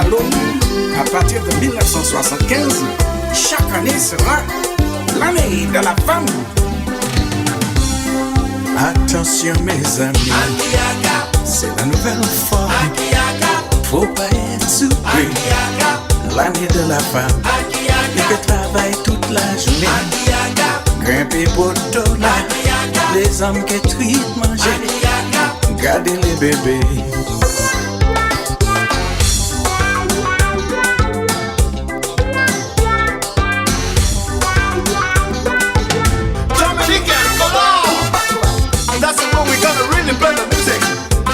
à l'ONU à partir de 1975, chaque année sera l'année de la femme. Attention mes amis, c'est la nouvelle forme. Faut pas être surpris. L'année de la femme, et que travaille toute la journée. Grimper pour dollar, les hommes qui truitent manger, garder les bébés. That's the way we're gonna really play the music.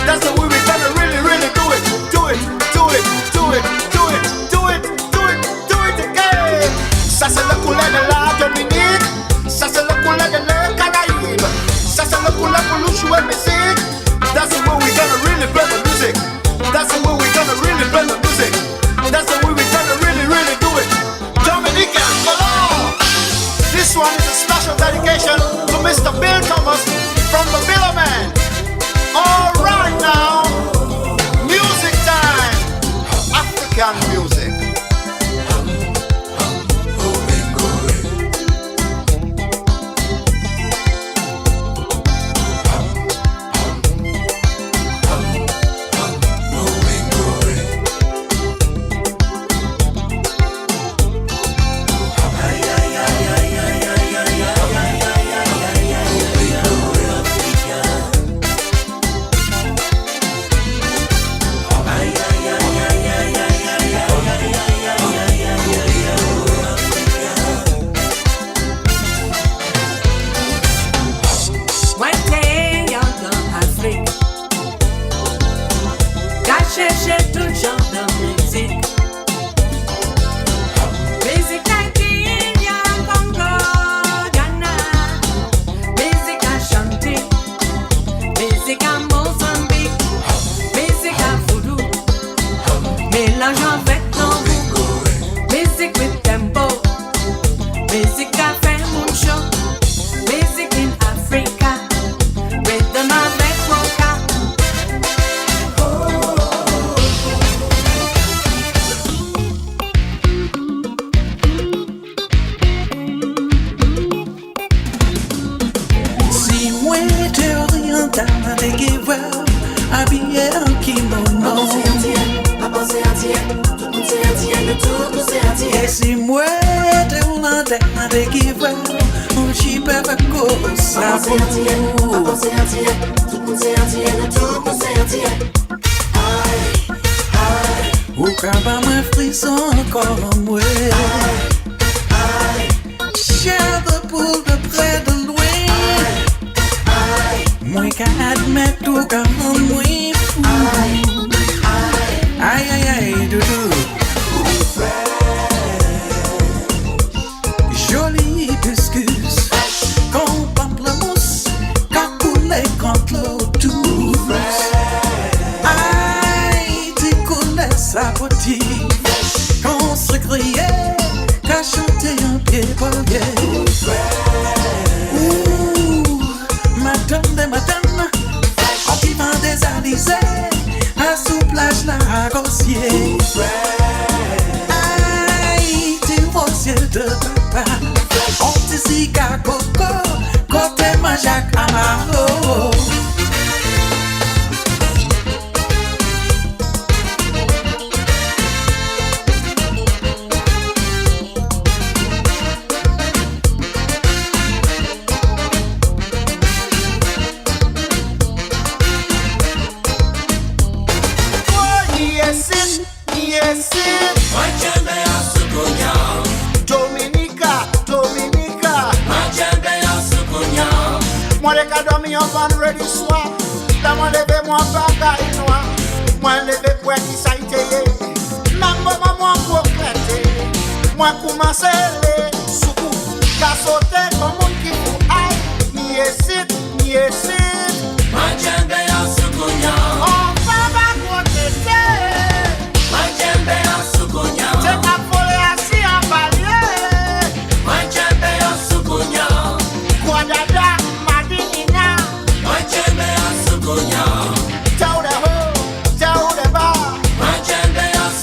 That's the way we're gonna really, really do it. Do it, do it, do it, do it, do it, do it, do it again. Ça c'est le couleur de la Dominique. Ça c'est le couleur de la Caraïbe. Ça c'est le couleur pour nous jouer musique. That's the way we're gonna really play the music. That's the way we're gonna really play the music. That's the way we're gonna really, really do it. Dominican, hello. This one is a special dedication to Mr. Bill Thomas from the Miller Man. All right now, music time, African music.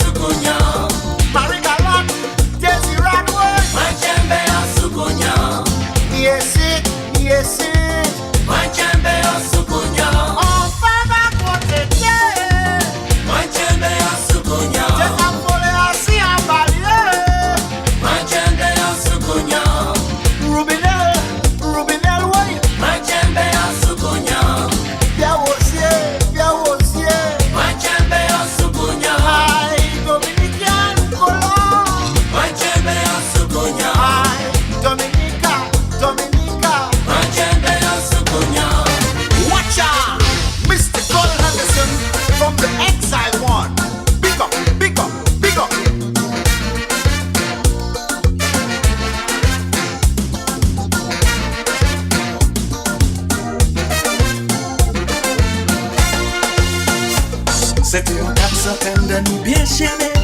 Sukunya.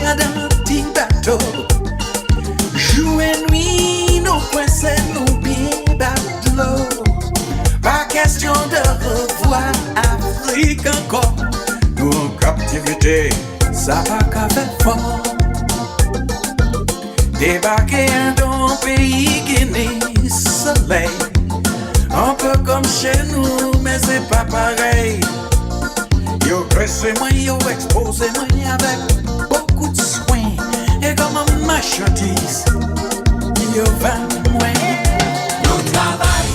dans un petit bateau. Jour et nuit, nous coincés, nous bien battelot. Pas question de revoir Afrique encore. Nous en captivité, ça va qu'à faire fort. Débarquer dans un pays qui n'est soleil. Un peu comme chez nous, mais c'est pas pareil. Yo dressé moi, yo exposé moi avec beaucoup de soin. Et comme un marchandise, yo vend moi. Nous travail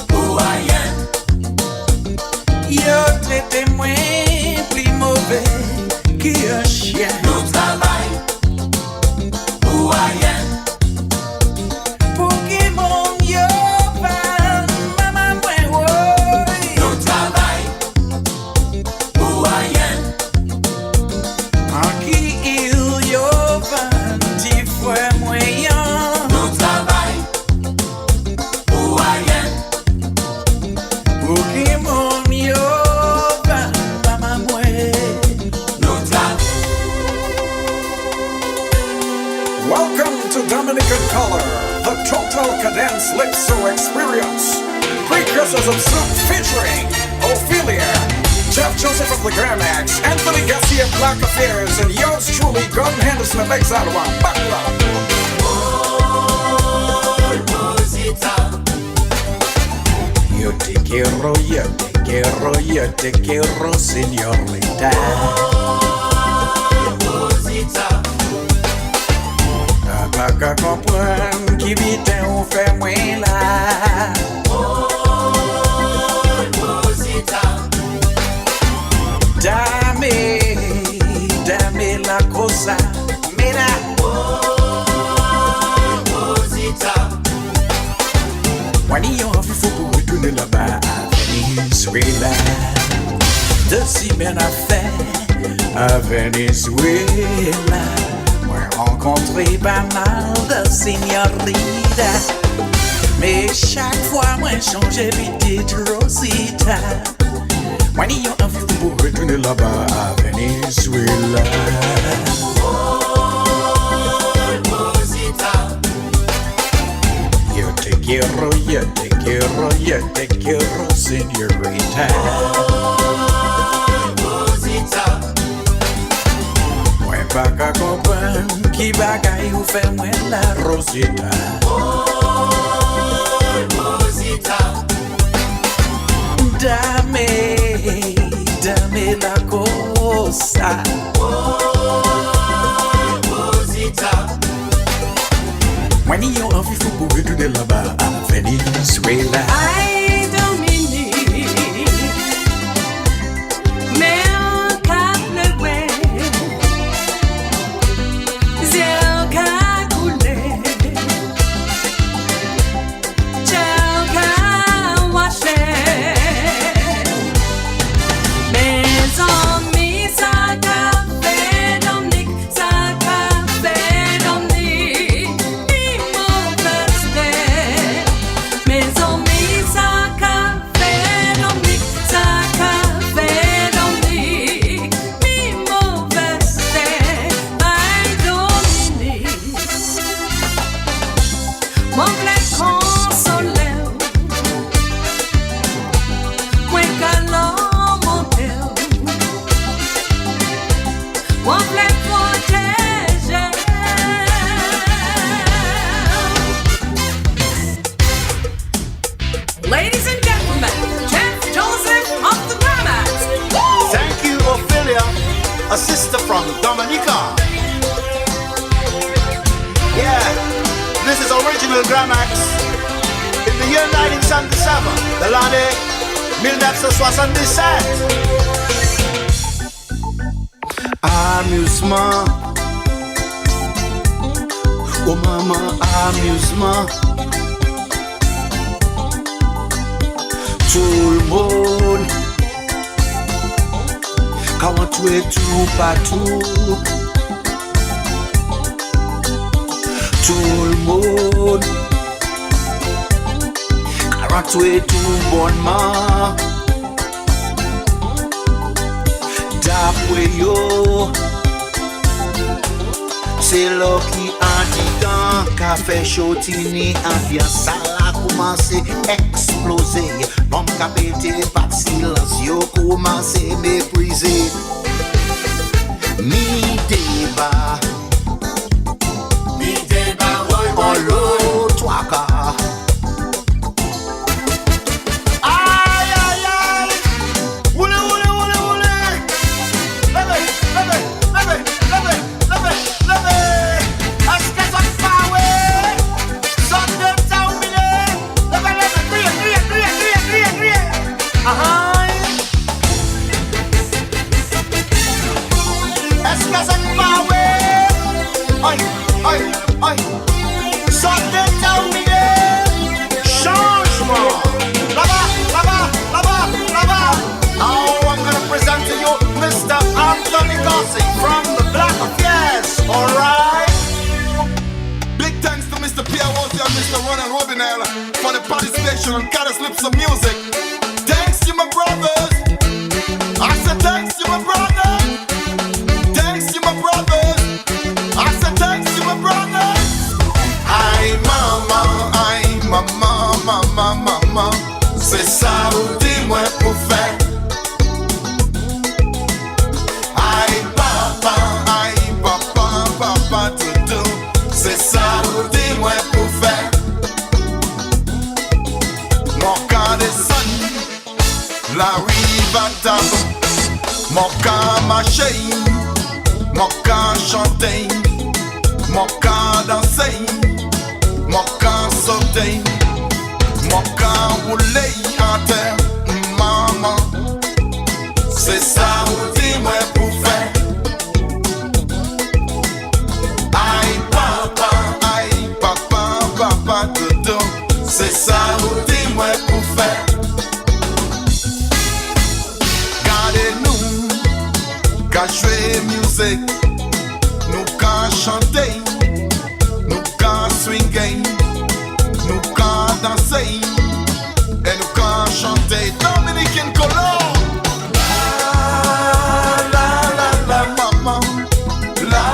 pour rien. Yo traité moi plus mauvais qu'un chien. Nous travail pour rien. Pour qui mon yo vend maman moi. Nous travail pour rien. En qui il yo vend 10 fois moyen. Nous travail pour rien. Pour qui mon yo vend maman moi. Nous travail. Welcome to Dominican Color, the total Cadence Lipso experience. Precursors of Soup featuring Ophelia, Jeff Joseph of the Gramax, Anthony Garcia of Black Affairs, and yours truly, Gordon Henderson of Exile One. Buckle up. Yo te quiero, señorita. Pas qu'à comprendre qui vite on fait moins là. Dame la cosa, mira. Wani on fait pour retourner là-bas à Venezuela. 2 semaines à faire à Venezuela. Rencontré pas mal de señoritas, mais chaque fois moi change petite Rosita. Moi n'y a envie pour retourner là-bas à Venezuela. Yo te quiero, señorita. Pas qu'à comprendre qui bagaille ou fait moins la Rosita. Dame la cosa. Moi n'y a envie pour retourner là-bas à Venezuela. Ay, Dominique, mais on capte le way. Zéro calculé, chacun watché. Mes amis, ça café Dominique, ça café Dominique, ni mauvaise idée. Mes amis, ça café Dominique, ça café Dominique, ni mauvaise idée. Ay, Dominique, mon blé consolé, moi calme monté, mon blé protégé. Ladies and gentlemen, Jeff Joseph of the Gramax. Woo! Thank you, Ophelia, a sister from Dominica. Yeah, this is original Gramax. In the year 1977, de l'année 1977. Amusement. Oh maman, amusement. Tout le monde, quand tu es tout partout. Tout le monde, quand tu es tout bonnement. D'après yo, C'est l'eau qui a dit dans café chotini, ambiance ça a commencé exploser. Bon capité pas de silence, yo commencé mépriser. Mi débat, on l'eau toi ka. Aïe aïe aïe, oulé oulé oulé oulé. Levez, levez, levez, levez, levez, levez. Est-ce que ça va ouais? Sorte de ça au milieu. Levez, levez, criez, criez, criez, criez, criez, criez. Est-ce que ça va ouais? Aïe, aïe, aïe. Sorte de ça au milieu. Changement. Là-bas, là-bas, là-bas, là-bas. Now I'm gonna present to you Mr. Anthony Gossett from the Black Affairs, alright? Big thanks to Mr. Pierre Wolsey and Mr. Ronald Robinell for the participation on Cadence Lips of Music. Thanks to my brothers. I said thanks to my brothers. Thanks to my brothers. I said thanks to my brothers. Aïe maman, mama, mama. C'est ça ou dis-moi pour faire. Aïe papa, tout. C'est ça ou dis-moi pour faire. Mon cas descend, la rive à table. Mon cas marcher, mon cas chanter, mon cas danser, mon cas sauter, mon cas rouler à terre, maman. C'est ça ou dis-moi pour faire. Aïe papa, dodo. C'est ça ou dis-moi pour faire. Gardez-nous, qu'à jouer musique, nous qu'à chanter, nous qu'à swinguer, nous qu'à danser, et nous qu'à chanter Dominican Color. La maman, la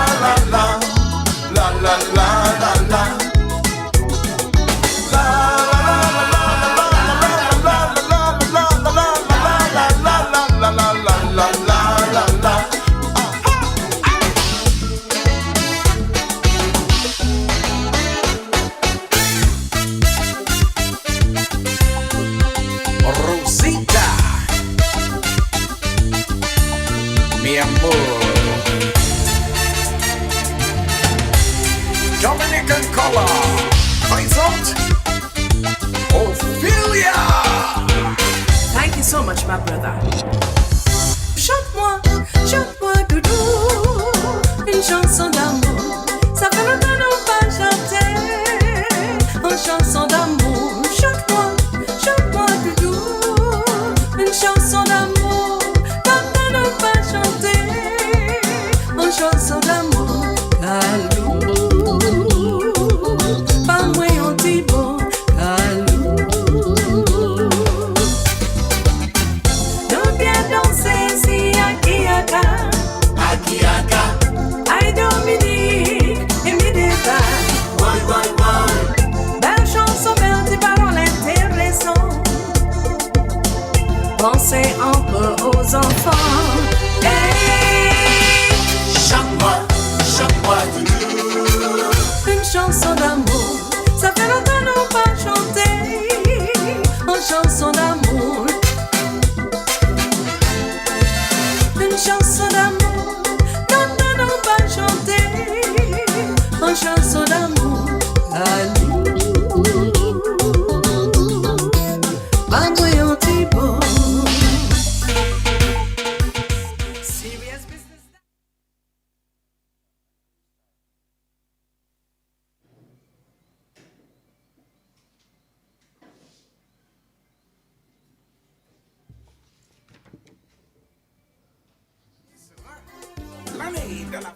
Rosita, mi amor. Dominican color, eyes out. Ophelia. Thank you so much, my brother. Chante-moi, doudou, une chanson d'amour. Ça fait longtemps qu'on n'a pas chanté une chanson d'amour. Chante-moi, doudou, une chanson d'amour. Longtemps qu'on n'a pas chanté une chanson d'amour. Calou, pas moi on dit bon, calou. Nous bien danser si Akiaka. Aïe Dominique et mi débat. Belle chanson, belle des paroles intéressantes. Pensez un peu aux enfants. Hey! Chante-moi, Une chanson d'amour. Ça fait longtemps qu'on n'a pas chanté une chanson d'amour. Une chanson d'amour. Longtemps qu'on n'a pas chanté une chanson d'amour. Allô. Pas moyen de bon. Serious business. L'année de la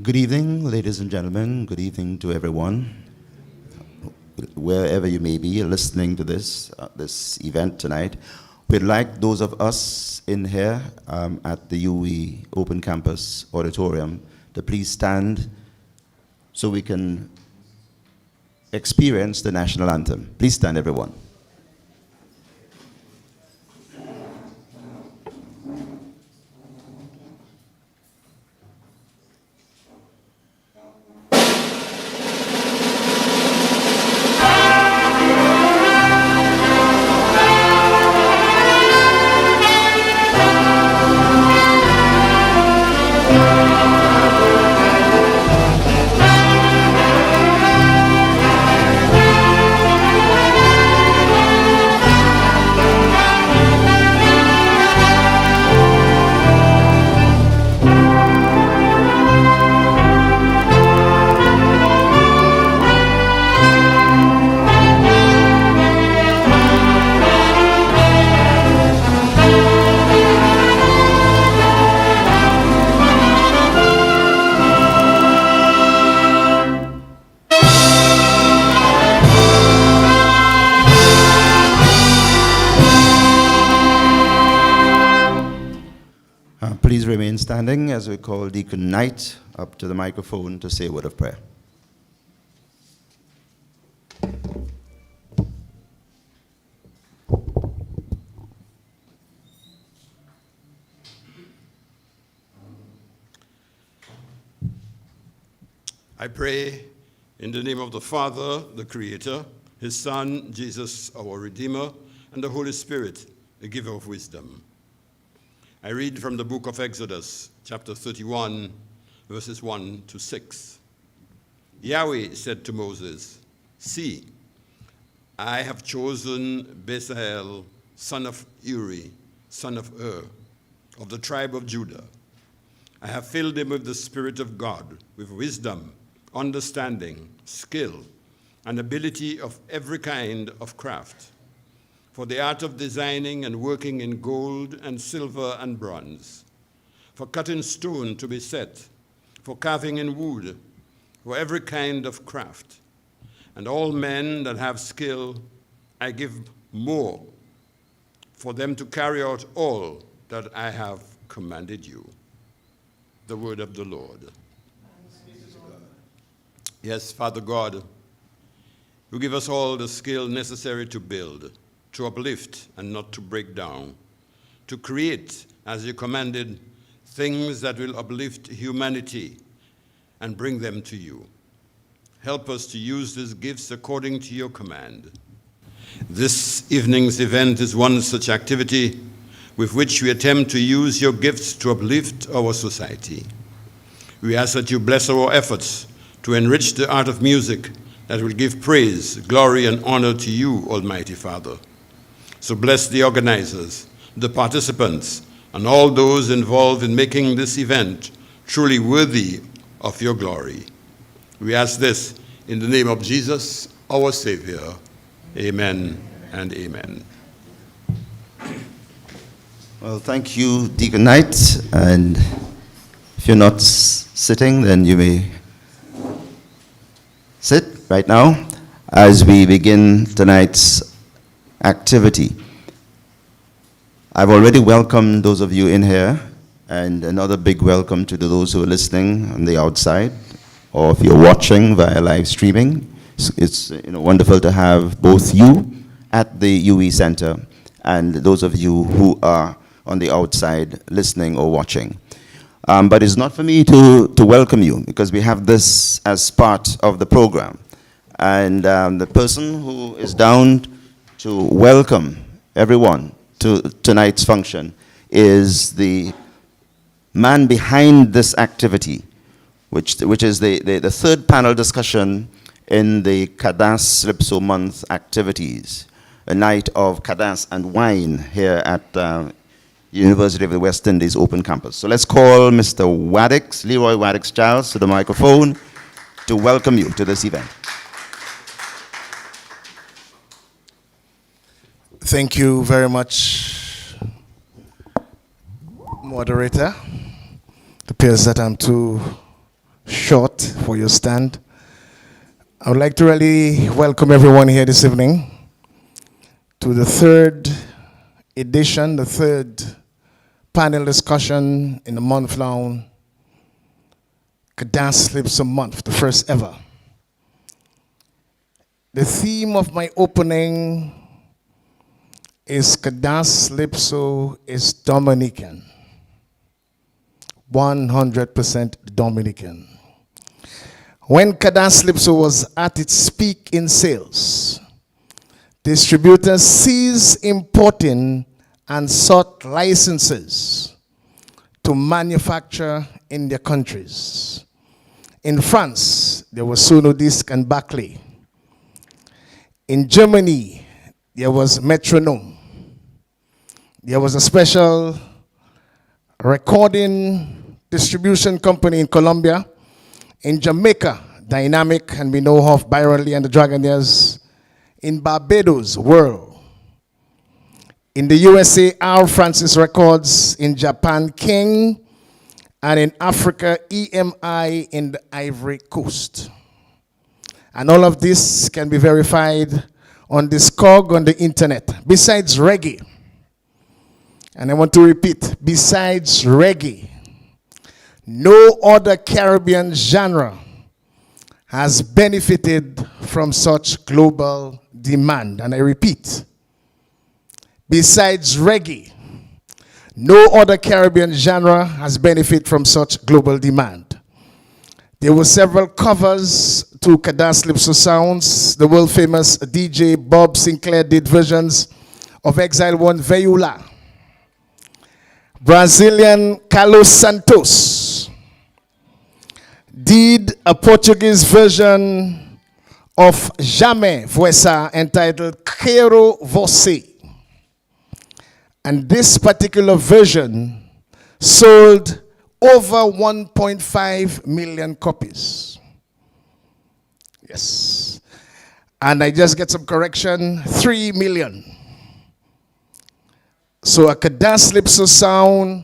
Good evening, ladies and gentlemen. Good evening to everyone, wherever you may be listening to this event tonight. we'd like those of us in here at the UE Open Campus Auditorium to please stand so we can experience the national anthem. Please stand, everyone. Please remain standing as we call Deacon Knight up to the microphone to say a word of prayer. I pray in the name of the Father, the Creator, His Son, Jesus, our Redeemer, and the Holy Spirit, the giver of wisdom. I read from the book of Exodus, chapter 31, verses 1 to 6. Yahweh said to Moses, "See, I have chosen Bezalel, son of Uri, son of Ur, of the tribe of Judah. I have filled him with the Spirit of God, with wisdom, understanding, skill, and ability of every kind of craft, for the art of designing and working in gold and silver and bronze, for cutting stone to be set, for carving in wood, for every kind of craft. And all men that have skill I give more, for them to carry out all that I have commanded you." The word of the Lord. Yes, Father God, you give us all the skill necessary to build, to uplift and not to break down, to create, as you commanded, things that will uplift humanity and bring them to you. Help us to use these gifts according to your command. This evening's event is one such activity with which we attempt to use your gifts to uplift our society. We ask that you bless our efforts to enrich the art of music that will give praise, glory, and honor to you, Almighty Father. So bless the organizers, the participants, and all those involved in making this event truly worthy of your glory. We ask this in the name of Jesus, our Savior. Amen and amen. Well, thank you, Deacon Knight. And if you're not sitting, then you may sit right now as we begin tonight's activity. I've already welcomed those of you in here, and another big welcome to those who are listening on the outside, or if you're watching via live streaming. It's wonderful to have both you at the UE Center and those of you who are on the outside listening or watching. But it's not for me to welcome you, because we have this as part of the program. And the person who is down to welcome everyone to tonight's function is the man behind this activity, which is the third panel discussion in the Cadence Calypso Month activities, a night of Cadence and wine here at University of the West Indies Open Campus. So let's call Mr. Waddix, Leroy Waddix-Giles, to the microphone to welcome you to this event. Thank you very much, moderator. It appears that I'm too short for your stand. I would like to really welcome everyone here this evening to the third edition, the third panel discussion in the month-long Cadence Calypso month, the first ever. The theme of my opening is Cadence Calypso is Dominican. 100% Dominican. When Cadence Calypso was at its peak in sales, distributors ceased importing and sought licenses to manufacture in their countries. In France, there was Sonodisc and Barclay. In Germany, there was Metronome. There was a special recording distribution company in Colombia. In Jamaica, Dynamic, and we know of Byron Lee and the Dragonaires. In Barbados, Whirl. In the USA, R. Francis Records. In Japan, King. And in Africa, EMI in the Ivory Coast. And all of this can be verified on Discog on the internet. Besides reggae, and I want to repeat, besides reggae, no other Caribbean genre has benefited from such global demand. And I repeat, besides reggae, no other Caribbean genre has benefited from such global demand. There were several covers to Cadence Calypso sounds. The world famous DJ Bob Sinclair did versions of Exile One Viola. Brazilian Carlos Santos did a Portuguese version of Jamais Voessa entitled Quero Você. And this particular version sold over 1.5 million copies. Yes. And I just get some correction, 3 million. So a Cadence Calypso sound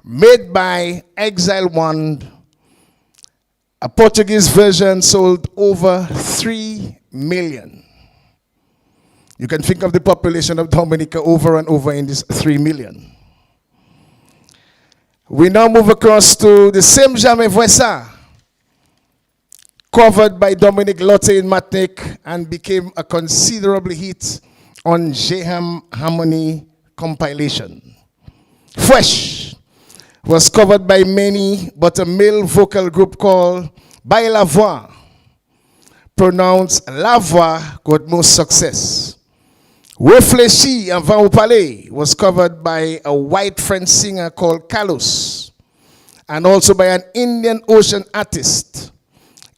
made by Exile One, a Portuguese version sold over 3 million. You can think of the population of Dominica over and over in this 3 million. We now move across to the same Jamais Voessa, covered by Dominic Lotte in Matnik and became a considerable hit on Jeham Harmony compilation. Fresh was covered by many, but a male vocal group called By La Voix, pronounced La Voix, got most success. Réfléchi avant au palais was covered by a white French singer called Carlos, and also by an Indian Ocean artist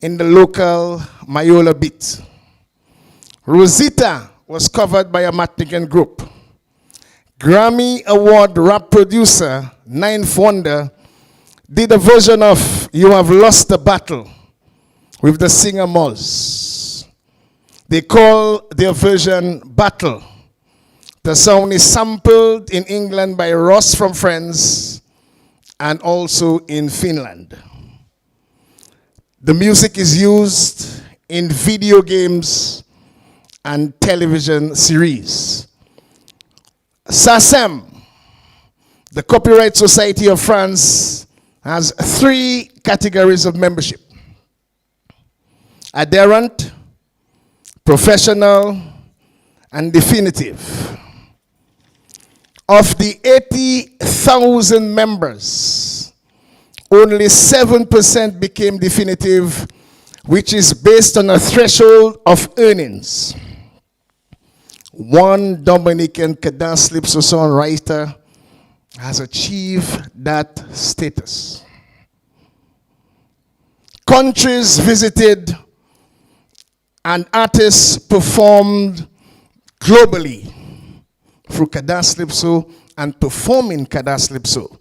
in the local Mayola beat. Rosita was covered by a Martinican group. Grammy Award rap producer Ninth Wonder did a version of You Have Lost the Battle with the singer Moz. They call their version Battle. The song is sampled in England by Ross from Friends and also in Finland. The music is used in video games and television series. SACEM, the Copyright Society of France, has 3 categories of membership: adherent, professional, and definitive. Of the 80,000 members, only 7% became definitive, which is based on a threshold of earnings. One Dominican Cadence Calypso songwriter has achieved that status. Countries visited and artists performed globally through Cadence Calypso and performing Cadence Calypso.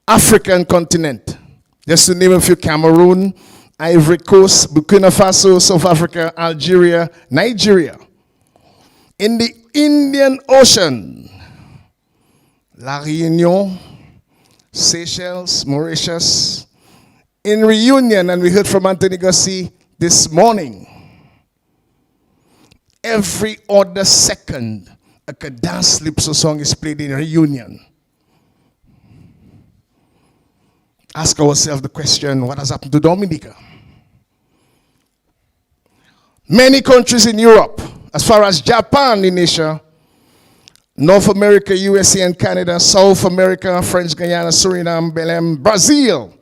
African continent, just to name a few: Cameroon, Ivory Coast, Burkina Faso, South Africa, Algeria, Nigeria. In the Indian Ocean, La Réunion, Seychelles, Mauritius. In Reunion, and we heard from Anthony Gussie this morning, every other second, a Cadence Lipso song is played in a reunion, ask ourselves the question, what has happened to Dominica? Many countries in Europe, as far as Japan in Asia, North America, USA and Canada, South America, French Guiana, Suriname, Belém, Brazil,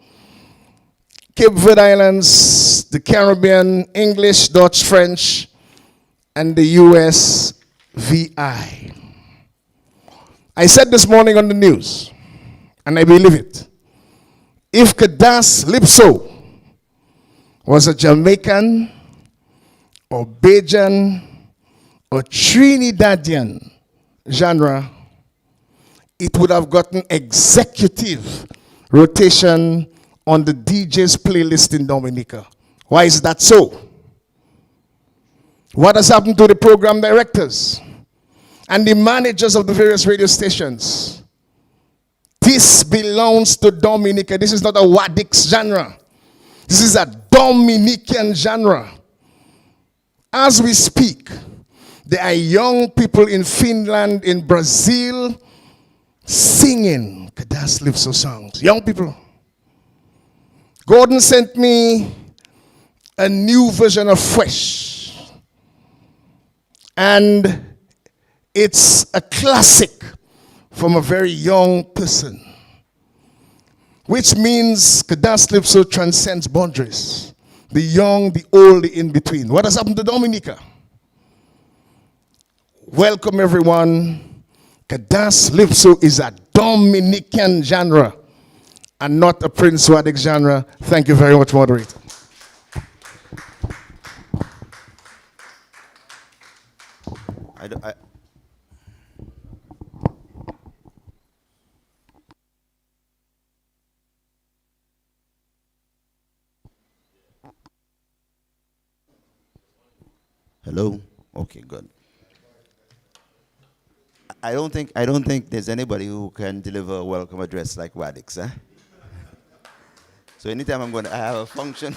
Cape Verde Islands, the Caribbean, English, Dutch, French, and the US VI. I said this morning on the news, and I believe it. If Cadence Lipso was a Jamaican or Bajan or Trinidadian genre, it would have gotten executive rotation on the DJ's playlist in Dominica. Why is that so? What has happened to the program directors and the managers of the various radio stations? This belongs to Dominica. This is not a Wadix genre. This is a Dominican genre. As we speak, there are young people in Finland, in Brazil, singing Cadence Lipso songs. Young people. Gordon sent me a new version of Fresh. And it's a classic from a very young person, which means Cadence Lipso transcends boundaries. The young, the old, the in-between. What has happened to Dominica? Welcome everyone. Cadence Lipso is a Dominican genre and not a Prince Waddick genre. Thank you very much, moderator. Hello? Okay, good. I don't think there's anybody who can deliver a welcome address like Wadix, eh? So anytime I have a function.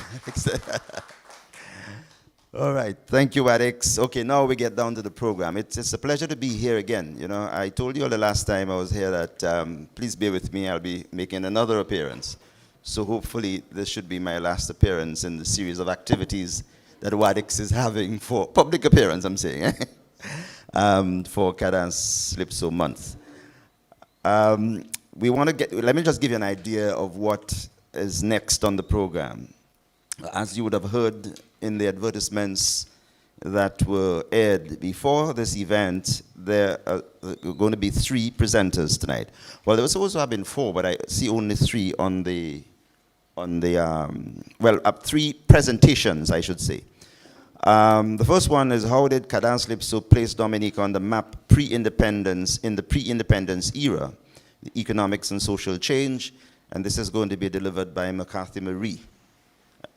All right, thank you, Wadix. Okay, now we get down to the program. It's a pleasure to be here again. You know, I told you all the last time I was here that please bear with me. I'll be making another appearance. So hopefully this should be my last appearance in the series of activities that Wadix is having for public appearance, I'm saying, for Cadence Lipso month. Let me just give you an idea of what is next on the program. As you would have heard in the advertisements that were aired before this event, there are going to be 3 presenters tonight. Well, there was supposed to have been 4, but I see only 3 on the 3 presentations, I should say. The first one is, how did Cadence Lipso place Dominica on the map pre-independence, in the pre-independence era, the economics and social change, and this is going to be delivered by McCarthy Marie.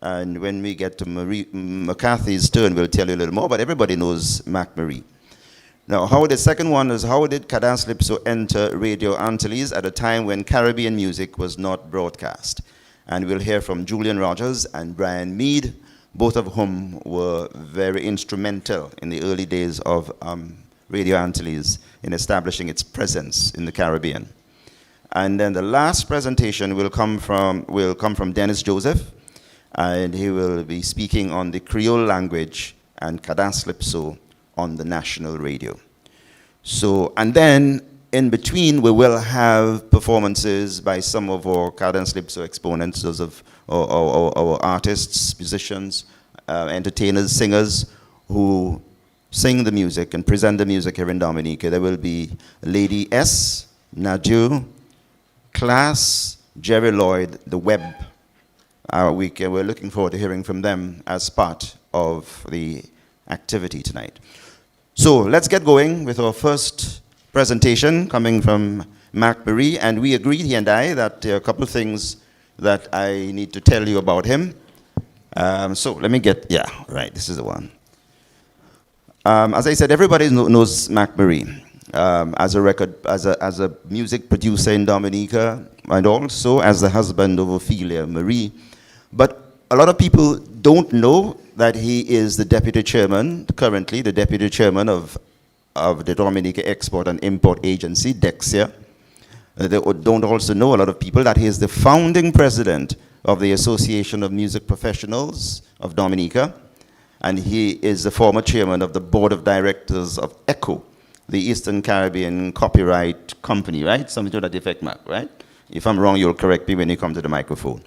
And when we get to McCarthy's turn, we'll tell you a little more, but everybody knows Mac Marie. Now, the second one is, how did Cadence Lipso enter Radio Antilles at a time when Caribbean music was not broadcast? And we'll hear from Julian Rogers and Brian Mead, both of whom were very instrumental in the early days of Radio Antilles in establishing its presence in the Caribbean. And then the last presentation will come from Dennis Joseph, and he will be speaking on the Creole language and Cadence Lipso on the national radio. So, and then in between, we will have performances by some of our Cadence Lipso exponents, those of our artists, musicians, entertainers, singers who sing the music and present the music here in Dominica. There will be Lady S, Nadu, Class, Jerry Lloyd, The Web. We're looking forward to hearing from them as part of the activity tonight. So let's get going with our first presentation coming from Mac Marie, and we agreed, he and I, that there are a couple of things that I need to tell you about him. So let me get, this is the one. As I said, everybody knows Mac Marie as a music producer in Dominica, and also as the husband of Ophelia Marie. But a lot of people don't know that he is the deputy chairman, currently the deputy chairman of of the Dominica Export and Import Agency, DEXIA. They don't also know, a lot of people, that he is the founding president of the Association of Music Professionals of Dominica, and he is the former chairman of the board of directors of ECHO, the Eastern Caribbean Copyright Company, right? Something to that effect, Mark, right? If I'm wrong, you'll correct me when you come to the microphone.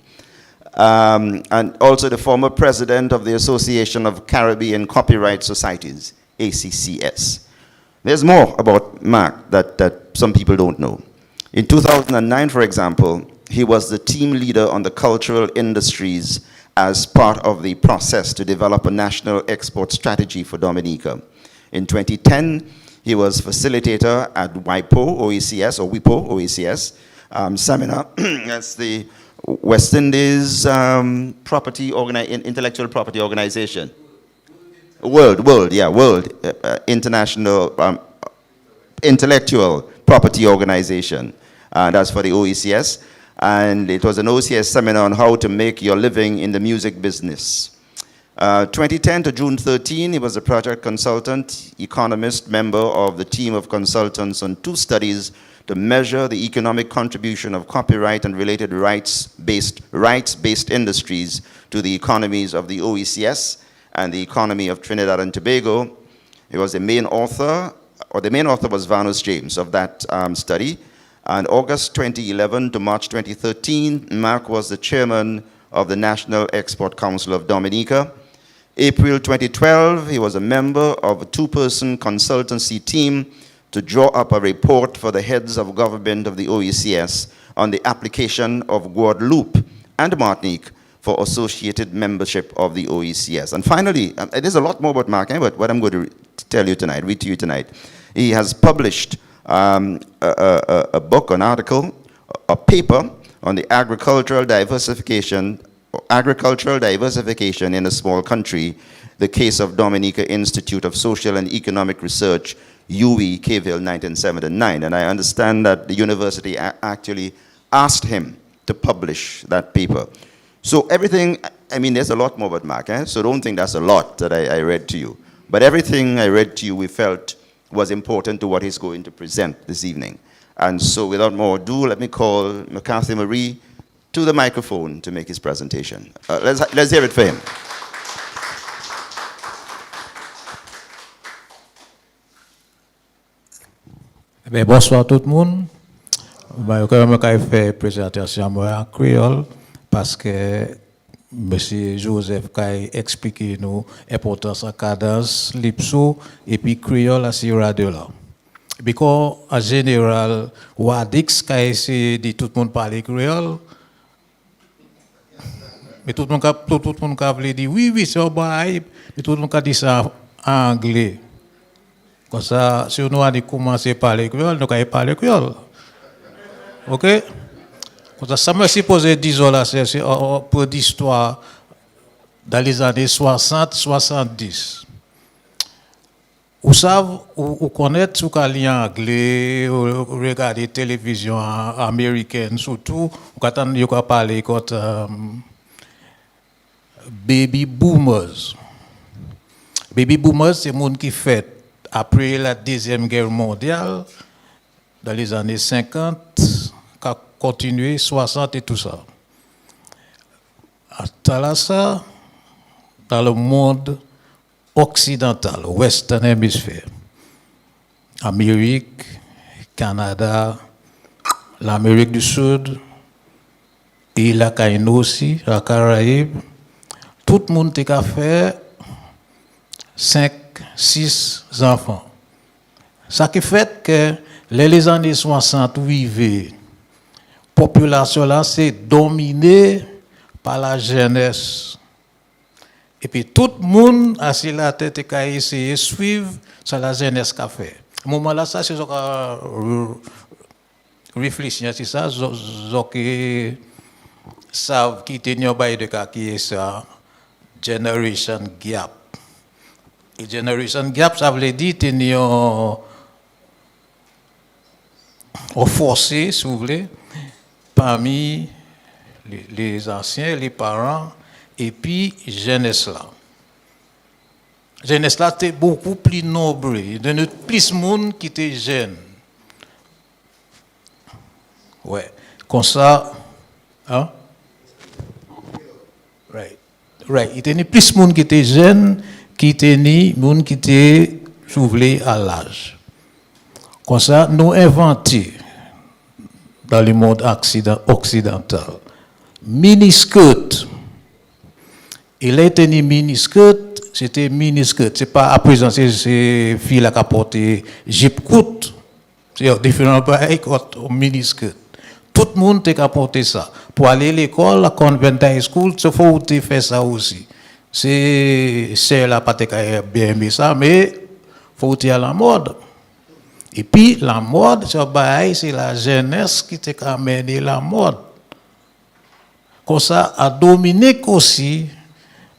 And also the former president of the Association of Caribbean Copyright Societies, ACCS. There's more about Mark that some people don't know. In 2009, for example, he was the team leader on the cultural industries as part of the process to develop a national export strategy for Dominica. In 2010, he was facilitator at WIPO OECS, or WIPO OECS seminar. That's the West Indies Intellectual Property Organization. World International Intellectual Property Organization. That's for the OECS. And it was an OECS seminar on how to make your living in the music business. 2010 to June 13, he was a project consultant, economist, member of the team of consultants on 2 studies to measure the economic contribution of copyright and related rights-based industries to the economies of the OECS and the economy of Trinidad and Tobago. He was the main author, or the main author was Vanus James of that study. And August 2011 to March 2013, Mark was the chairman of the National Export Council of Dominica. April 2012, he was a member of a 2-person consultancy team to draw up a report for the heads of government of the OECS on the application of Guadeloupe and Martinique for associated membership of the OECS. And finally, there's a lot more about Mark, but what I'm going to tell you tonight, read to you tonight, he has published a book, an article, a paper on the agricultural diversification in a small country, the case of Dominica Institute of Social and Economic Research, UWI, Kville, 1979. And I understand that the university actually asked him to publish that paper. So everything, I mean, there's a lot more about Mark, so don't think that's a lot that I read to you. But everything I read to you, we felt was important to what he's going to present this evening. And so without more ado, let me call McCarthy Marie to the microphone to make his presentation. Let's hear it for him. Bonsoir tout le monde. Je vais faire une présentation en créole parce que M. Joseph a expliqué nous l'importance de cadence, lipso et puis créole à ce radio là. Parce qu'en général, Wadix a essayé de tout le monde parler créole. Mais tout le monde a dit oui, c'est un bail, mais tout le monde a dit ça en anglais. Comme ça, si nous avons commencé à parler créole, nous allons parler créole. OK? Comme ça me suppose 10 ans là, c'est un peu d'histoire dans les années 60-70. Vous savez, vous connaissez ce qu'il y a en anglais, vous regardez la télévision américaine, surtout, vous attendez qu'on parle de baby boomers. Baby boomers, c'est les gens qui fait après la Deuxième Guerre mondiale, dans les années 50, qui a continué 60 et tout ça. À ça, dans le monde occidental, Western Hemisphere, Amérique, Canada, l'Amérique du Sud, et la Caraïbe aussi, la Caraïbe, tout le monde a fait 5-6 enfants. Ça qui fait que les années 60 vivaient, la population là c'est dominée par la jeunesse. Et puis tout le monde a sur la tête et a essayé de suivre ce que la jeunesse a fait. À ce moment-là, ça c'est ce qu'on réfléchir sur ça, ce qui savent qui tenir bail de cas qui est ça, generation gap. Et generation gap, ça veut dire tenir au forcé, si vous voulez, parmi les anciens, les parents, et puis jeunesse là. jeunesse là était beaucoup plus nombreux. Il y a plus de monde qui était jeune. Ouais. Comme ça, hein? Right. Il y a plus de monde qui était jeune, qui était ni monde qui était soulevé à l'âge. Comme ça, nous inventé dans le monde occidental. Miniskirt. Il a été ni miniskirt, c'était miniskirt. C'est pas à présent, c'est filles qui a porté jupe courte. C'est différent pareil qu'au miniskirt. Tout le monde a porté ça. Pour aller à l'école, à Convent High School, il faut faire ça aussi. C'est là, pas bien aimé ça, mais il faut aller à la mode. Et puis, la mode, c'est la jeunesse qui t'a amené la mode. Comme ça, à Dominique aussi,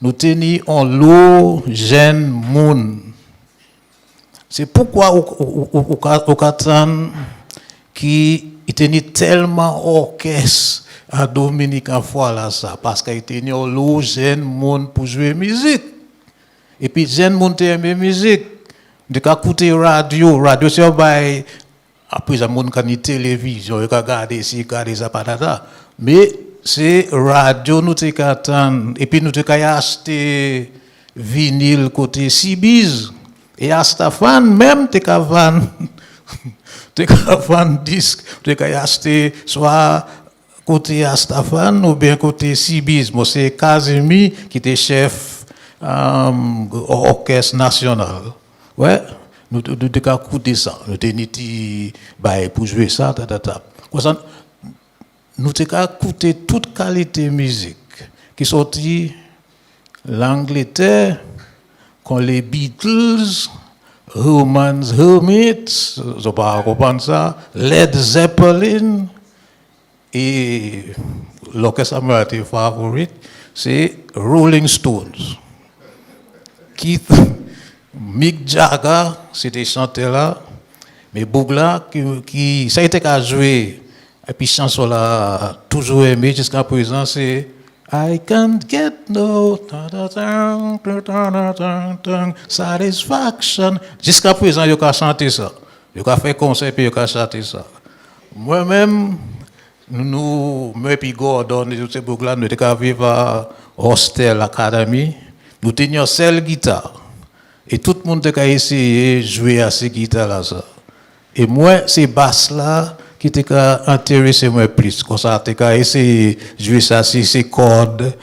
nous tenions l'eau jeune monde. C'est pourquoi au Catan qui tenait tellement orchestre à Dominique en fois là ça parce qu'il tenait l'eau jeune monde pour jouer musique. Et puis jeune monde aime musique. De qu'à écouter radio c'est bail après ça monde quand télévision, regarder ici, regarder ça patata. Mais c'est radio nous te attendre et puis nous te acheter vinyle côté Sibiz et à Stéphane même te vendre te vendre disque te acheter soit côté Stéphane ou bien côté Sibiz. Moi c'est Casimi qui était chef orchestre national. Ouais, nous te écouter ça, nous te niti bail pour jouer ça nous avons écouté toute qualité de musique qui sortit l'Angleterre, quand les Beatles, Romans Hermits, je ne pas comprendre ça, Led Zeppelin et l'orchestre américain favorite, c'est Rolling Stones. Keith, Mick Jagger, c'était chanté là, mais Bougla qui ça a été qu'à jouer. Et puis chanson là toujours aimé jusqu'à présent c'est I can't get no satisfaction. Jusqu'à présent il a chanté ça. Il a fait concert puis il a chanté ça. Moi-même nous puis Gordon et tous ces boucles nous étions vivre à Hostel Academy. Nous tenions seule guitare et tout le monde a essayé de jouer à ces guitares là ça. Et moi ces basses là qui t'a intéressé moi plus comme ça t'as essayé de jouer ça si ces cordes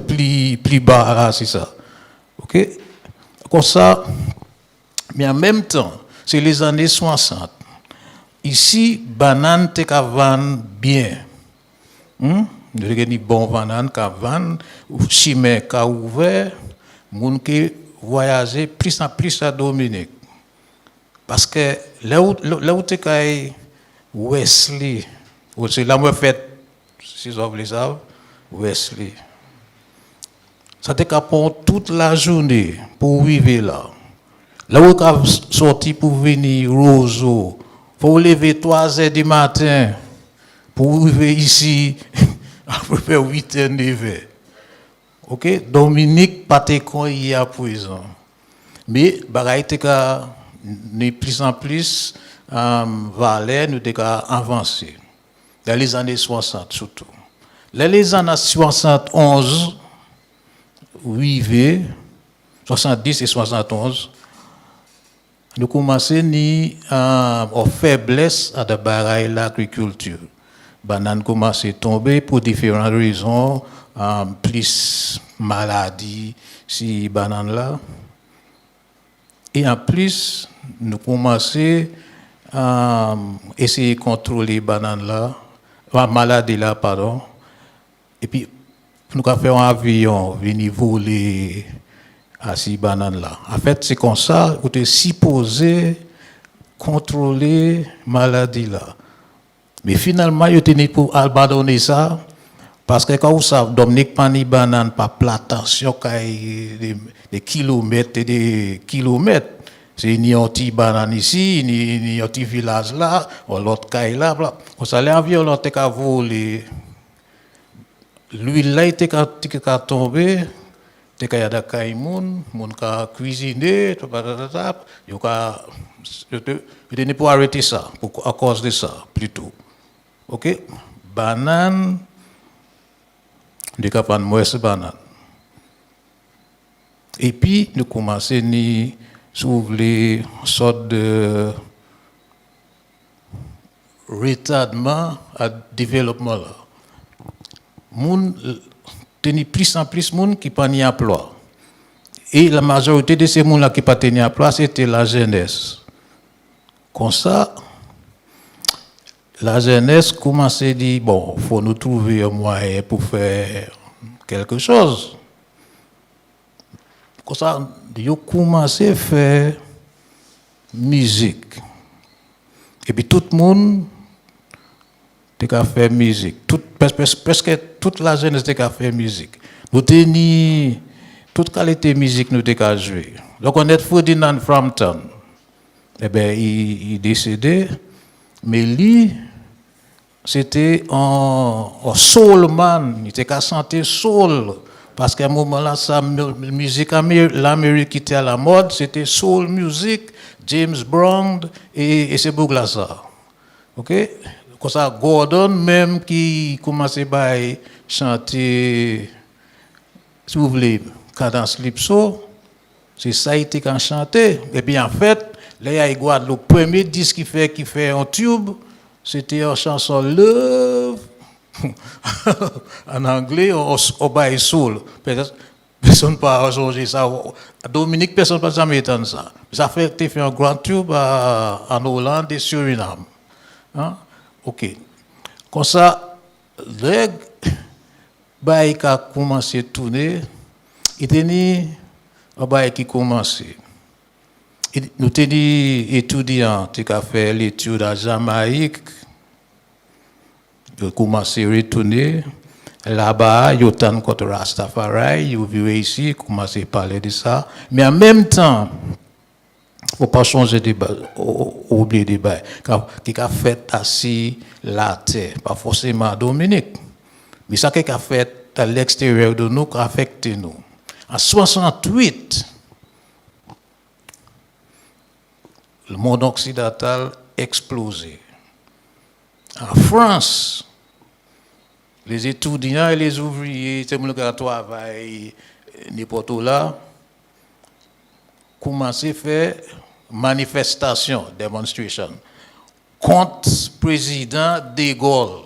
plus bas c'est ça. OK comme ça mais en même temps c'est les années 60 ici banane t'a vendre bien nous avons bon banane qu'a vendre chimé qu'a ouvert moun qui voyager plus en plus à Dominique parce que là où t'es Wesley, c'est là où je fais, si vous voulez ça, Wesley. Ça te prend toute la journée pour vivre là. Là où tu sorti pour venir Roseau, pour lever 3 heures du matin, pour vivre ici, à peu près 8 h 9 h. Ok? Dominique, pas te con y à présent. Mais, bagaille te de plus en plus, Valais, nous avons avancé. Dans les années 60 surtout. Dans les années 71, 70 et 71, nous commençons à faiblesse à de l'agriculture. Banane commence à tomber pour différentes raisons, plus maladie, si banane là. Et en plus, nous commençons à essayer de contrôler les bananes là, la maladie là, pardon. Et puis, nous avons fait un avion venir voler à ces bananes là. En fait, c'est comme ça, vous êtes supposé contrôler la maladie là. Mais finalement, vous êtes pour abandonner ça, parce que quand vous savez, Dominique Pani banane, pas plantation, des kilomètres et des kilomètres. C'est ni un petit banane ici, ni un petit village là, ou l'autre caille là, bla. Quand ça l'avion là, t'es qu'à voler. L'huile là, t'es qu'à tomber, te ka yada kay moun ka cuisiner, yo ka ne pour arrêter ça à cause de ça plutôt. OK, banane de ka prendre moins banane. Et puis nous commencer ni sur les sortes de retardement à développement là. Moun teni plus en plus moun qui pas ni emploi. Et la majorité de ces moun là qui pas teni emploi, c'était la jeunesse. Comme ça, la jeunesse commence à dire bon, faut nous trouver un moyen pour faire quelque chose. Comme ça, ils ont commencé à faire musique. Et puis tout le monde a fait musique. Presque toute la jeunesse a fait musique. Nous avons toute qualité de musique nous avons joué. Donc on est Ferdinand Frampton. Eh bien, il est décédé. Mais lui, c'était un soul man. Il était qu'à chanter soul. Parce qu'à un moment là, sa musique, l'Amérique qui était à la mode, c'était soul music, James Brown et ces boucles là ça. OK? Comme ça, Gordon même qui commençait à chanter, si vous voulez, Cadence Lipso, c'est ça il était quand chantait. Et puis en fait, là il y a le premier disque qui fait un tube, c'était une chanson Love. En anglais, on bail soul. Personne ne peut changer ça. Dominique, personne ne peut jamais étendre ça. Ça fait un grand tube en Hollande et Suriname. Hein? OK. Comme ça, le bail qui a commencé à tourner, il était un bail qui commençait. Nous étions étudiants qui ont fait l'étude à Jamaïque. Ils ont commencé à retourner. Là-bas, ils ont entendu contre Rastafari, ils ont vu ici, ils ont commencé à parler de ça. Mais en même temps, il ne faut pas changer de débat, oublier de débat. Qui a fait assis la terre, pas forcément Dominique. Mais ça qui a fait à l'extérieur de nous, qui a affecté nous. En 68, le monde occidental explosé. En France, les étudiants et les ouvriers, c'est mon travail, n'importe où là, commencent à faire manifestation, démonstration, contre le président de Gaulle.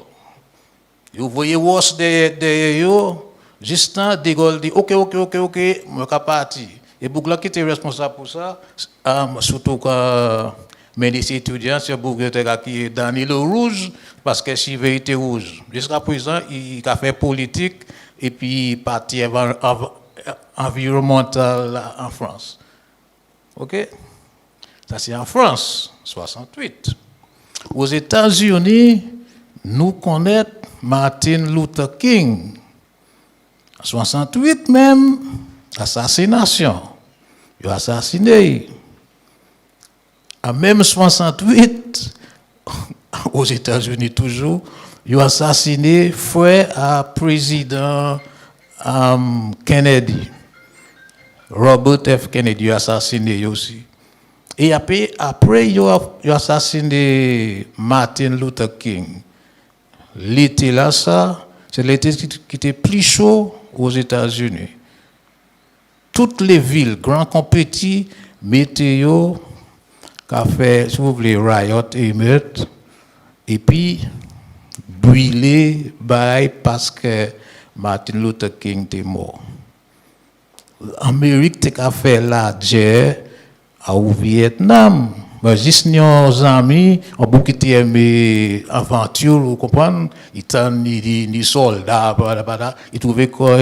Vous voyez, derrière eux, juste de Gaulle dit OK, je suis parti. Et Bougla qui était responsable pour ça, surtout quand les étudiants, c'est Bougla qui est dans le rouge, parce que si vérité rouge. Jusqu'à présent, il a fait politique et puis parti environnemental en France. OK? Ça c'est en France, 68. Aux États-Unis, nous connaissons Martin Luther King. 68 même, assassination. Il a assassiné. En même 68, aux États-Unis toujours, il a assassiné frère à président Kennedy. Robert F. Kennedy a assassiné aussi. Et après il a assassiné Martin Luther King. L'été là, ça, c'est l'été qui était plus chaud aux États-Unis. Toutes les villes, grands comme petits, météo, qu'a fait, si vous voulez, riot, émeute, et puis brûlé parce que Martin Luther King était mort. L'Amérique a fait la guerre au Vietnam. Mais juste nos amis, on a beaucoup aimé l'aventure, vous comprenez? Ils étaient ni soldats, ils trouvaient quoi,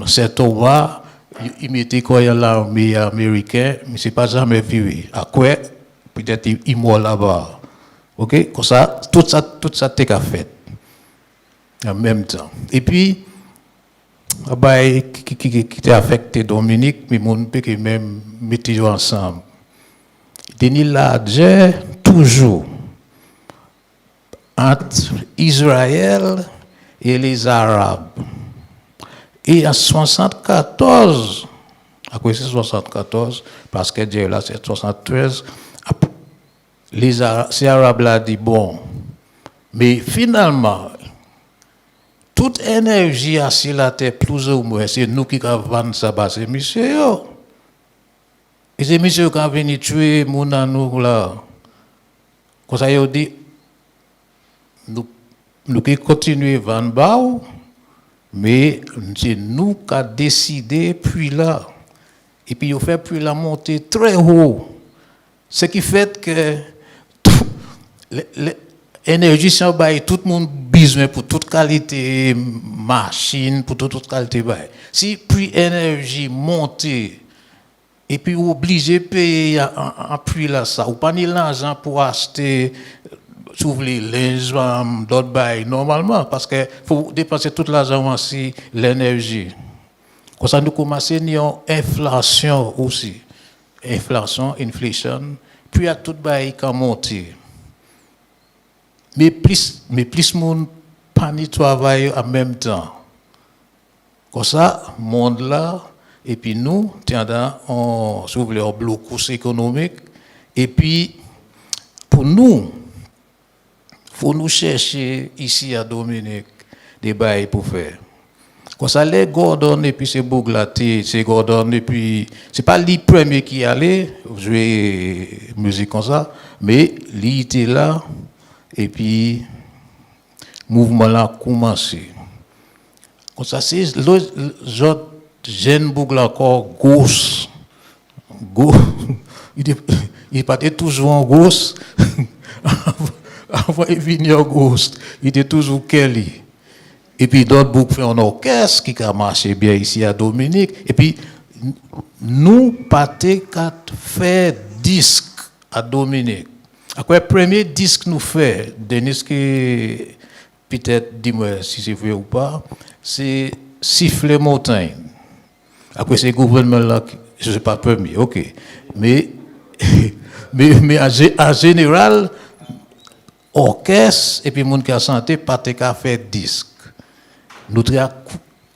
c'est Thomas. Il mettait quoi l'armée américaine, mais c'est pas jamais vu. À quoi peut-être il mort là-bas. OK? Comme ça, tout ça t'est fait. En même temps. Et puis, qui a affecté Dominique, mais mon père qui même mettait ensemble. Il la guerre toujours entre Israël et les Arabes. Et en 74, après c'est 74, parce que Dieu là c'est 73, ces Arabes là dit bon, mais finalement, toute énergie sur la terre, plus ou moins, c'est nous qui avons ça, c'est monsieur. Et c'est monsieur qui a venu tuer mon nous là. Comme ça, il dit, nous qui continuons à vendre, mais c'est nous qui avons décidé, puis là. Et puis, il fait puis la montée très haut. Ce qui fait que l'énergie, c'est tout le monde besoin pour toute qualité machine, pour toute qualité. Si puis énergie monte, et puis obligé de payer en prix là, ça, ou pas ni l'argent pour acheter, s'ouvrir les linges, d'autres bails, normalement, parce qu'il faut dépenser tout l'argent aussi, l'énergie. Quand ça nous commence à une inflation aussi. Inflation, puis à tout bail qui a monté. Mais plus de monde pas ni travail en même temps. Comme ça, monde là, et puis nous, on s'ouvre un blocus économique, et puis pour nous, il faut nous chercher ici à Dominique des bails pour faire. Comme ça, les Gordon, et puis c'est Bouglaté, c'est Gordon, et puis c'est pas les premiers qui allaient jouer musique comme ça, mais lui était là, et puis le mouvement là a commencé. Comme ça, c'est l'autre jeune Bougla encore gauche. Il pas toujours en gauche. Avant de venir en gauche, il était toujours Kelly. Et puis d'autres boucs font un orchestre qui a marché bien ici à Dominique. Et puis nous partons faire disque à Dominique. Après le premier disque nous fait, Denis qui peut-être dis-moi si c'est vrai ou pas, c'est Siffler Montagne. Après c'est le gouvernement là, je ne sais pas permis, ok. Mais en général, orchestre et puis monde qui a santé partons faire disque. Nous avons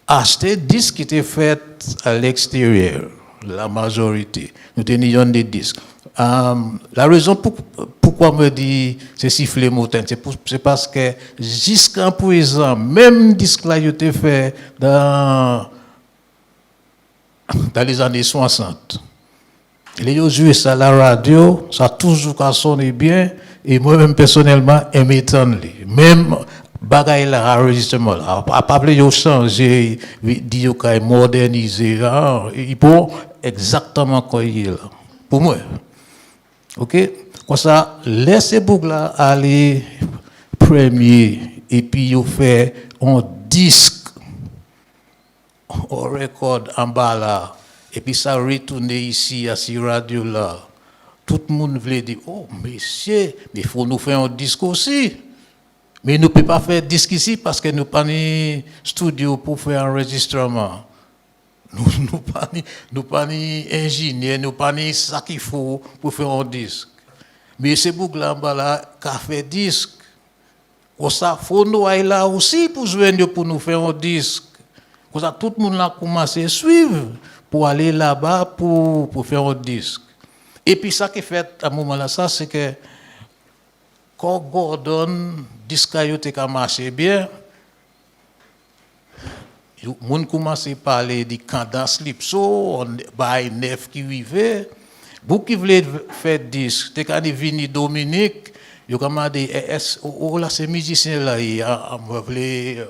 acheté des disques qui étaient faits à l'extérieur, la majorité. Nous tenions des disques. La raison pourquoi me dit c'est siffler montagne, c'est parce que jusqu'à présent, même disque là, il était fait dans les années 60. Les ont joué ça à la radio, ça a toujours sonné bien, et moi-même personnellement, j'aime même bagaille là enregistrement à pas yo changer dire qu'il moderniser il faut exactement quoi il est là pour moi. OK, comme ça laissez Bougla aller premier et puis yo fait un disque un record en bas là et puis ça retourne ici à cette radio là. Tout le monde voulait dire oh monsieur, mais il faut nous faire un disque aussi. Mais nous ne pouvons pas faire disque ici parce que nous n'avons pas de studio pour faire un enregistrement. Nous n'avons pas d'ingénieur, nous n'avons pas de ça qu'il faut pour faire un disque. Mais c'est Bougla qui a fait disque. Comme ça, il faut nous aller là aussi pour nous faire un disque. Comme ça, tout le monde a commencé à suivre pour aller là-bas pour faire un disque. Et puis ça qui fait à ce moment-là, ça, c'est que quand Gordon disque a marché bien, les gens commencent à parler de Cadence Lipso, by neuf qui vivait. Beaucoup qui voulaient faire disque, t'es quand ils viennent Dominique, ils ont dit oh là c'est musicien là, ils voulaient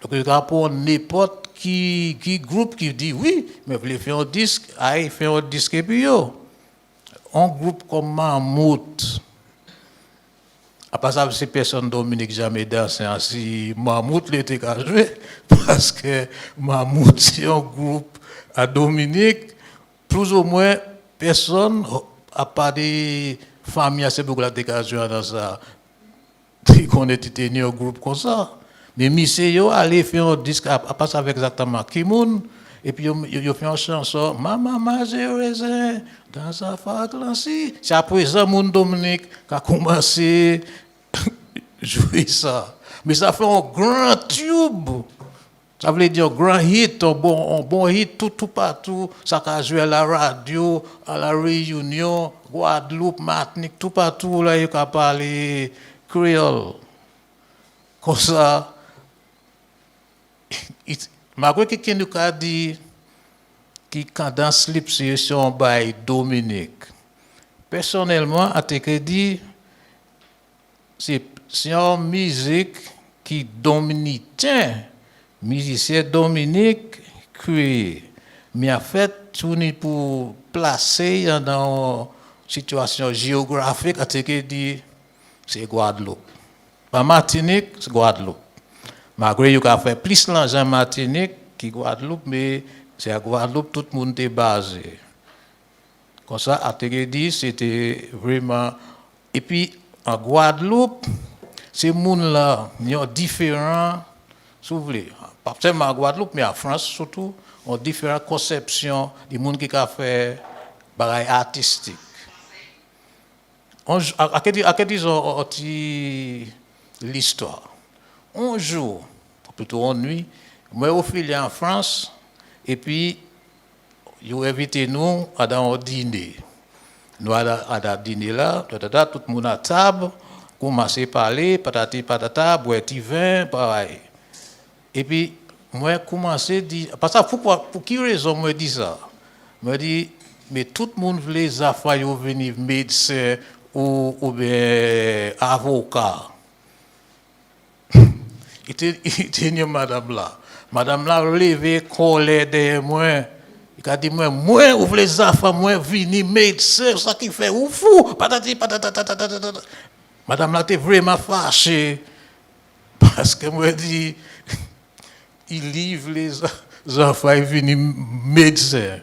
donc il y a pour n'importe qui groupe qui dit oui, mais voulez faire un disque, aïe faire un disque et puis yo. Un groupe comme Mahmoud. Après ça, ces personnes Dominique jamais dansé ainsi. Mahmoud l'était qu'à jouer parce que Mahmoud c'est un groupe à Dominique. Plus ou moins, personne, à part des familles assez beaucoup là qu'à jouer dans ça. Qu'on était tenu un groupe comme ça. Mais monsieur allait faire un disque à passer avec exactement Kimoun. Et puis, il fait une chanson, Maman, j'ai raisin, dans sa fac, là-ci. C'est après ça, mon Dominique, qui a commencé à jouer ça. Mais ça fait un grand tube. Ça veut dire grand hit, un bon hit tout partout, ça a joué à la radio, à la Réunion, Guadeloupe, Martinique, tout partout, là, il a parlé créole. Comme ça, malgré que quelqu'un nous a dit que Cadence Slip, c'est un bail Dominique. Personnellement, à te dit, c'est une musique qui dominicain, musicien Dominique créé. Mais en fait, tout est pour placer dans une situation géographique, à te dit, c'est Guadeloupe. Pas Martinique, c'est Guadeloupe. Malgré qu'il a fait plus l'argent Martinique que Guadeloupe, mais c'est à Guadeloupe tout le monde est basé. Comme ça, à dit, c'était vraiment. Et puis, en Guadeloupe, ces gens-là, ils sont différents, si vous voulez. Pas seulement en Guadeloupe, mais en France surtout, ont différentes conceptions des gens qui ont fait des choses artistiques. À quel disons l'histoire? Un jour, plutôt en nuit, moi au fil en France, et puis ils ont invité nous à un dîner. Nous à un dîner là, tout le monde à table, commencer à parler, patati patata, boire du vin, pareil. Et puis moi commencé à dire, parce que pour qui raison moi dis ça? Moi dis, mais tout le monde voulait les affaires venir médecin ou bien avocat. Il était une madame là. Madame là levé, collé derrière moi. Il a dit, moi, ouvre les affaires, moi, vini médecin, ça qui fait ou fou. Patati, patata. Madame là était vraiment fâchée. Parce que moi, dit, il livre les affaires, il vini médecin.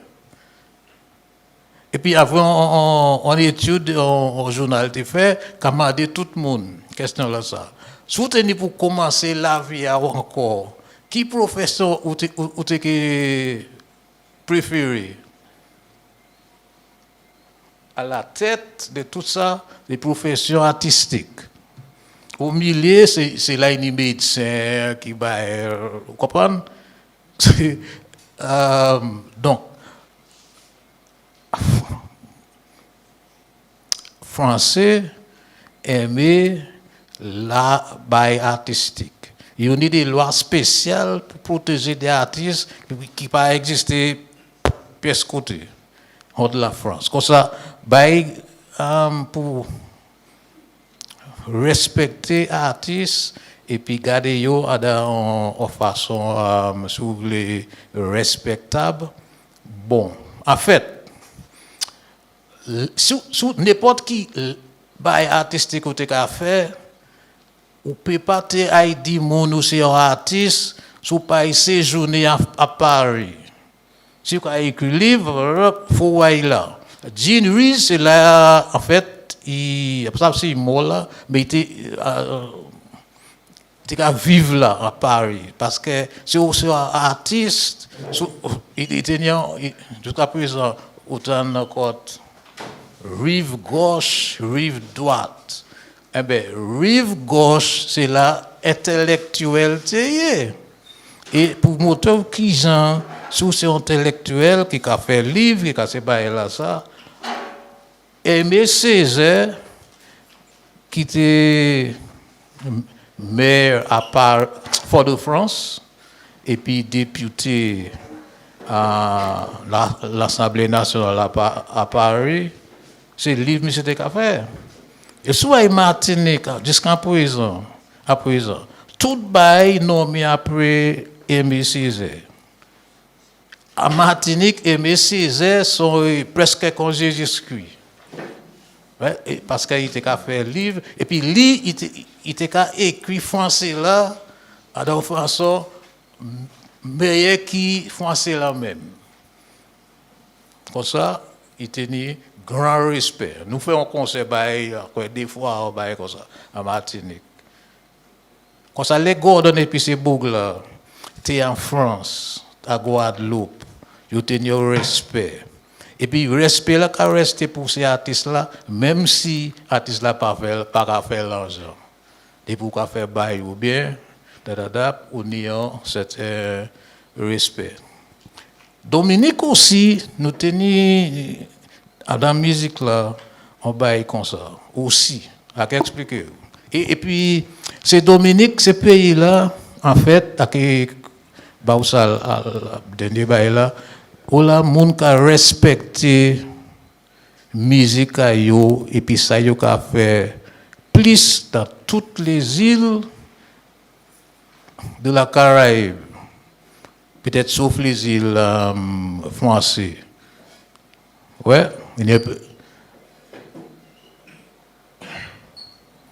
Et puis avant, en étude, en journal, il fait, commander tout le monde. Question là, ça. Soutenir pour commencer la vie encore. Qui professeur ou t'es préféré? À la tête de tout ça, les professions artistiques. Au milieu, c'est là une médecin qui va, vous comprenez? Donc, français aimait la baille artistique. Il y a des lois spéciales pour protéger des artistes qui ne pas exister pièce côté de la France. Comme ça, baille pour respecter les artistes et puis garder yo en façon si vous voulez respectable. Bon, en fait, sous n'importe qui bail artistique que tu as fait, ou peut pas te dire mon ou c'est un artiste, sous pas séjourner à Paris. Si vous avez écrit un livre, il faut voir là. Jean Rees, c'est là, en fait, il est mort là, mais il était à vivre là, à Paris. Parce que c'est un artiste, il était jusqu'à présent, autant de côte, rive gauche, rive droite. Eh bien, rive gauche, c'est la intellectualité. Et pour moteur qui genre, sous ces intellectuels qui a fait livre, qui a fait là ça, Aimé Césaire, qui était maire à Fort-de-France, et puis député à l'Assemblée nationale à Paris, c'est le livre que c'était qu'à faire. Et soit Martinique, jusqu'à présent, tout bail nommé après Aimé Césaire. À Martinique, Aimé Césaire sont presque comme Jésus-Christ. Ouais, parce qu'il était qu'à faire livre, et puis lui, il était qu'à écrire français là, de façon meilleure qui français là même. Comme ça, il tenait grand respect. Nous faisons un concert des fois comme ça, à Martinique. Comme ça, les Gordon et puis ces bougs là, tu es en France, à Guadeloupe, ils ont un respect. Et puis, le respect là, qui reste pour ces artistes là, même si les artistes là pas faire l'argent. Et pour faire bail ou bien, on y a un certain respect. Dominique aussi, nous tenons dans la musique là, on baille comme ça, aussi, à expliquer. Et puis, c'est Dominique, ce pays-là, en fait, dernier bail là, où la monde a respecté musique et puis ça yo a fait plus dans toutes les îles de la Caraïbe, peut-être sauf les îles françaises. Ouais,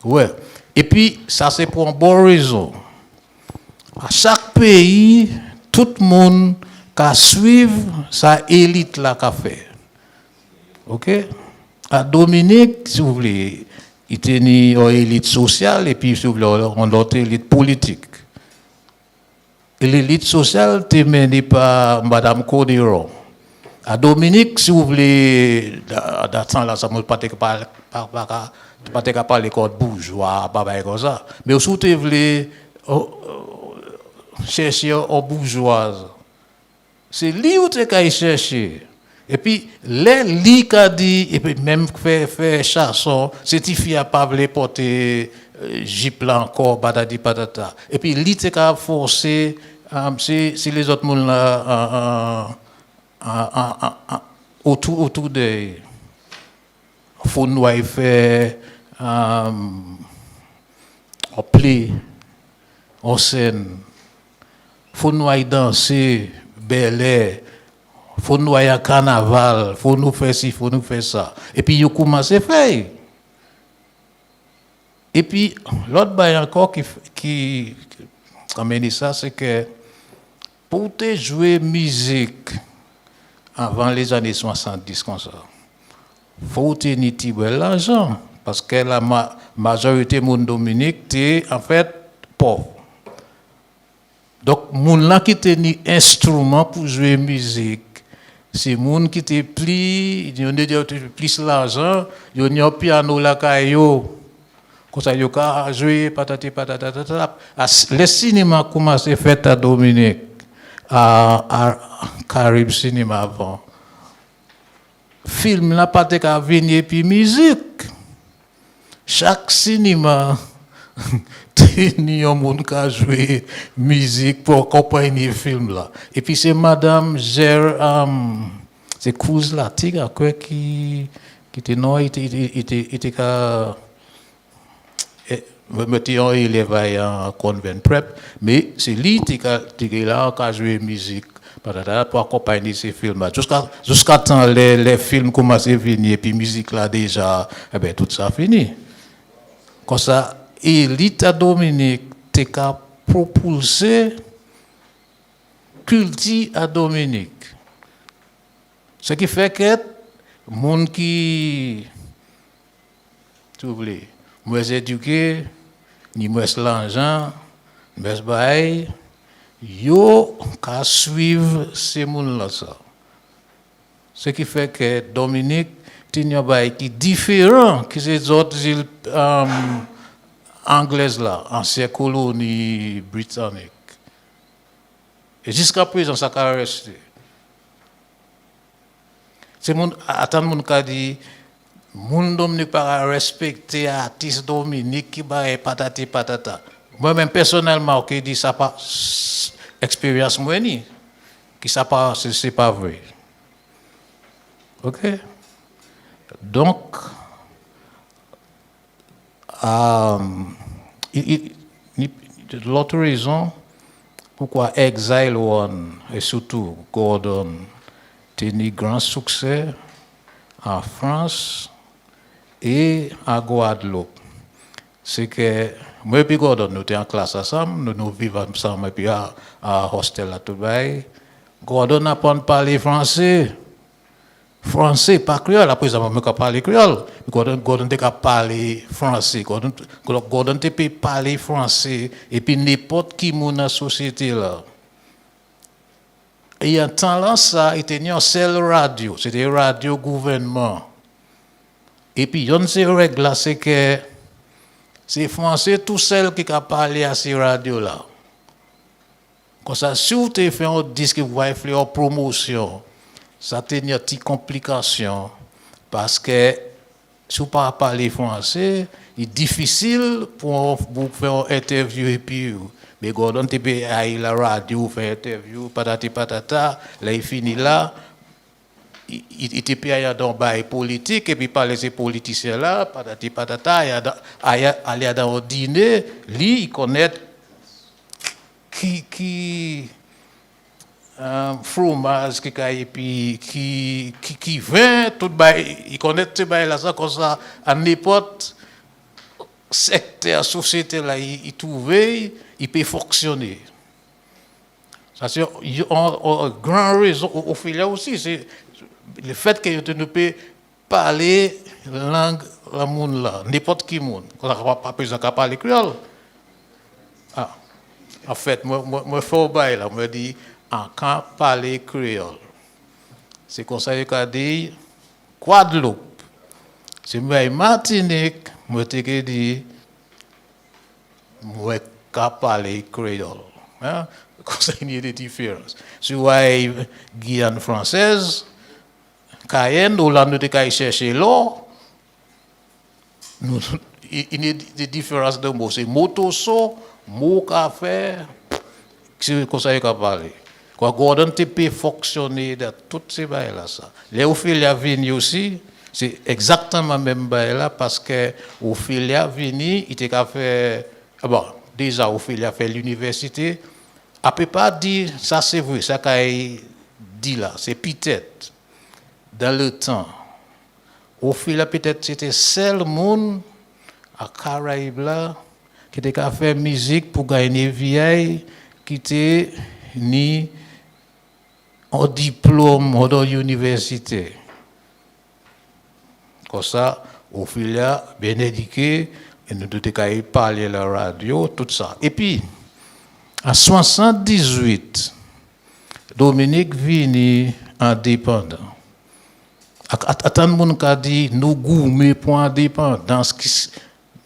ouais. Et puis ça c'est pour une bonne raison. À chaque pays, tout le monde qui suit sa élite là qu'a fait. OK? À Dominique, si vous voulez, il était une élite sociale et puis si vous voulez, on a une élite politique. Et l'élite sociale était menée par Madame Codéron. À Dominique, si vous voulez, dans ce temps-là, ça ne peut pas parler de bourgeois, pas comme ça. Mais si vous voulez chercher une bourgeoise, c'est lui où tu as cherché. Et puis, les lits qu'a dit, et puis même faire chanson, c'est il a pas voulu porter jeep là encore, badadi patata. Et puis, lui a forcé, si les autres monde là, autour de faut nous faire en play, en scène, faut nous danser, bel air. Faut nous aller à carnaval, faut nous faire ci, faut nous faire ça. Et puis, ils commencent à faire. Et puis, l'autre bail encore qui amène ça, c'est que pour te jouer musique avant les années 70 comme ça, faut te l'argent. Parce que la majorité de monde Dominique est en fait pauvre. Donc, moun là qui teni instrument pour jouer musique, c'est moun qui te pli, ils ont plus l'argent, ils ont un piano là caillou, comme ça ils ont joué patati patata. Le cinéma commence à faire à Dominique, à Caraïbe cinéma avant. Film là pas de venir puis musique. Chaque cinéma il y a un monde qui a joué musique pour accompagner le film là. Et puis c'est Madame c'est Couz là, qui était non, il était mettons il est en convent prep, mais c'est lui qui a joué musique pour accompagner ces films là. Jusqu'à temps les films commencent à venir et puis musique là déjà, eh ben tout ça fini. Comme ça. Et l'État Dominique t'a propulsé culture à Dominique. Ce qui fait que les gens qui, si vous voulez, moins éduqués, ni moins l'argent, moins bail, yo qu'à suivre ces gens-là. Ce qui fait que Dominique, c'est un bail qui est différent que ces autres îles anglaise là, ancienne colonie britannique. Et jusqu'à présent, ça a resté. C'est mon qui a dit, mon Dominique pas respecter artiste Dominique qui va patati patata. Moi-même personnellement, qui dit ça pas expérience moi ni, qui ça pas c'est pas vrai. OK? Donc l'autre raison pourquoi Exile One et surtout Gordon tenu grand succès en France et à Guadeloupe, c'est que moi et Gordon nous étions en classe ensemble, nous vivons ensemble et puis à hostel à tout bail. Gordon apprend à parler français. Français, pas créole, après ça, je peux parler créole. Gordon te parler français. Gordon te peut parler français. Et puis n'importe qui dans la société là. Et en temps là, ça, il était une seule radio. C'était radio gouvernement. Et puis, il y a une règle là, c'est que c'est français tout seul qui a parlé à ces radios là. Comme ça, si vous avez fait un disque, vous avez fait en promotion, ça a une petite complication. Parce que si vous ne parlez pas les français, il est difficile pour vous faire une interview et puis. Mais Gordon, tu peux aller à la radio, faire une interview, patati patata, là, il finit là. Il était puis dans le bail politique, et puis parler ces politiciens là, patati patata, aller dans un dîner, lui, il connaît qui fromage, qui vin, tout bail, il connaît ce bail là, ça, comme ça, à n'importe secteur, société là, il trouvait, il peut fonctionner. Ça, c'est un grand raison, au fil aussi, c'est le fait que tu ne peux parler langue la monde là, n'importe qui monde. On n'a pas besoin de parler créole. Ah. En fait, moi fais au bail là, me dit en quand parler créole. C'est comme ça que dit Guadeloupe. C'est moi Martinique, moi te dit moi parler créole. Hein? Comme ça il y a des différences. Si vous avez Guyane française, Cayenne, où là nous devons chercher l'or, il y a des différences de mots. C'est motoso, mot café, c'est comme ça qu'il a parlé. Quoi, Gordon peut fonctionner dans toutes ces bails-là. Les Ophélia Vini aussi, c'est exactement le même bail-là parce que Ophélia Vini, il a fait. Bon, déjà, Ophélia fait l'université. On ne peut pas dire, ça c'est vrai, ça qu'il dit là, c'est peut-être. Dans le temps, Ophélia peut-être c'était le seul monde à Caraïbes là qui était qu'à faire musique pour gagner vieille qui était ni un diplôme dans l'université. Comme ça, Ophélia bien éduqué, et nous devons parler à la radio, tout ça. Et puis, en 78, Dominique Vini indépendant. Attends, mon cas dit, nous gourmets pour indépendance,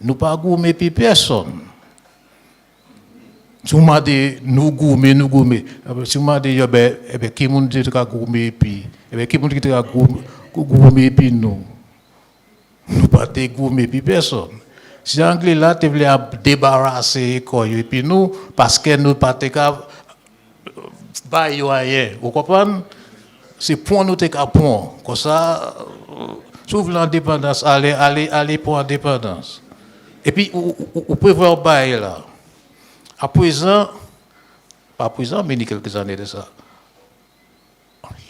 nous pas gourmets pour personne. Si vous m'avez dit, nous gourmets. Si vous m'avez dit, qui est-ce qui est gourmets puis, qui est-ce qui est gourmets puis nous? Nous pas gourmets puis personne. Si l'anglais là, tu voulais débarrasser et puis nous, parce que nous pas rien. Vous comprenez? C'est pour nous te point. Comme ça, sauf l'indépendance, allez pour l'indépendance. Et puis, vous pouvez voir bail là. À présent, pas à présent, mais il y a quelques années de ça.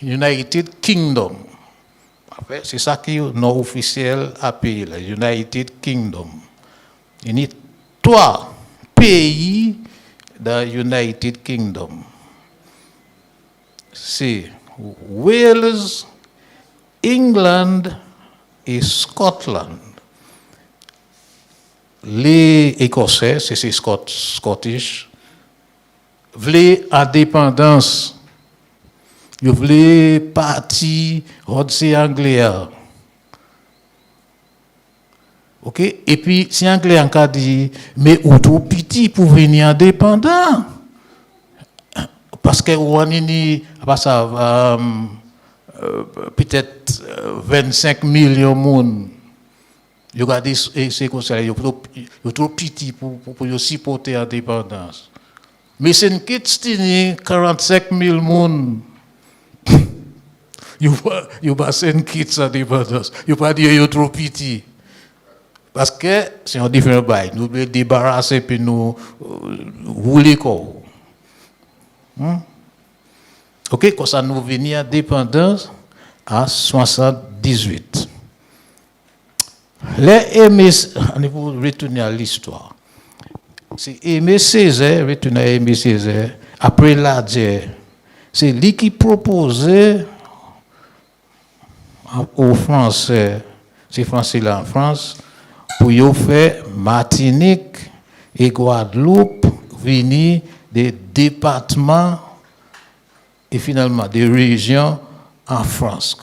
United Kingdom. C'est ça qui est non officiel à pays là. United Kingdom. Il y a 3 pays dans United Kingdom. C'est Wales, England et Scotland. Les Écossais, c'est Scottish, voulaient indépendance. Ils voulaient partir de anglais. OK? Et puis, si anglais en cas dit, mais ou trop petit pour venir indépendant. Parce que peut-être 25 millions de monde. Ils ont dit c'est comme ça, ils sont trop petits pour supporter l'indépendance. Mais c'est une question 45 000 monde. Ils ont pas une question d'indépendance. Ils n'ont pas dit qu'ils sont trop petits. Parce que c'est un différent bail. Nous devons débarrasser puis nous rouler quoi. OK, quand ça nous venait à l'indépendance en 78. Les Aimé, on pour retourner à l'histoire. C'est Aimé Césaire, retourner à Aimé Césaire, après la guerre. C'est lui qui proposait aux Français, ces Français là en France, pour y faire Martinique et Guadeloupe venir des départements et finalement des régions en France.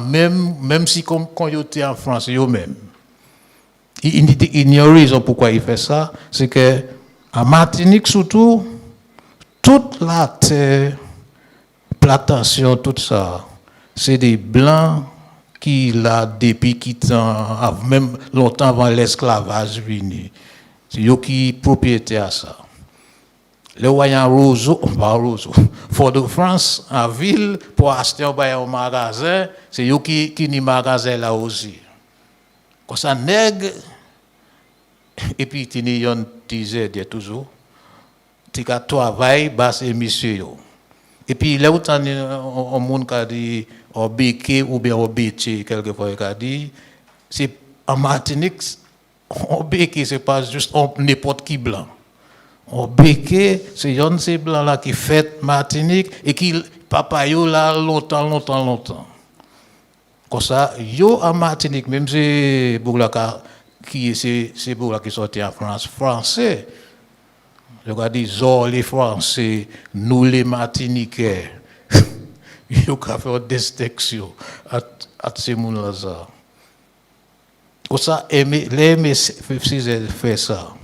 Même si quand ils étaient en France, eux-mêmes. Il y a une raison pourquoi il fait ça, c'est que en Martinique surtout, toute la terre, plantation, tout ça, c'est des blancs qui là depuis qui même longtemps avant l'esclavage venu. C'est eux qui propriétaires à ça. Le voyant Roseau, pas Roseau, Fort-de-France, en ville, pour acheter un bail au magasin, c'est eux qui ni magasin là aussi. Quand ça nègre, et puis tu n'y yon disait toujours, tu as travail, bas c'est monsieur. Et puis là où on monde qui dit, au béquet ou bien au béché, quelquefois, il a dit, c'est en Martinique, au béquet, c'est pas juste n'importe qui blanc. Au béquet, c'est yon ces blancs là qui fait Martinique et qui papa yo là longtemps. Comme ça, yo en Martinique, même si Bourlaka qui c'est Bourlaka qui sorti en France, français. Je dis zor les Français, nous les Martiniquais. Yo ka faire distinction à ces gens là. Comme ça, les fait ça.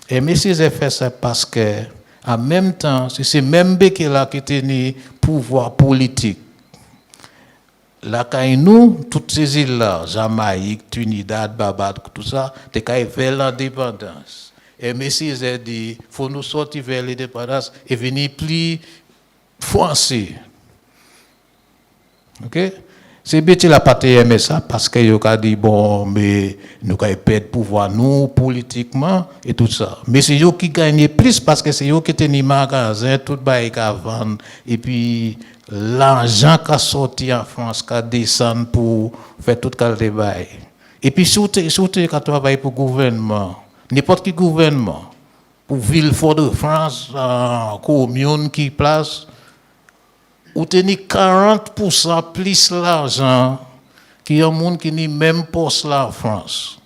Et Messi fait ça parce que, en même temps, c'est même béquet là qui tenait pouvoir politique. Là, quand nous, toutes ces îles-là, Jamaïque, Trinidad, Barbade, tout ça, t'es qu'à vers l'indépendance. Et Messi a dit, faut nous sortir vers l'indépendance et venir plus français. Ok? C'est bien la partie aimer ça parce que yo a dit bon mais nous avons perdre pouvoir nous politiquement et tout ça. Mais c'est eux qui gagnent plus parce que c'est eux qui tenaient magasin tout bail qui vendre et puis l'argent qui a sorti en France qui descend pour faire tout le bail. Et puis surtout quand travaille pour gouvernement, n'importe quel gouvernement pour ville Fort-de-France, commune qui place ou tenir 40% plus l'argent qu'il y a un monde qui n'a même pas là en France.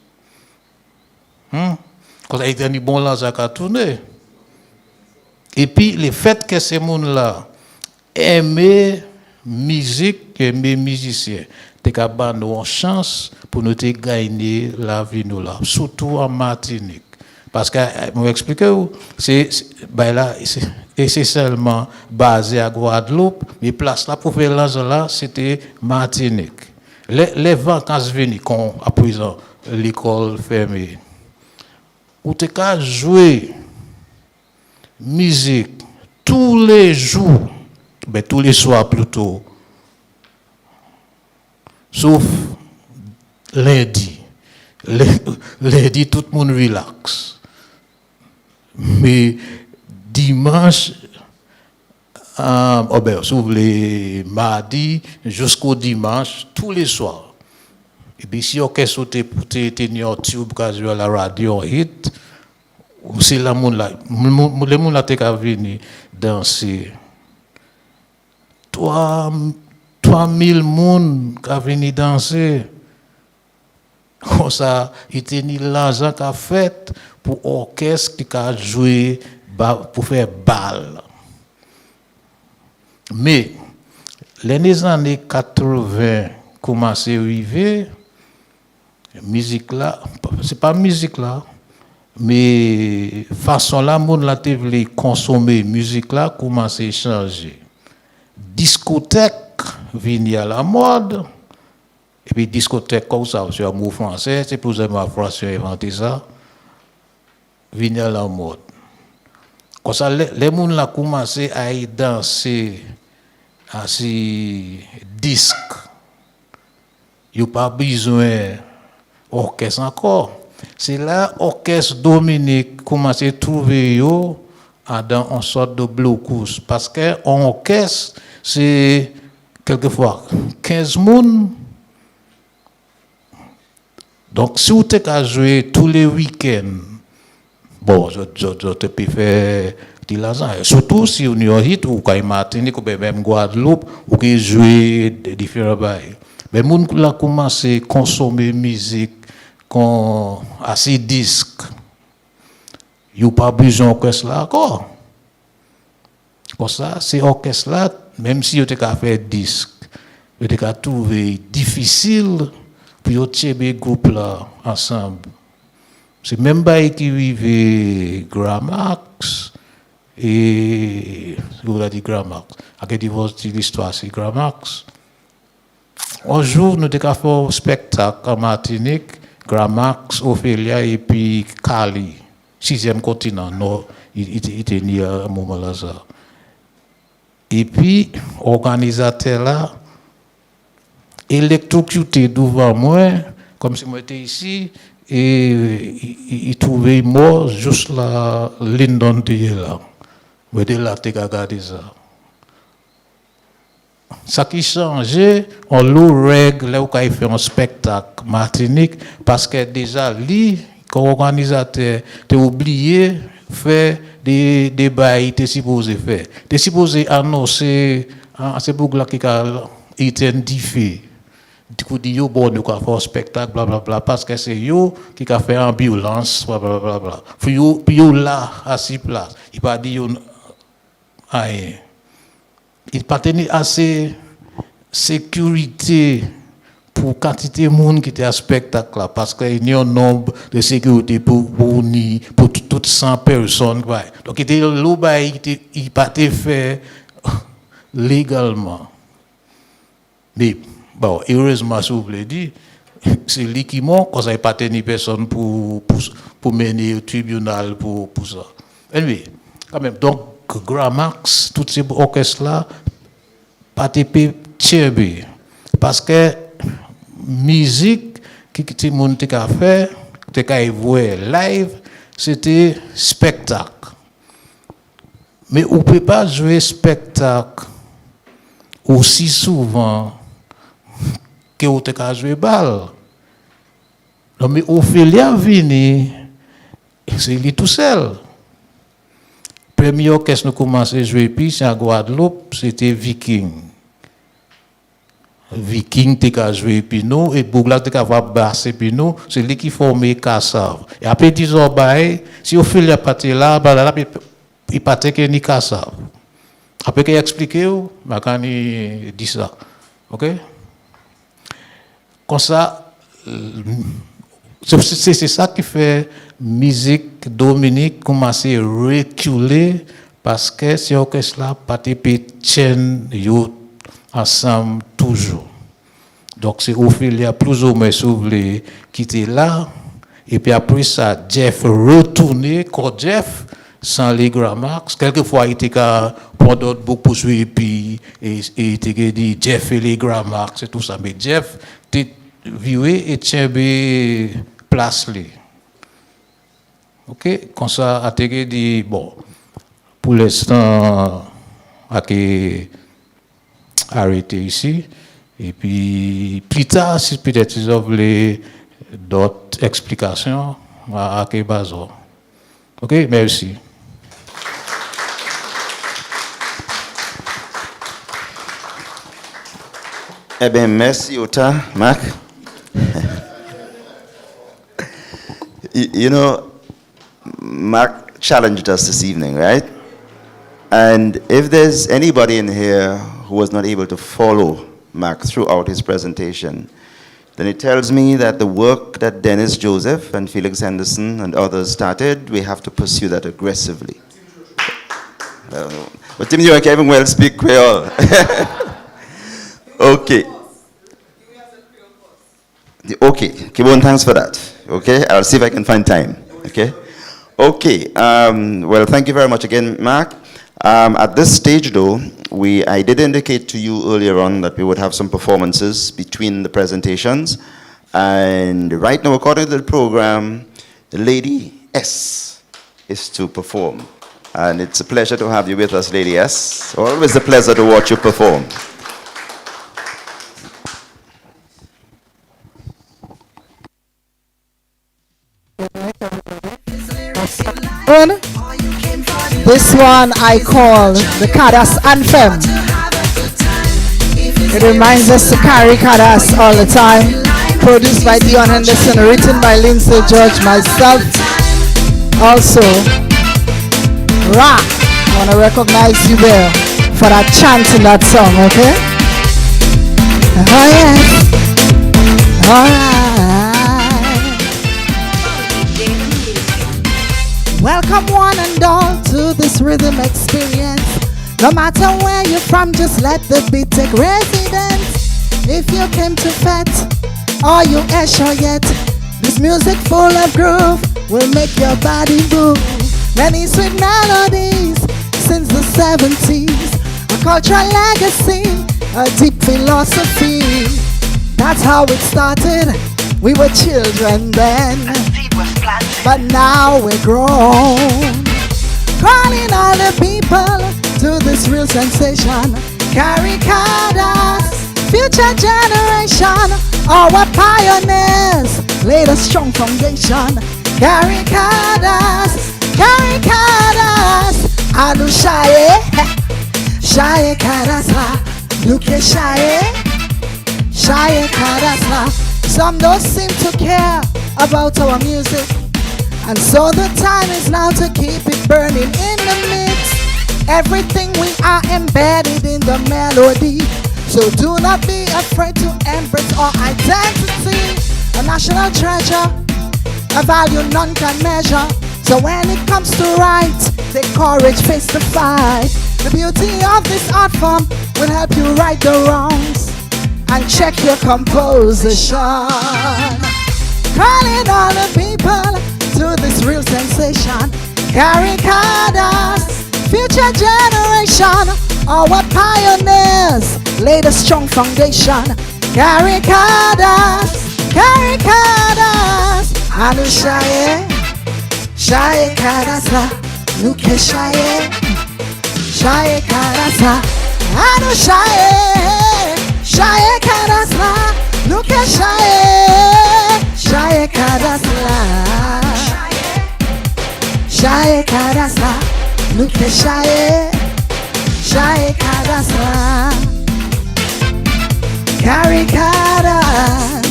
Quand il y a un bon l'argent à tourner. Et puis, le fait que ces gens-là aiment musique, aiment musiciens, c'est qu'on a une chance pour nous gagner la vie, nous là, surtout en Martinique. Parce que, je vais expliquer, et c'est seulement basé à Guadeloupe, mais place là pour faire l'argent là, c'était Martinique. Les vacances venues, quand à présent l'école fermée, où tu as joué musique tous les jours, ben tous les soirs plutôt, sauf lundi. Lundi, tout le monde relaxe. Mais dimanche, sauf les mardis jusqu'au dimanche, tous les soirs. Et puis si l'orchestre était tenu en tube, quand je à la radio, hit, c'est là les gens là qui venir danser. 3000 personnes qui venir danser. Comme ça, il était l'argent qu'a fait pour l'orchestre qui a joué pour faire balle. Mais, les années 80 commencé à arriver, musique là, c'est pas musique là, mais façon là, monde là te voulait consommer musique là, commencé à changer. Discothèque vient à la mode. Et puis, discothèque comme ça, c'est un mot français, c'est pour ça que les Français ont inventé ça, venir à la mode. Comme ça, les gens ont commencé à y danser à ces disques. Il n'y a pas besoin d'orchestre encore. C'est là l'orchestre Dominique commence à trouver dans une sorte de blocus. Parce qu'un orchestre, c'est quelquefois 15 personnes. Donc, si vous avez joué tous les week-ends, bon, je te peux faire de l'argent. Surtout si vous avez un hit ou quand Martinique ou même Guadeloupe, ou qui joué différents bails. Mais les gens ont commencé à consommer musique à ces disques. Il n'y a pas besoin d'orchestre là encore. Pour ça, ces orchestres là, même si vous avez fait disque, vous avez trouvé difficile pour tirer les groupes là ensemble. C'est même pas qui vivait Gramax et vous avez dit Grand Max. À quel niveau l'histoire c'est Grand Max. Un jour nous avons fait un spectacle en Martinique, Grand Max, Ophélia et puis Cali, 6e continent nord, il était né à un moment là ça. Et puis organisateur là électrocuté devant moi comme si moi j'étais ici et il trouvait mort juste la ligne d'entrée là. Moi de là t'ai regardé ça. Ça qui changeait, on l'a règle là où il fait un spectacle Martinique parce que déjà lui comme organisateur t'es oublié faire des bails t'es supposé faire. T'es supposé annoncer c'est pour là qui a identifié. Du coup, dit yo bon nous faire un spectacle bla bla bla parce que c'est yo qui a fait ambulance bla bla bla bla. Puis yo là à six places. Il pas dit yo rien. Il pas tenu assez sécurité pour quantité de monde qui était à spectacle là parce qu'il y a un nombre de sécurité pour toutes 100 personnes. Donc il était là il pas été fait légalement. Mais bon, heureusement, si vous voulez dire, c'est lui qui ment, quand ça n'a pas tenu personne pour mener au tribunal pour ça. Anyway, quand même, donc, Grand Max, tous ces orchestres-là, pas été tchébé. Parce que musique, qui était monde qui a fait, qui a joué live, c'était spectacle. Mais on ne peut pas jouer spectacle aussi souvent que vous avez joué balle. Donc, mais Ophélia vini, c'est lui tout seul. Premier orchestre nous commençait à jouer puis c'est à Guadeloupe, c'était Viking. Viking t'es joué puis nous et Bougla t'es avoir basse puis nous, c'est lui qui formait Kassav. Et après 10 ans si Ophélia partait là, il partait que ni Kassav. Après qu'il explique, il dit ça. OK? Comme ça, c'est ça qui fait musique Dominique commencer à reculer parce que ces orchestres-là tiennent ensemble toujours. Donc c'est Ophélia plus ou moins soulevé qui était là et puis après ça, Jeff retourné quand Jeff sans les Grand Max. Quelquefois, il était qu'à prendre d'autres boucs pour suivre, puis il était dit Jeff et les Grand Max, et tout ça. Mais Jeff, t'es vieux et tient place. OK? Comme ça, a été dit, bon, pour l'instant, a arrêté ici. Et puis, plus tard, si peut-être vous avez d'autres explications, à Kebazo. OK? Merci. Eh bien, merci, Ota, Mark. You know, Mark challenged us this evening, right? And if there's anybody in here who was not able to follow Mark throughout his presentation, then it tells me that the work that Dennis Joseph and Felix Henderson and others started, we have to pursue that aggressively. But Tim, you can even well speak Creole. Okay. Okay. Kibon, thanks for that. Okay. I'll see if I can find time. Okay. Okay. Well, thank you very much again, Mark. At this stage, though, I did indicate to you earlier on that we would have some performances between the presentations. And right now, according to the program, Lady S is to perform. And it's a pleasure to have you with us, Lady S. Always a pleasure to watch you perform. This one I call the Cadence Anthem. It reminds us to carry Cadence all the time. Produced by Dion Henderson, written by Lindsay George, myself. Also, Rock. I want to recognize you there for that chant in that song, okay? Oh yes. Alright. Welcome one and all to this rhythm experience. No matter where you're from, just let the beat take residence. If you came to fete, or you ain't sure yet, this music full of groove will make your body move. Many sweet melodies since the 70s, a cultural legacy, a deep philosophy. That's how it started. We were children then, but now we're grown. Calling all the people to this real sensation. Carry Cadence, future generation, our pioneers laid a strong foundation. Carry Cadence, Anu Shaye, Shaye Cadence, look at Shaye Cadence. Some don't seem to care about our music, and so the time is now to keep it burning in the mix. Everything we are embedded in the melody, so do not be afraid to embrace our identity. A national treasure, a value none can measure. So when it comes to right, take courage, face the fight. The beauty of this art form will help you right the wrongs and check your composition. Calling all the people to this real sensation. Carry Cadence, future generation, our pioneers laid a strong foundation. Carry Cadence, Anu Shaye, Shaye Cadence, Nuke Shaye, Shaye Cadence, Anu Shaye, Shaye Cadence, Nuke Shaye, Shaye Cadence, Shaye Cadence, Nuke Shaye, Shaye Cadence, Carry Cadence.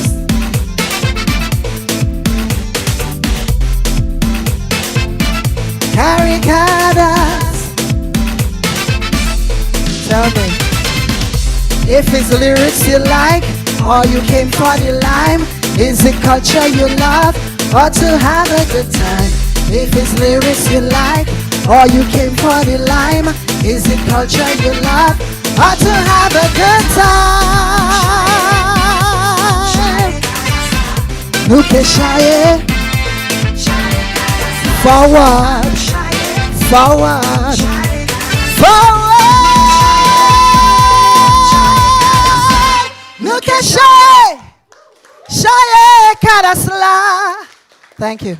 Carry Cadence. Tell me if it's lyrics you like, or you came for the lime. Is it culture you love, or to have a good time? If it's lyrics you like, or you came for the lime. Is it culture you love, or to have a good time? Look at Shaye. Forward, forward, forward. Look at Shaye, Shaye Kadasla. Thank you.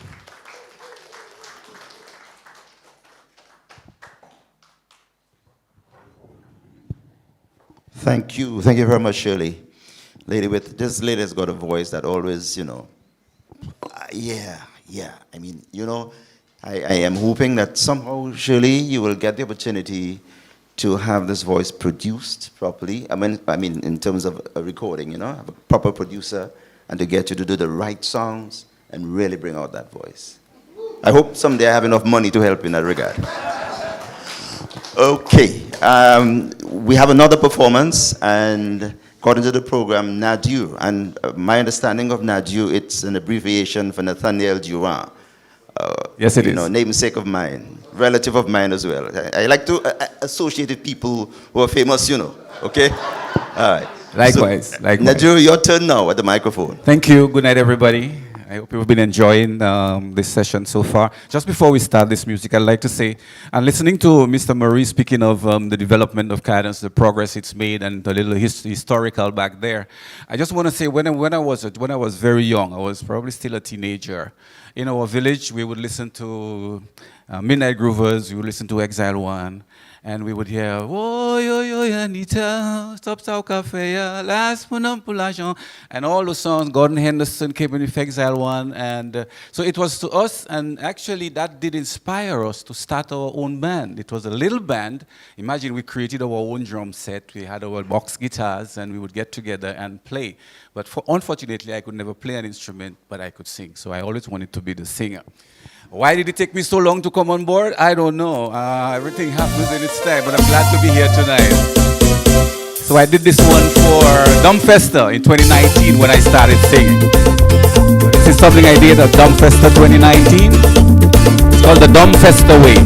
Thank you. Thank you very much, Shirley. This lady has got a voice that always, yeah. I mean, I am hoping that somehow, Shirley, you will get the opportunity to have this voice produced properly. I mean, in terms of a recording, have a proper producer, and to get you to do the right songs and really bring out that voice. I hope someday I have enough money to help in that regard. Okay, we have another performance, and according to the program, Nadieu, and my understanding of Nadieu, it's an abbreviation for Nathaniel Durand. Yes, it is. Namesake of mine, relative of mine as well. I like to associate with people who are famous, okay? All right. Likewise. Nadieu, your turn now at the microphone. Thank you. Good night, everybody. I hope you've been enjoying this session so far. Just before we start this music, I'd like to say, I'm listening to Mr. Murray speaking of the development of Cadence, the progress it's made, and a little historical back there. I just want to say, when I was very young, I was probably still a teenager. In our village, we would listen to Midnight Groovers, we would listen to Exile One, and we would hear, oh, yo, yo, Anita, stop, stop, cafe, last manipulation, and all the songs. Gordon Henderson came in with Exile One, and so it was to us, and actually that did inspire us to start our own band. It was a little band. Imagine we created our own drum set. We had our box guitars, and we would get together and play. But unfortunately, I could never play an instrument, but I could sing. So I always wanted to be the singer. Why did it take me so long to come on board? I don't know. Everything happens in its time, but I'm glad to be here tonight. So I did this one for Dumbfester in 2019 when I started singing. This is something I did at Dumbfester 2019. It's called the Dumbfester Way.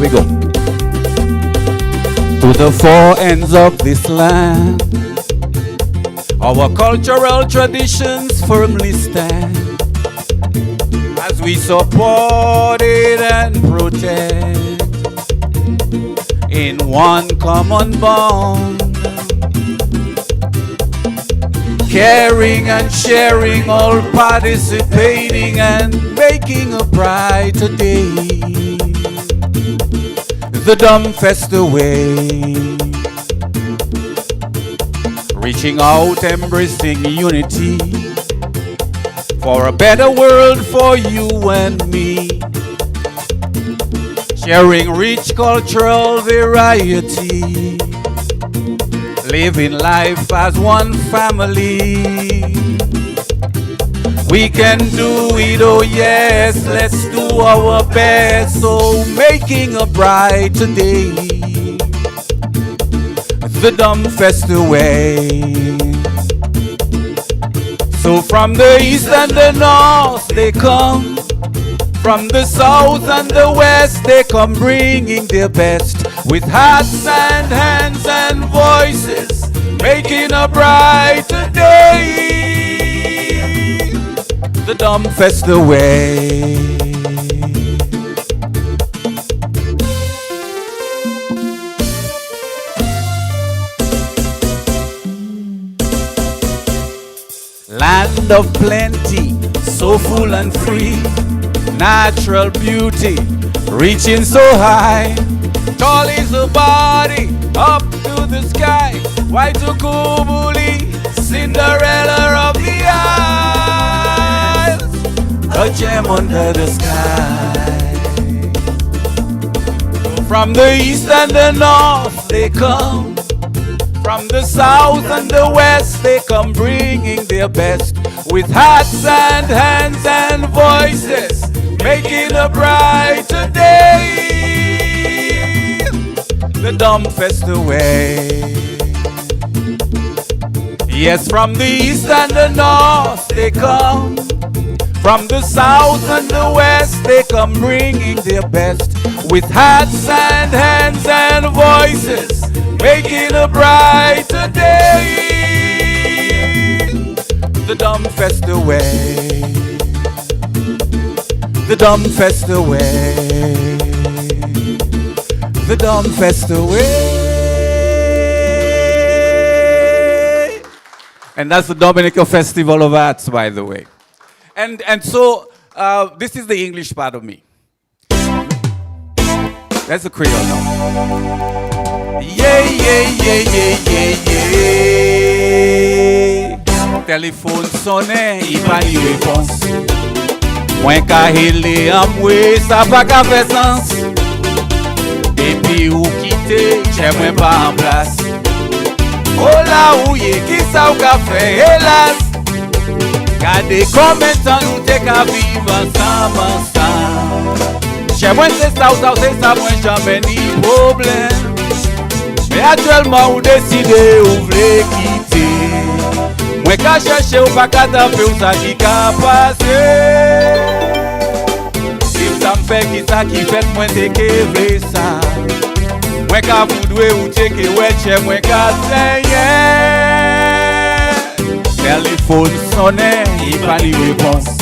Here we go. To the four ends of this land, our cultural traditions firmly stand as we support it and protect in one common bond, caring and sharing, all participating and making a brighter day. The dumb fest away, reaching out, embracing unity for a better world for you and me, sharing rich cultural variety, living life as one family. We can do it, oh yes, let's do our best. So making a brighter day, the dumb fest away. So from the east and the north they come, from the south and the west they come, bringing their best with hearts and hands and voices, making a brighter day. The dumb fest away. Land of plenty, so full and free, natural beauty, reaching so high. Tall is the body, up to the sky. White to Kubuli, Cinderella of the Isles, a gem under the sky. From the east and the north they come, from the south and the west they come, bringing their best with hearts and hands and voices, making a brighter day. The dumb fest away. Yes, from the east and the north they come, from the south and the west they come, bringing their best with hearts and hands and voices, making a brighter day. The dumb fest away. The dumb fest away. The dumb fest away. And that's the Dominican Festival of Arts, by the way. And so this is the English part of me. That's the Creole now. Yeah, yeah, yeah, yeah, yeah, yeah. Téléphone sonne, il pas ni réponse. Mwen ka hele amwe, sa pa ka fè sens. Depi ou kite, che mwen pa en place. Oh la ou ye, ki sa ou ka fè, hélas. Gade combien de temps nous te ka vive ensemble. Che mwen se sa ou se sa mwen jamais ni problème. Mais actuellement ou décide ou vle quitter. Mwen ka cherche ou pa ka tape ou sa ki ka passe. Si sa m'fè ki sa ki fèt mwen te ke vle sa. Mwen ka voudwe ou te ke weche mwen ka senye. Téléphone sonne, il pa ni réponse.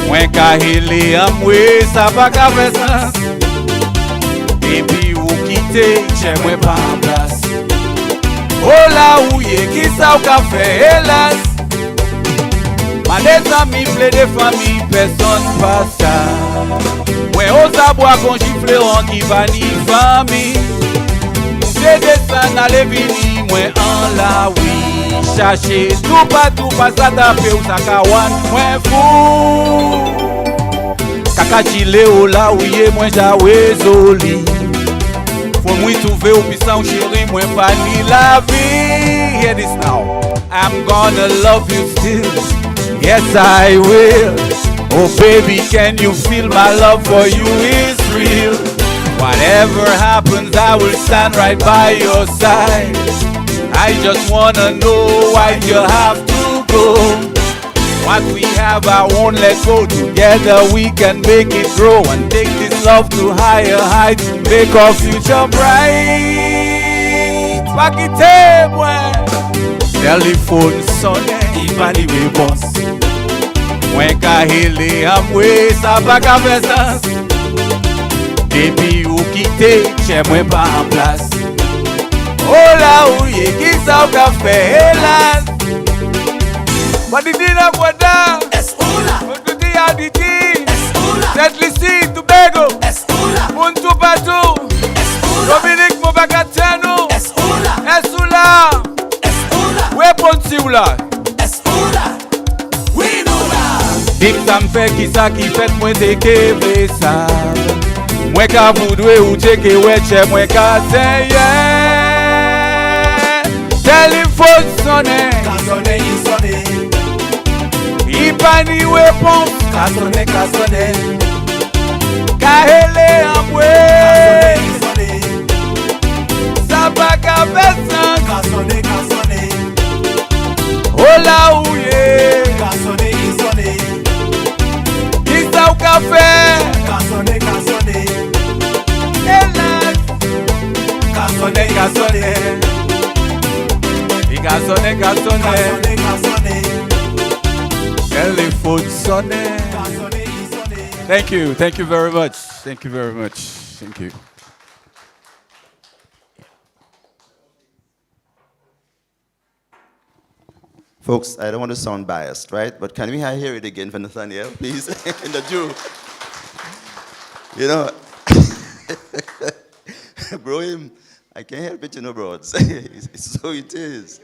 Mwen ka hele amwe, sa pa ka fè sens. Epi ou kite, che mwen pa en place. Oh la ou ye, ki sa ou ka fè, hélas. Ma des amis ple de famille, personne pa sa. Mwen osa bois kon jifle an ki va ni famille. Se desan ale vini, mwen an la oui. Chercher tout pas sa tape ou sa kawan mwen fou. Kaka chile ou la ou ye mwen jawe zoli. Faut mwen trouve ou pisan chéri mwen pa ni la vie. Hear this now. I'm gonna love you still. Yes I will. Oh baby, can you feel my love for you is real. Whatever happens I will stand right by your side. I just wanna know why you have to go. What we have I won't let go. Together we can make it grow and take this love to higher heights, make our future bright. Pakite mwen, telephone sonne, Ivani we boss. Mwen ka hele amwe, sa pa ka fe sens. Depi ou kite, che mwen pa en plas. Ola ou ye ki sa ou ka fe helas. Wadidina kwada, Otuti Aditi, St. Lucie, Tobago, Muntu Batu, Dominique Mobakatano, Esula, Weponsiula, Big Sam fe ki sa ki fet mwen teke vesa. Mwen ka voudwe ou cheke weche mwen ka seye. Telephone sonne, Ipani wepon, kasone, kahele amwe, sabaka besan, kasone, ola ouye, kisa ou kafe, elas, kasone. Telephone sonne. Thank you very much. Thank you very much. Thank you. Folks, I don't want to sound biased, right? But can we hear it again from Nathaniel, please? In the Jew. You know, bro, I can't help it, you know, bro. So it is.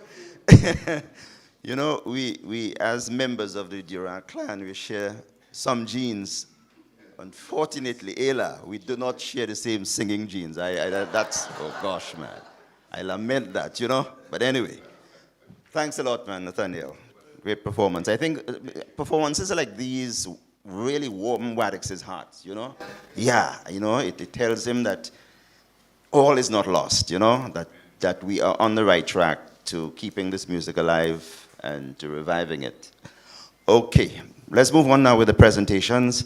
You know, we as members of the Durant clan, we share some genes. Unfortunately, Ella, we do not share the same singing genes. That's, oh gosh, man. I lament that, you know. But anyway, thanks a lot, man, Nathaniel. Great performance. I think performances like these really warm Waddix's heart, you know. Yeah, you know, it tells him that all is not lost, you know, that we are on the right track to keeping this music alive and to reviving it. Okay, let's move on now with the presentations.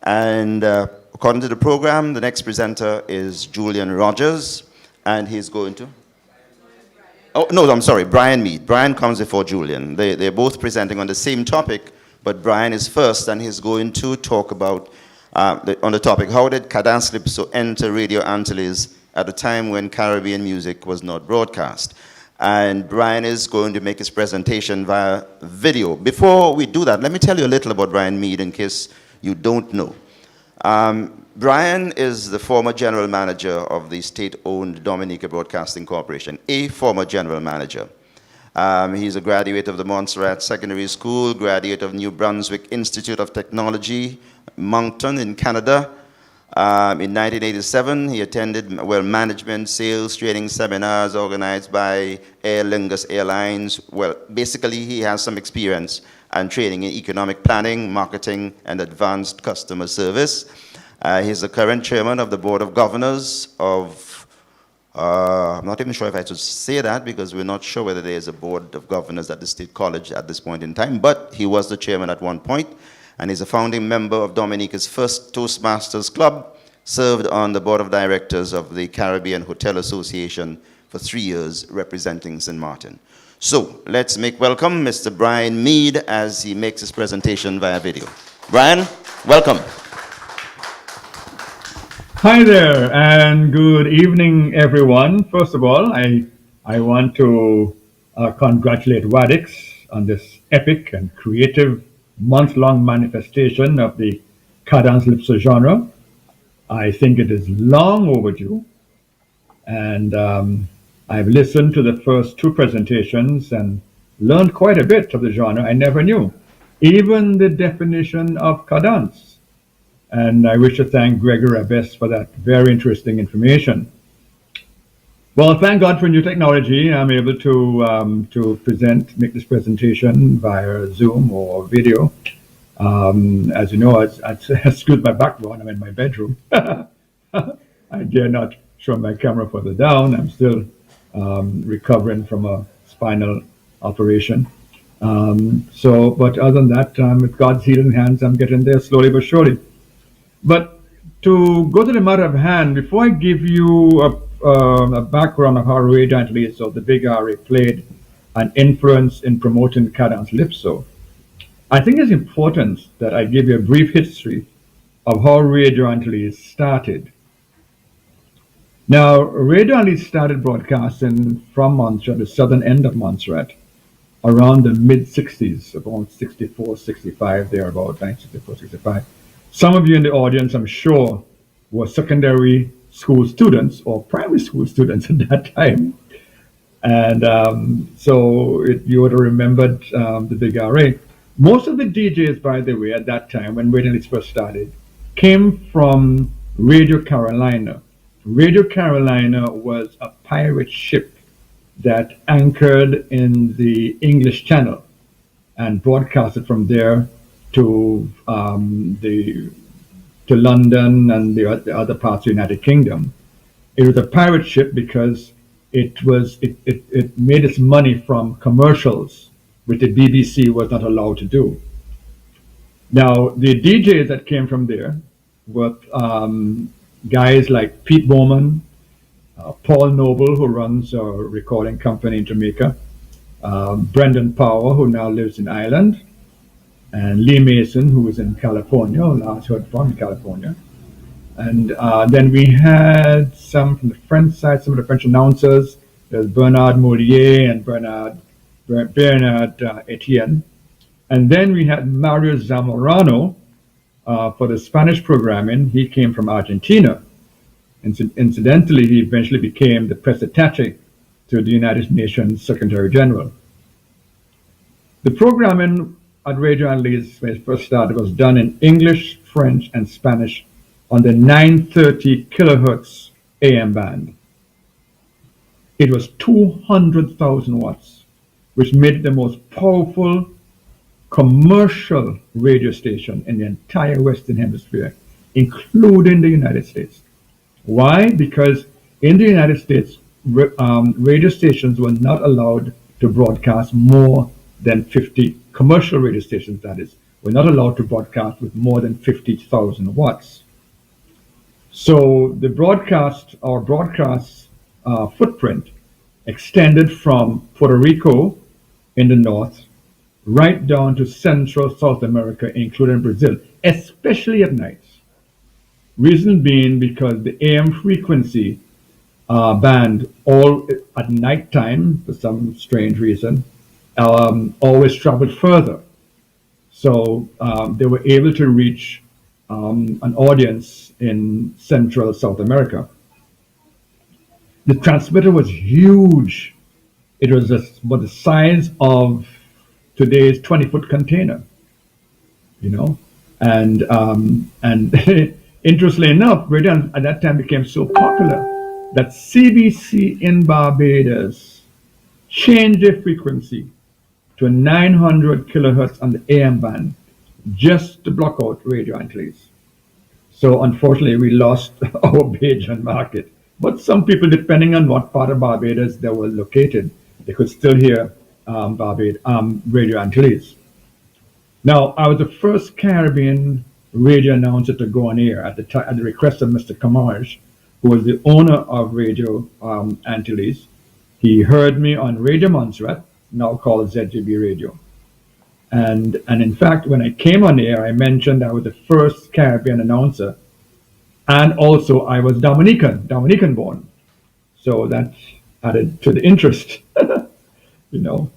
And according to the program, the next presenter is Julian Rogers, and he's going to... Oh, no, I'm sorry, Brian Mead. Brian comes before Julian. They're both presenting on the same topic, but Brian is first, and he's going to talk about, on the topic, how did Cadence Calypso enter Radio Antilles at a time when Caribbean music was not broadcast? And Brian is going to make his presentation via video. Before we do that, let me tell you a little about Brian Mead in case you don't know. Brian is the former general manager of the state-owned Dominica Broadcasting Corporation, a former general manager. He's a graduate of the Montserrat Secondary School, graduate of New Brunswick Institute of Technology, Moncton in Canada. In 1987, he attended management, sales, training seminars organized by Aer Lingus Airlines. Well, basically, he has some experience and training in economic planning, marketing, and advanced customer service. He's the current chairman of the Board of Governors of, I'm not even sure if I should say that because we're not sure whether there is a Board of Governors at the State College at this point in time, but he was the chairman at one point. And he's a founding member of Dominica's first Toastmasters Club, served on the board of directors of the Caribbean Hotel Association for 3 years, representing St. Martin. So let's make welcome Mr. Brian Mead as he makes his presentation via video. Brian, welcome. Hi there, and good evening, everyone. First of all, I want to congratulate Waddix on this epic and creative month-long manifestation of the Cadence Calypso genre. I think it is long overdue, and I've listened to the first two presentations and learned quite a bit of the genre I never knew, even the definition of cadence. And I wish to thank Gregor Abes for that very interesting information. Well, thank God for new technology. I'm able to make this presentation via Zoom or video. As you know, excuse my background, I'm in my bedroom. I dare not show my camera further down. I'm still recovering from a spinal operation. But other than that, with God's healing hands, I'm getting there slowly but surely. But to go to the matter of hand, before I give you a background of how Ray Angeles of the Big RA played an influence in promoting Cadence Calypso, I think it's important that I give you a brief history of how Radio Angeles started. Now, Radio Angeles started broadcasting from Montserrat, the southern end of Montserrat, around the mid-60s, about 64, 65, thereabout, 1964, 65. Some of you in the audience, I'm sure, were secondary school students or primary school students at that time. And you would have remembered the Big RA. Most of the DJs, by the way, at that time, when Radio Angeles first started, came from Radio Carolina. Radio Carolina was a pirate ship that anchored in the English Channel and broadcasted from there to London and the other parts of the United Kingdom. It was a pirate ship because it made its money from commercials, which the BBC was not allowed to do. Now, the DJs that came from there were guys like Pete Bowman, Paul Noble, who runs a recording company in Jamaica, Brendan Power, who now lives in Ireland, and Lee Mason, who is in California, last heard from California. And then we had some from the French side, some of the French announcers. There's Bernard Molier and Bernard Etienne. And then we had Mario Zamorano for the Spanish programming. He came from Argentina. Incidentally, he eventually became the press attaché to the United Nations Secretary General. The programming at Radio Angeles, when it first started, was done in English, French, and Spanish on the 930 kilohertz AM band. It was 200,000 watts, which made it the most powerful commercial radio station in the entire Western Hemisphere, including the United States. Why? Because in the United States, radio stations were not allowed to broadcast more than 50, commercial radio stations that is, were not allowed to broadcast with more than 50,000 watts. So the broadcast footprint extended from Puerto Rico in the north right down to Central South America, including Brazil, especially at nights. Reason being because the AM frequency band all at nighttime, for some strange reason, always traveled further. So they were able to reach an audience in Central South America. The transmitter was huge. It was about the size of today's 20-foot container, you know, and interestingly enough, radio at that time became so popular that CBC in Barbados changed their frequency to 900 kilohertz on the AM band just to block out Radio Angeles. So unfortunately, we lost our Bajan market. But some people, depending on what part of Barbados they were located, they could still hear Radio Angeles. Now, I was the first Caribbean radio announcer to go on air at the request of Mr. Kamaj, who was the owner of Radio Angeles. He heard me on Radio Montserrat, now called ZGB Radio. And in fact, when I came on air, I mentioned I was the first Caribbean announcer, and also I was Dominican born. So that added to the interest, you know.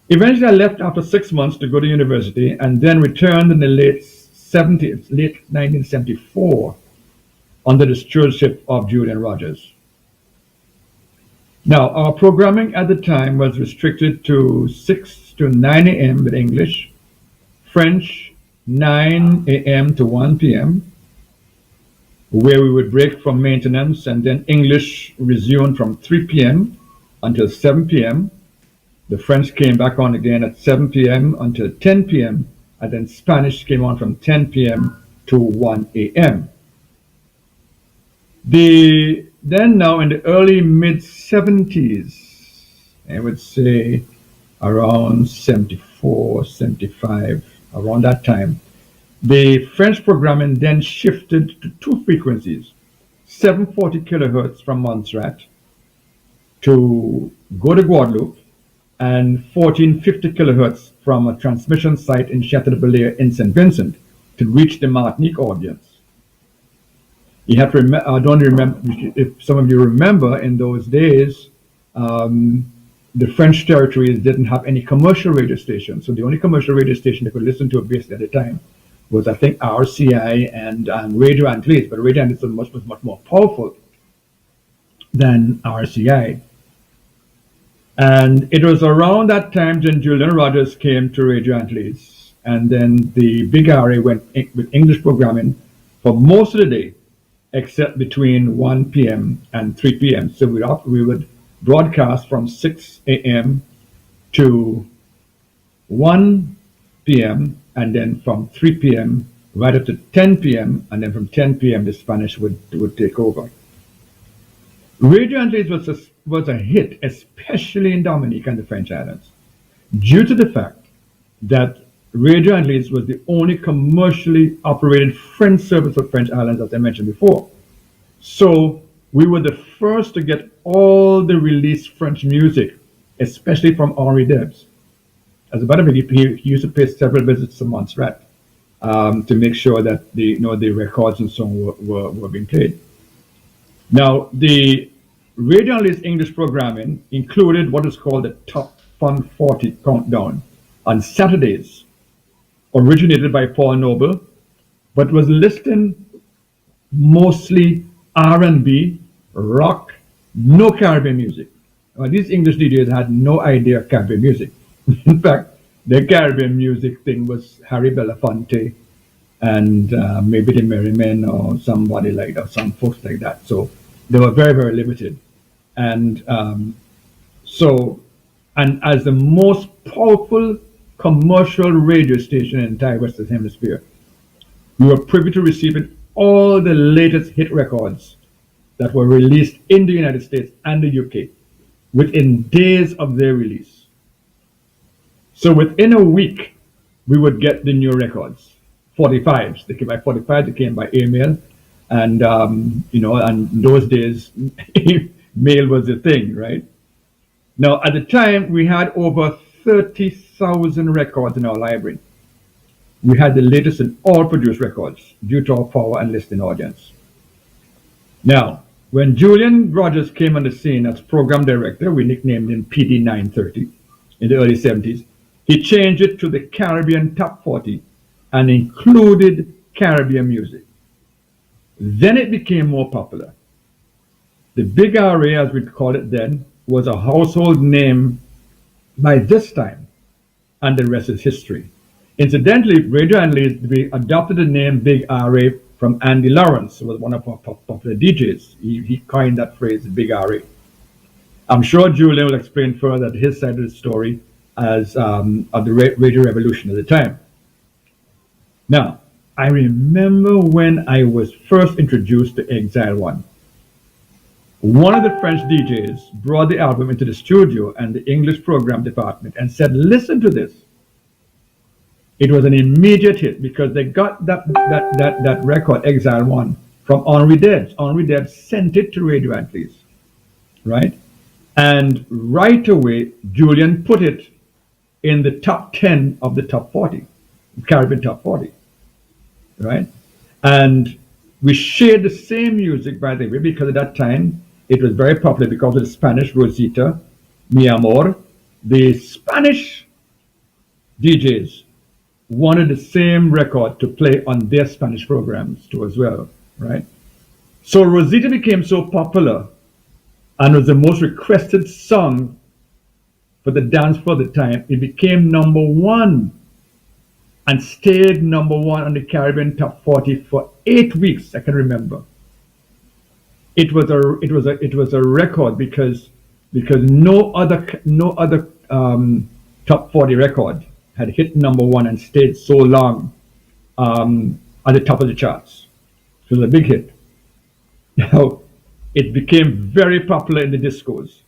Eventually, I left after 6 months to go to university, and then returned in the late 1974 under the stewardship of Julian Rogers. Now, our programming at the time was restricted to 6 to 9 a.m. with English, French 9 a.m. to 1 p.m., where we would break from maintenance, and then English resumed from 3 p.m. until 7 p.m. The French came back on again at 7 p.m. until 10 p.m., and then Spanish came on from 10 p.m. to 1 a.m. Then now in the early mid-70s, I would say around 74, 75, around that time, The French programming then shifted to two frequencies, 740 kilohertz from Montserrat to go to Guadeloupe, and 1450 kilohertz from a transmission site in Chateau de Belair in St. Vincent to reach the Martinique audience. You have to remember, I don't remember, if some of you remember, in those days, the French territories didn't have any commercial radio stations. So the only commercial radio station they could listen to basically at the time was, I think, RCI and Radio Antilles. But Radio Antilles was much more powerful than RCI. And it was around that time when Julian Rogers came to Radio Antilles. And then the Big RA went with English programming for most of the day, except between 1 p.m. and 3 p.m. So we would broadcast from 6 a.m. to 1 p.m. and then from 3 p.m. right up to 10 p.m. and then from 10 p.m. the Spanish would take over. Radio Antilles was a hit, especially in Dominique and the French Islands, due to the fact that Radio Antilles was the only commercially operated French service for French Islands, as I mentioned before. So we were the first to get all the released French music, especially from Henri Debs. As a matter of fact, he used to pay several visits to Montserrat to make sure that the records and so on were being played. Now, the Radio Antilles English programming included what is called the Top Fun 40 countdown on Saturdays, originated by Paul Noble, but was listing mostly R&B, rock, no Caribbean music. These English DJs had no idea of Caribbean music. In fact, their Caribbean music thing was Harry Belafonte and maybe the Merrymen or somebody like that, some folks like that. So they were very, very limited. And and as the most powerful commercial radio station in the entire Western Hemisphere, we were privy to receiving all the latest hit records that were released in the United States and the UK within days of their release. So within a week, we would get the new records, 45s. They came by 45, they came by email. And, and in those days, mail was the thing, right? Now, at the time, we had over 30,000 records in our library. We had the latest in all produced records due to our power and listening audience. Now, when Julian Rogers came on the scene as program director, we nicknamed him PD 930 in the early 70s. He changed it to the Caribbean Top 40 and included Caribbean music. Then it became more popular. The Big RA, as we called it then, was a household name by this time, and the rest is history. Incidentally, Radio Antilles, we adopted the name Big RA from Andy Lawrence, who was one of our popular DJs. He coined that phrase, Big RA. I'm sure Julian will explain further his side of the story as of the radio revolution at the time. Now, I remember when I was first introduced to Exile 1. One of the French DJs brought the album into the studio and the English program department and said, listen to this. It was an immediate hit because they got that record, Exile 1, from Henri Debs. Henri Debs sent it to Radio Antilles, right? And right away, Julian put it in the top 10 of the top 40, Caribbean top 40, right? And we shared the same music, by the way, because at that time, it was very popular because of the Spanish Rosita, Mi Amor. The Spanish DJs wanted the same record to play on their Spanish programs too as well, right? So Rosita became so popular and was the most requested song for the dance floor at the time. It became number one and stayed number one on the Caribbean Top 40 for 8 weeks, I can remember. It was a record because no other top 40 record had hit number one and stayed so long at the top of the charts. It was a big hit. Now, it became very popular in the discos.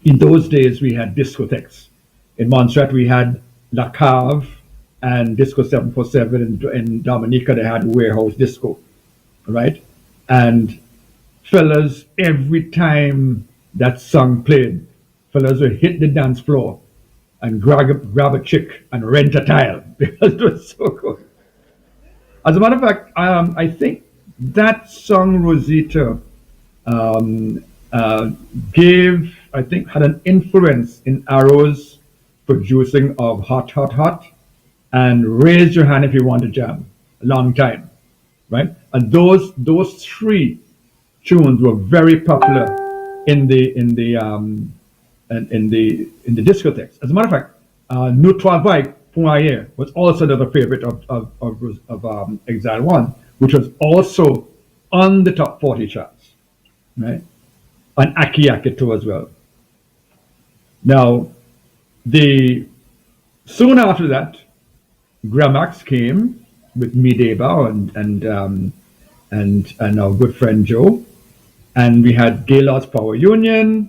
In those days, we had discotheques. In Montserrat, we had La Cave, and Disco 747 in Dominica, they had Warehouse Disco, right? And fellas, every time that song played, fellas would hit the dance floor and grab a chick and rent a tile because it was so good. As a matter of fact, I think that song Rosita um, had an influence in Arrow's producing of Hot, Hot, Hot and Raise Your Hand If You Want to Jam, a long time, right? And those three tunes were very popular in the discotheques. As a matter of fact, "Nous Travail pour Ailleurs" was also another favorite of Exile One, which was also on the top 40 charts, right? And Aki Aki too as well. Now, soon after that, Gramax came with Mideba and our good friend Joe, and we had Gaylord's Power Union,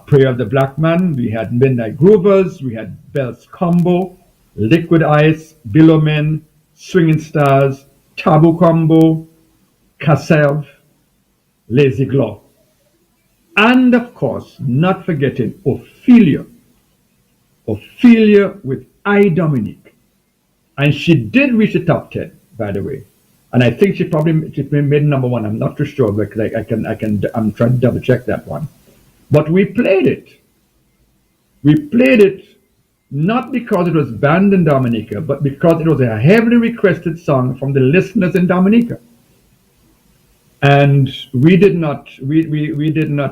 Prayer of the Black Man, we had Midnight Groovers, we had Bell's Combo, Liquid Ice, Billowmen, Swinging Stars, Taboo Combo, Kassev, Lazy Glow, and of course, not forgetting Ophelia with I Dominique, and she did reach the top 10, by the way, and I think she made number one. I'm not too sure, but I'm trying to double check that one. But we played it. We played it not because it was banned in Dominica, but because it was a heavily requested song from the listeners in Dominica. And we did not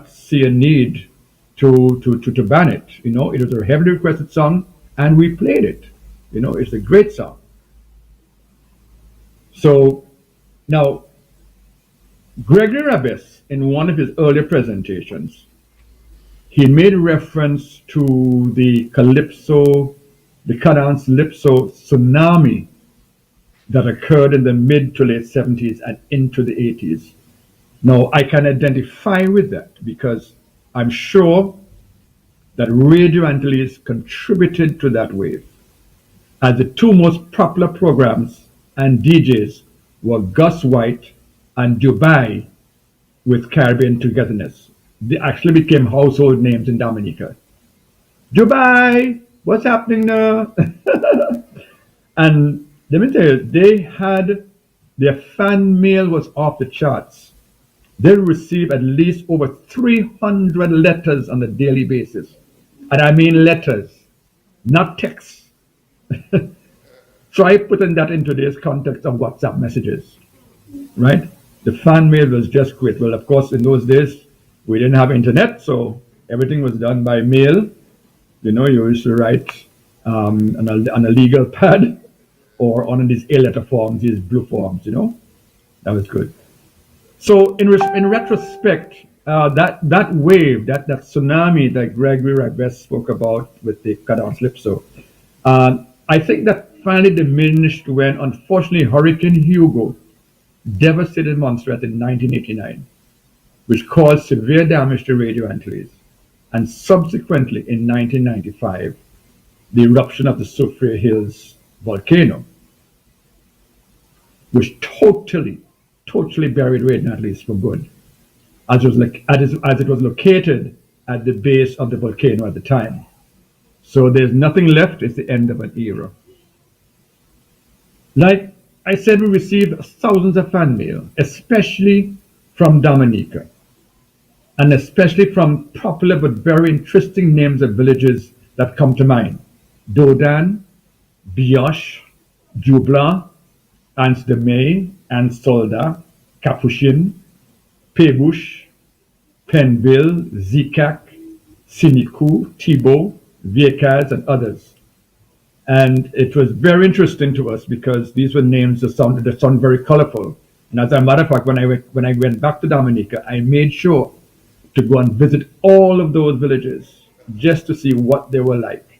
see a need to ban it. You know, it was a heavily requested song, and we played it. You know, it's a great song. So now, Gregory Rabes, in one of his earlier presentations, he made reference to the Calypso, the Cadence Calypso tsunami that occurred in the mid to late 70s and into the 80s. Now, I can identify with that because I'm sure that Radio Antilles contributed to that wave, as the two most popular programs and DJs were Gus White and Dubai with Caribbean Togetherness. They actually became household names in Dominica. Dubai, what's happening now? And let me tell you, their fan mail was off the charts. They received at least over 300 letters on a daily basis. And I mean letters, not texts. Try putting that into today's context of WhatsApp messages, right? The fan mail was just great. Well, of course, in those days, we didn't have internet, so everything was done by mail. You know, you used to write on a legal pad or on these A-letter forms, these blue forms, you know. That was good. So in retrospect, that wave, that tsunami that Gregory Rabes spoke about with the Cadence Calypso, I think that finally diminished when, unfortunately, Hurricane Hugo devastated Montserrat in 1989, which caused severe damage to Radio Antilles, and subsequently in 1995, the eruption of the Soufriere Hills volcano, which totally buried Radio Antilles for good, as it was located at the base of the volcano at the time. So there's nothing left. It's the end of an era. Like I said, we received thousands of fan mail, especially from Dominica, and especially from popular but very interesting names of villages that come to mind: Dodan, Bioche, Dubla, Anse de May, Anse Solda, Capuchin, Pébouche, Penville, Zikak, Sinikou, Thibault, Viekaz, and others. And it was very interesting to us because these were names that sound very colorful. And as a matter of fact, when I went back to Dominica, I made sure to go and visit all of those villages just to see what they were like,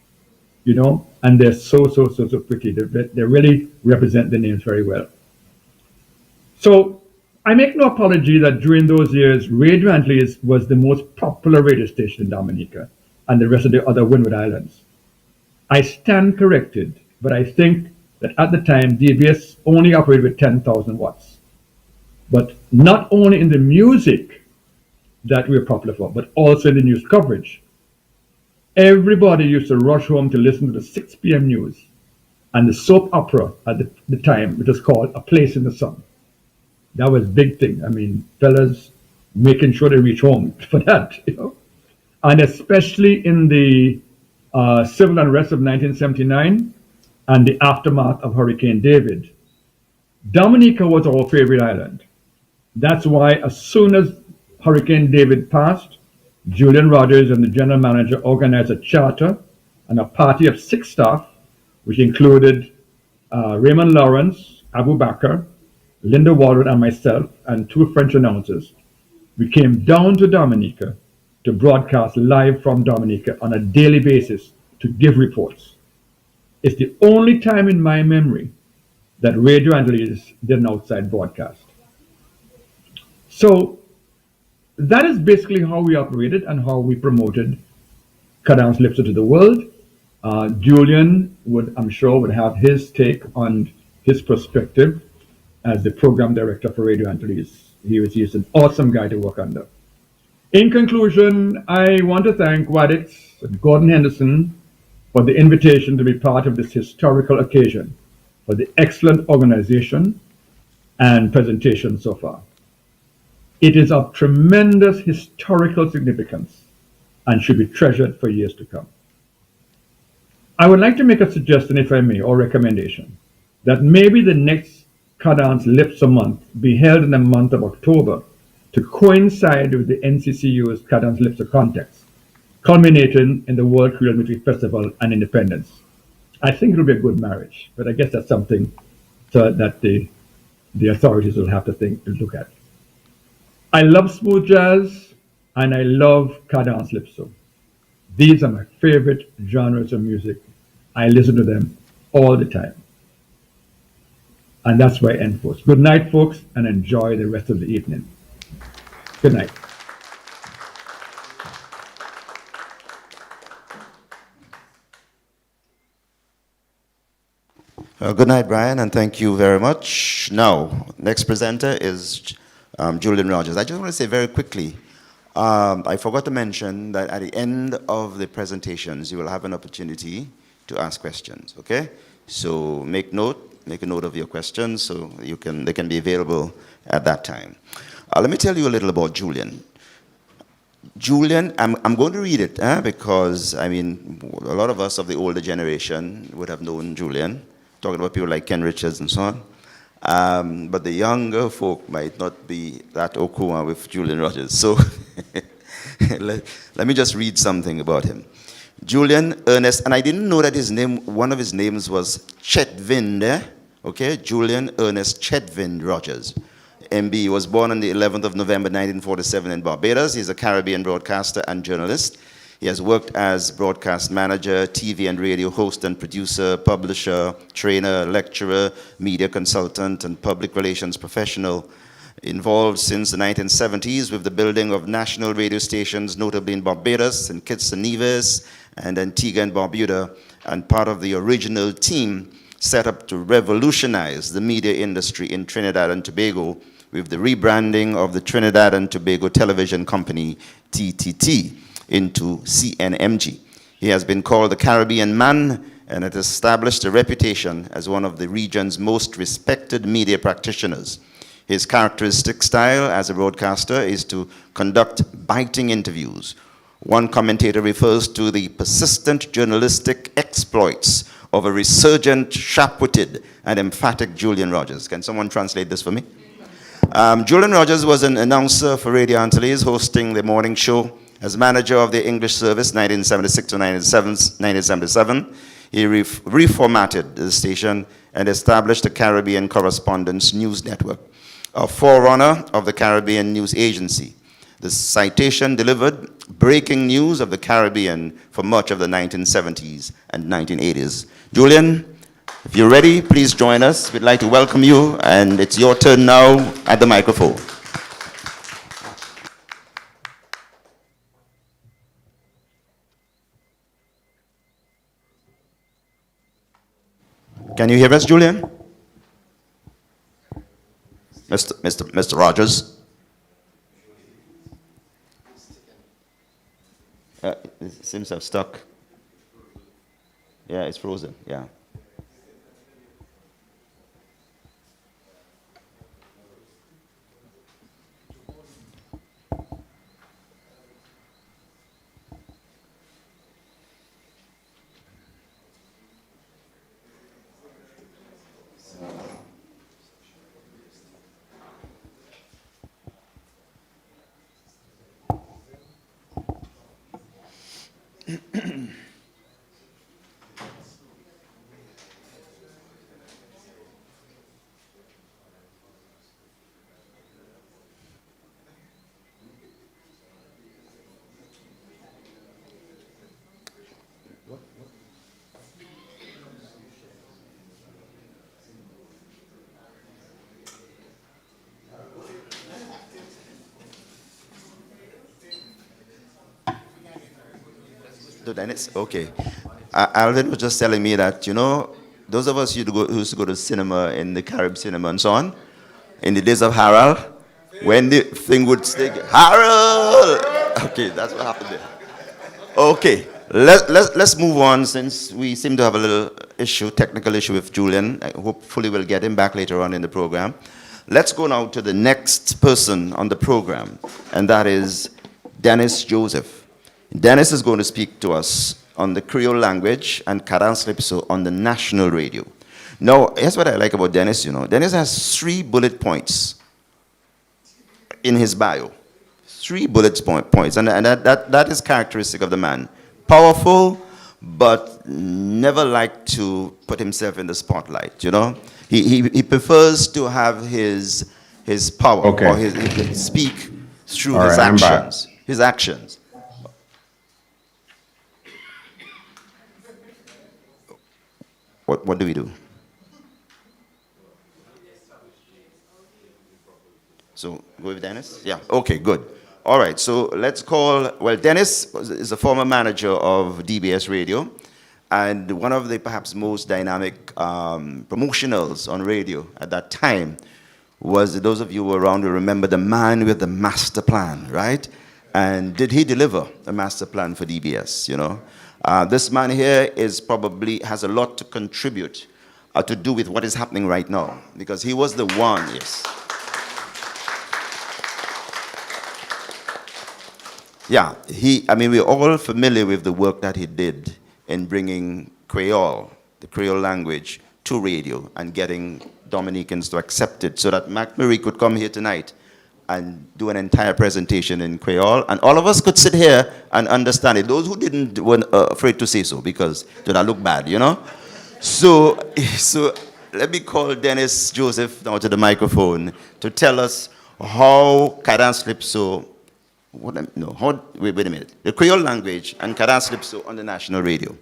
you know. And they're so pretty. They really represent the names very well. So I make no apology that during those years, Radio Antilles was the most popular radio station in Dominica and the rest of the other Windward Islands. I stand corrected But I think that at the time, DBS only operated with 10,000 watts. But not only in the music that we were popular for, but also in the news coverage. Everybody used to rush home to listen to the 6 p.m. news and the soap opera at the time, which was called A Place in the Sun. That was a big thing. I mean, fellas making sure they reach home for that, you know. And especially in the civil unrest of 1979 and the aftermath of Hurricane David. Dominica was our favorite island. That's why as soon as Hurricane David passed, Julian Rogers and the general manager organized a charter and a party of 6 staff, which included Raymond Lawrence, Abu Bakr, Linda Waldron, and myself, and 2 French announcers. We came down to Dominica to broadcast live from Dominica on a daily basis to give reports. It's the only time in my memory that Radio Angeles did an outside broadcast. So that is basically how we operated and how we promoted Cadence Calypso to the world. Julian I'm sure, would have his take on his perspective as the program director for Radio Angeles. He's an awesome guy to work under. In conclusion, I want to thank Wadix and Gordon Henderson for the invitation to be part of this historical occasion, for the excellent organization and presentation so far. It is of tremendous historical significance and should be treasured for years to come. I would like to make a suggestion, if I may, or recommendation, that maybe the next Cadence Calypso month be held in the month of October to coincide with the NCCU's Cadence Calypso contest, culminating in the World Creole Music Festival and Independence. I think it will be a good marriage, but I guess that's something that the authorities will have to look at. I love smooth jazz and I love Cadence Calypso. These are my favorite genres of music. I listen to them all the time. And that's why I end, folks. Good night, folks, and enjoy the rest of the evening. Good night. Good night, Brian, and thank you very much. Now, next presenter is Julian Rogers. I just want to say very quickly, I forgot to mention that at the end of the presentations, you will have an opportunity to ask questions, okay? So make a note of your questions so they can be available at that time. Let me tell you a little about Julian. Julian, I'm going to read it because, I mean, a lot of us of the older generation would have known Julian, talking about people like Ken Richards and so on. But the younger folk might not be that okuma with Julian Rogers. So let me just read something about him. Julian Ernest, and I didn't know that one of his names was Chetvind, okay? Julian Ernest Chetvind Rogers. MB was born on the 11th of November 1947 in Barbados. He's a Caribbean broadcaster and journalist. He has worked as broadcast manager, TV and radio host and producer, publisher, trainer, lecturer, media consultant, and public relations professional. Involved since the 1970s with the building of national radio stations, notably in Barbados, in Kitts and Nevis, and Antigua and Barbuda, and part of the original team set up to revolutionize the media industry in Trinidad and Tobago with the rebranding of the Trinidad and Tobago Television Company, TTT, into CNMG. He has been called the Caribbean Man and has established a reputation as one of the region's most respected media practitioners. His characteristic style as a broadcaster is to conduct biting interviews. One commentator refers to the persistent journalistic exploits of a resurgent, sharp-witted, and emphatic Julian Rogers. Can someone translate this for me? Julian Rogers was an announcer for Radio Antilles, hosting the morning show as manager of the English service 1976 to 1977. He reformatted the station and established the Caribbean Correspondence News Network, a forerunner of the Caribbean News Agency. The citation delivered breaking news of the Caribbean for much of the 1970s and 1980s. Julian, if you're ready, please join us. We'd like to welcome you, and it's your turn now at the microphone. Can you hear us, Julian? Mr. Rogers? It seems to have stuck. Yeah, it's frozen, yeah. To Dennis? Okay. Alvin was just telling me that, you know, those of us who used to go to cinema in the Carib cinema and so on, in the days of Harold, when the thing would stick, Harold! Okay, that's what happened there. Okay, let's move on since we seem to have a little issue, technical issue with Julian. Hopefully we'll get him back later on in the program. Let's go now to the next person on the program, and that is Dennis Joseph. Dennis is going to speak to us on the Creole language and Cadence Calypso on the national radio. Now, here's what I like about Dennis, you know. Dennis has 3 bullet points in his bio. 3 bullet points, and that is characteristic of the man. Powerful, but never like to put himself in the spotlight, you know. He prefers to have his power, or his speak through All his right, actions. His actions. What do we do? So, go with Dennis? Yeah, okay, good. All right, so let's call, well, Dennis is a former manager of DBS Radio, and one of the perhaps most dynamic promotionals on radio at that time was, those of you who were around will remember, the man with the master plan, right? And did he deliver a master plan for DBS, you know? This man here probably has a lot to contribute to do with what is happening right now, because he was the one, yes. Yeah, I mean, we're all familiar with the work that he did in bringing Creole, the Creole language, to radio and getting Dominicans to accept it so that Mac Marie could come here tonight and do an entire presentation in Creole, and all of us could sit here and understand it. Those who didn't were afraid to say so because did I look bad, you know? So let me call Dennis Joseph now to the microphone to tell us how Cadence Calypso, wait a minute, the Creole language and Cadence Calypso on the national radio.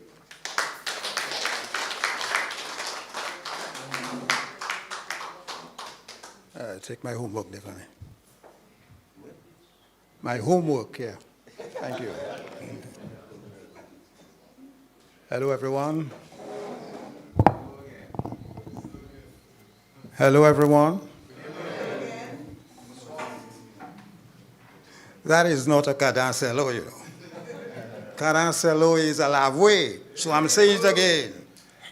Take my homework there for me. My homework, yeah. Thank you. Hello, everyone. Hello, everyone. That is not a cadence hello, you know. Cadence hello is a la voix. So I'm saying it again.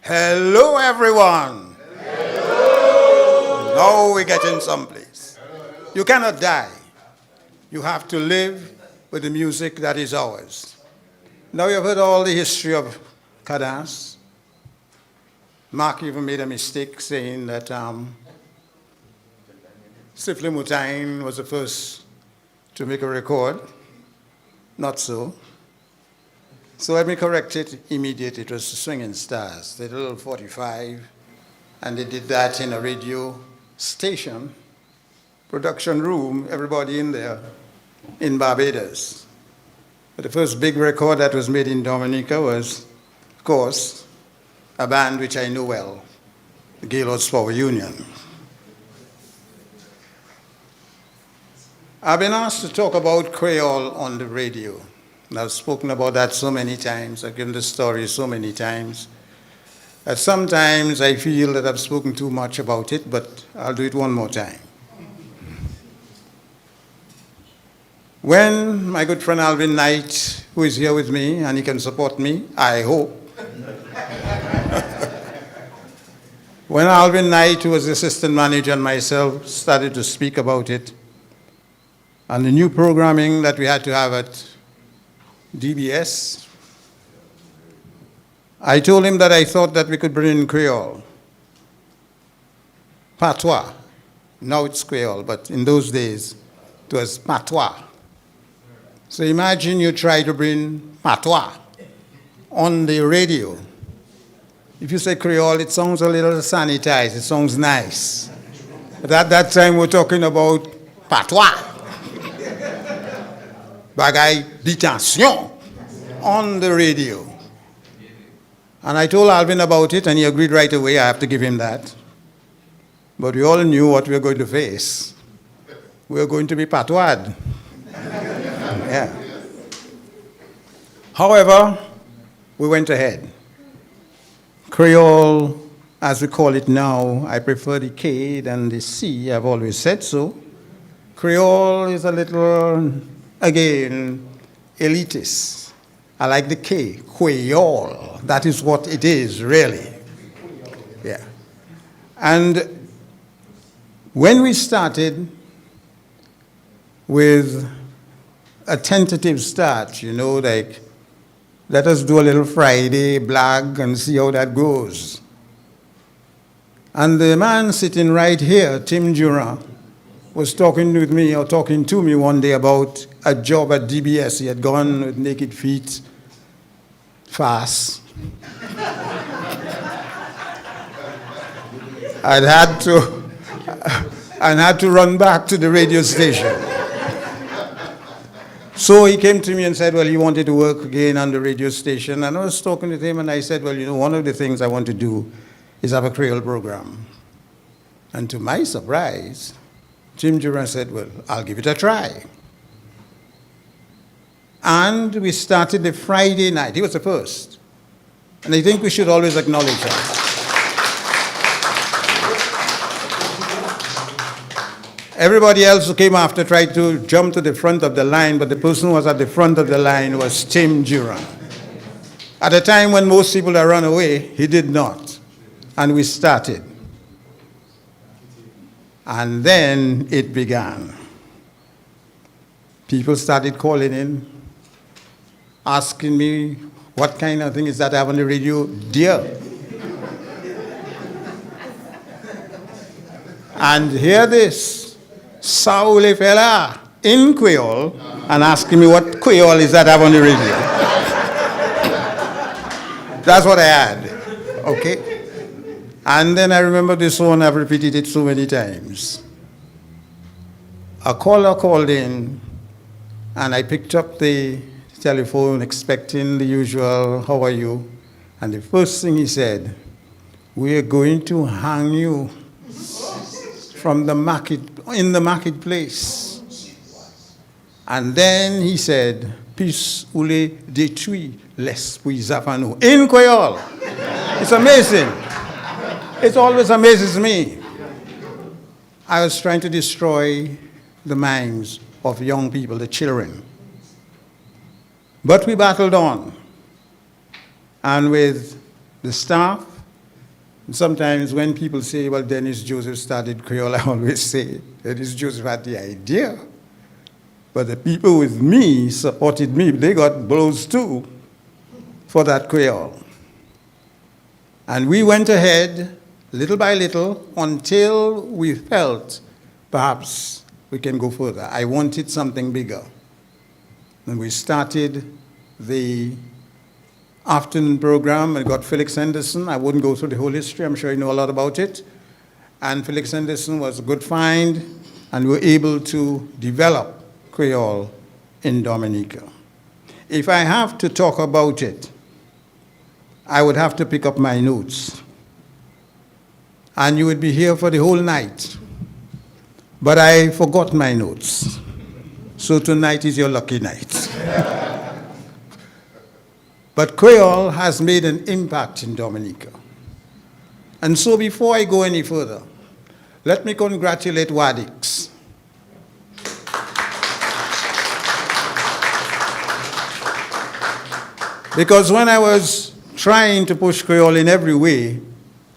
Hello, everyone. Hello. Now we're getting someplace. You cannot die. You have to live with the music that is ours. Now you've heard all the history of cadence. Mark even made a mistake saying that Sifli Mutain was the first to make a record. Not so. So let me correct it immediately. It was the Swinging Stars. They did a little 45, and they did that in a radio station, production room, everybody in there, in Barbados. But the first big record that was made in Dominica was, of course, a band which I know well, the Gaylord's Power Union. I've been asked to talk about Creole on the radio. And I've spoken about that so many times. I've given the story so many times. Sometimes I feel that I've spoken too much about it, but I'll do it one more time. When my good friend Alvin Knight, who is here with me, and he can support me, I hope. When Alvin Knight, who was the assistant manager, and myself started to speak about it, and the new programming that we had to have at DBS, I told him that I thought that we could bring in Creole, patois. Now it's Creole, but in those days it was patois. So imagine you try to bring patois on the radio. If you say Creole, it sounds a little sanitized, it sounds nice. But at that time we're talking about patois. Bagay detention on the radio. And I told Alvin about it, and he agreed right away. I have to give him that. But we all knew what we were going to face. We were going to be patois. Yeah. However, we went ahead. Creole, as we call it now, I prefer the K than the C. I've always said so. Creole is a little, again, elitist. I like the K, Creole. That is what it is, really. Yeah. And when we started with a tentative start, you know, like, let us do a little Friday blog and see how that goes. And the man sitting right here, Tim Durant, was talking with me, or talking to me one day about a job at DBS. He had gone with naked feet, fast. I had to run back to the radio station. So he came to me and said, well, he wanted to work again on the radio station. And I was talking with him, and I said, well, you know, one of the things I want to do is have a Creole program. And to my surprise, Jim Durant said, well, I'll give it a try. And we started the Friday night. He was the first. And I think we should always acknowledge that. Everybody else who came after tried to jump to the front of the line, but the person who was at the front of the line was Tim Durant. At a time when most people had run away, he did not. And we started. And then it began. People started calling in, asking me, what kind of thing is that I have on the radio? Dear. And hear this. Saule fella in Creole and asking me what Creole is that I have on the radio. That's what I had. Okay? And then I remember this one, I've repeated it so many times. A caller called in, and I picked up the telephone expecting the usual, how are you? And the first thing he said, we are going to hang you from the market, in the marketplace. And then he said, Pis ou le détruit l'esprit Zafano. In Creole. It's amazing. It always amazes me. I was trying to destroy the minds of young people, the children. But we battled on. And with the staff, sometimes when people say, well, Dennis Joseph started Creole, I always say, Dennis Joseph had the idea. But the people with me supported me. They got blows too for that Creole. And we went ahead, little by little, until we felt perhaps we can go further. I wanted something bigger. And we started the afternoon program and got Felix Henderson. I wouldn't go through the whole history. I'm sure you know a lot about it. And Felix Henderson was a good find, and we were able to develop Creole in Dominica. If I have to talk about it, I would have to pick up my notes. And you would be here for the whole night. But I forgot my notes. So tonight is your lucky night. But Creole has made an impact in Dominica. And so before I go any further, let me congratulate Wadix. Because when I was trying to push Creole in every way,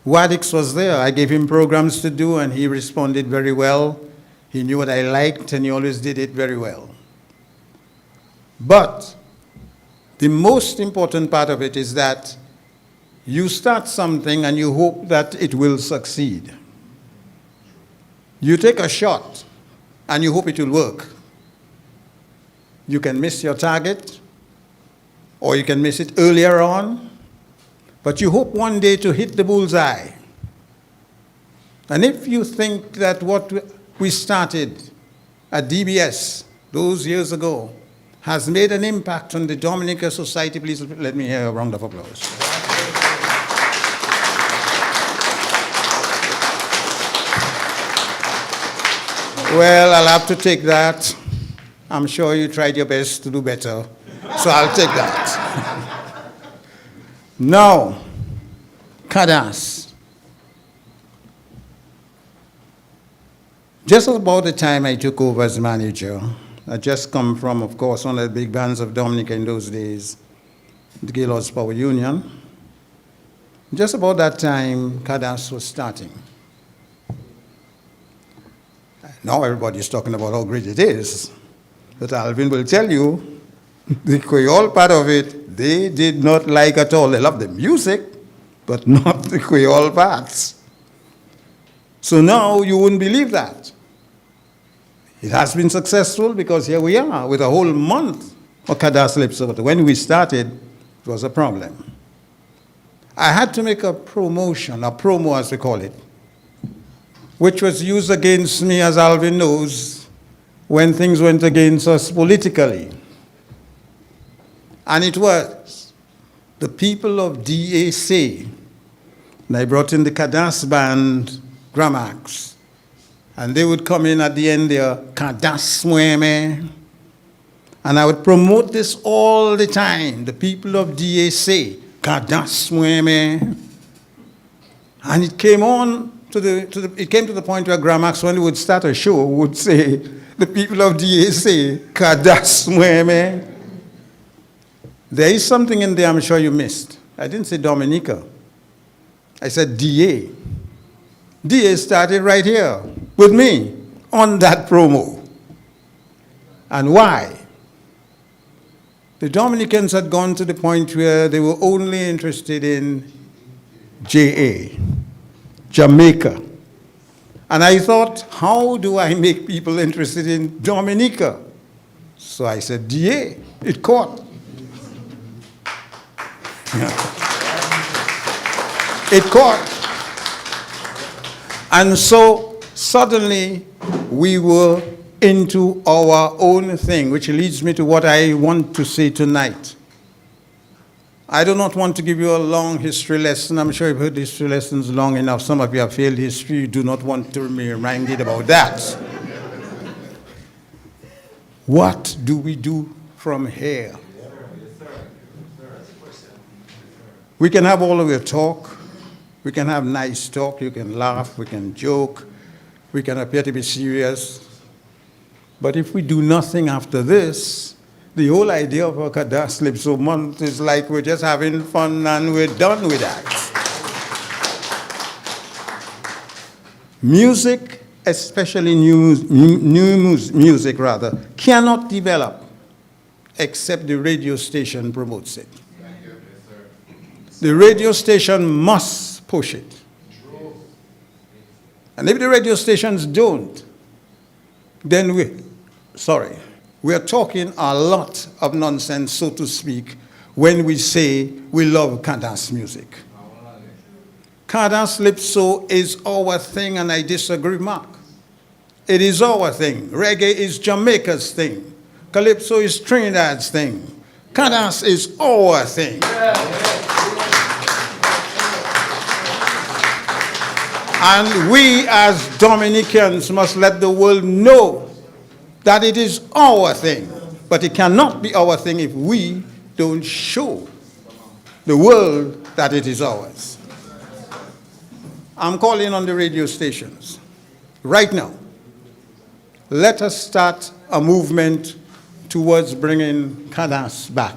Wadix was there. I gave him programs to do, and he responded very well. He knew what I liked, and he always did it very well. But the most important part of it is that you start something and you hope that it will succeed. You take a shot and you hope it will work. You can miss your target, or you can miss it earlier on, but you hope one day to hit the bullseye. And if you think that what we started at DBS those years ago has made an impact on the Dominica society, please let me hear a round of applause. Well, I'll have to take that. I'm sure you tried your best to do better, so I'll take that. Now, Cadence. Just about the time I took over as manager, I just come from, of course, one of the big bands of Dominica in those days, the Gaylord's Power Union. Just about that time, Cadence was starting. Now everybody's talking about how great it is. But Alvin will tell you, the Creole part of it, they did not like at all. They loved the music, but not the Creole parts. So now you wouldn't believe that. It has been successful because here we are with a whole month of Cadence Calypso. When we started, it was a problem. I had to make a promotion, a promo as we call it, which was used against me, as Alvin knows, when things went against us politically. And it was the people of DAC. And I brought in the Cadence band, Gramax. And they would come in at the end there, Cadence Mweme. And I would promote this all the time, the people of DAC, Cadence Mweme. And it came on it came to the point where Gramax, when he would start a show, would say, the people of DAC, Cadence Mweme. There is something in there I'm sure you missed. I didn't say Dominica. I said DA. DA started right here with me on that promo. And why? The Dominicans had gone to the point where they were only interested in JA, Jamaica. And I thought, how do I make people interested in Dominica? So I said, DA, it caught. It caught. And so suddenly we were into our own thing, which leads me to what I want to say tonight. I do not want to give you a long history lesson. I'm sure you've heard history lessons long enough. Some of you have failed history. You do not want to be reminded about that. What do we do from here? We can have all of your talk. We can have nice talk. You can laugh. We can joke. We can appear to be serious. But if we do nothing after this, the whole idea of a Cadence Calypso month is like we're just having fun and we're done with that. Music, especially new music, cannot develop except the radio station promotes it. The radio station must push it. And if the radio stations don't, then we are talking a lot of nonsense, so to speak, when we say we love Cadence music. Cadence Calypso is our thing, and I disagree, Mark. It is our thing. Reggae is Jamaica's thing. Calypso is Trinidad's thing. Cadence is our thing. And we as Dominicans must let the world know that it is our thing. But it cannot be our thing if we don't show the world that it is ours. I'm calling on the radio stations right now. Let us start a movement towards bringing Cadence back.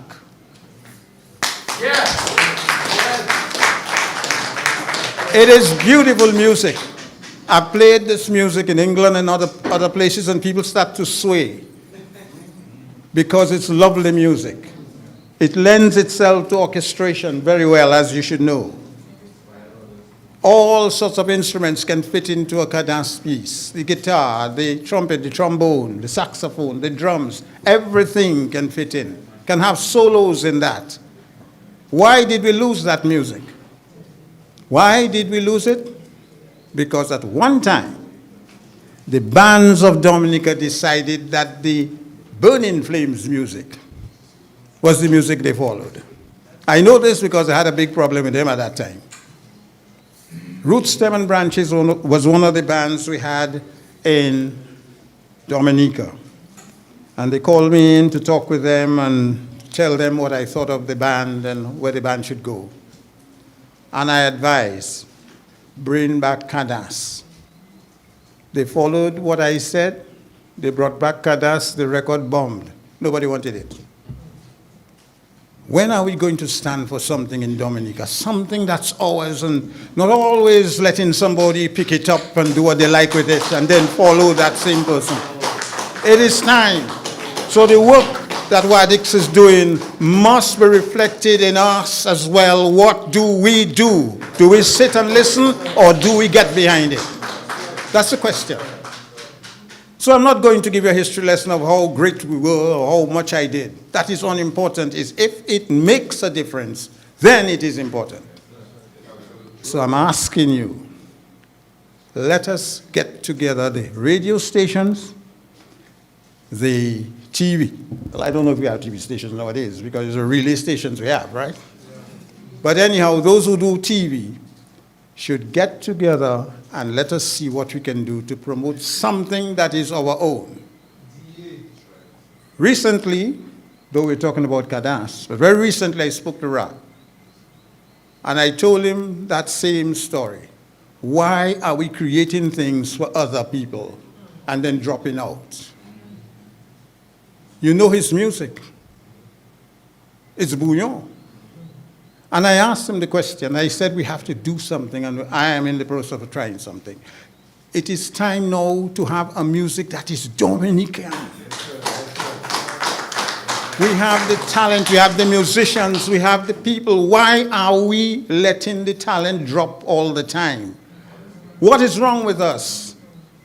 Yeah. It is beautiful music. I played this music in England and other places, and people start to sway because it's lovely music. It lends itself to orchestration very well, as you should know. All sorts of instruments can fit into a cadence piece. The guitar, the trumpet, the trombone, the saxophone, the drums, everything can fit in, can have solos in that. Why did we lose that music? Why did we lose it? Because at one time, the bands of Dominica decided that the Burning Flames music was the music they followed. I know this because I had a big problem with them at that time. Root, Stem, and Branches was one of the bands we had in Dominica. And they called me in to talk with them and tell them what I thought of the band and where the band should go. And I advised, bring back Cadence. They followed what I said. They brought back Cadence. The record bombed. Nobody wanted it. When are we going to stand for something in Dominica? Something that's ours, and not always letting somebody pick it up and do what they like with it and then follow that same person. It is time. So the work that Wadix is doing must be reflected in us as well. What do we do? Do we sit and listen, or do we get behind it? That's the question. So I'm not going to give you a history lesson of how great we were or how much I did. That is unimportant. Is if it makes a difference, then it is important. So I'm asking you, let us get together the radio stations, the TV. Well, I don't know if we have TV stations nowadays because it's the relay stations we have, right? But anyhow, those who do TV should get together and let us see what we can do to promote something that is our own. Recently, though we're talking about Cadence, but very recently I spoke to Ra. And I told him that same story. Why are we creating things for other people and then dropping out? You know his music. It's bouillon. And I asked him the question. I said, we have to do something, and I am in the process of trying something. It is time now to have a music that is Dominican. We have the talent, we have the musicians, we have the people. Why are we letting the talent drop all the time? What is wrong with us?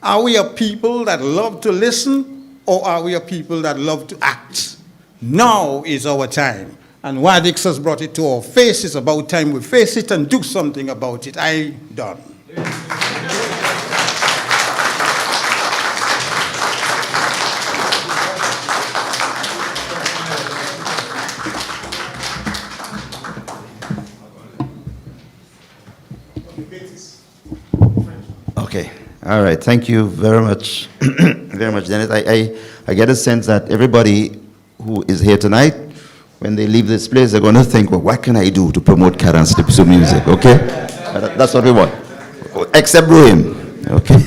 Are we a people that love to listen, or are we a people that love to act? Now is our time. And Wadix has brought it to our face. It's about time we face it and do something about it. I'm done. Okay. All right. Thank you very much, very much, Dennis. I get a sense that everybody who is here tonight, when they leave this place, they're going to think, well, what can I do to promote Cadence Calypso music? Okay? That's what we want. Except Rohim. Okay?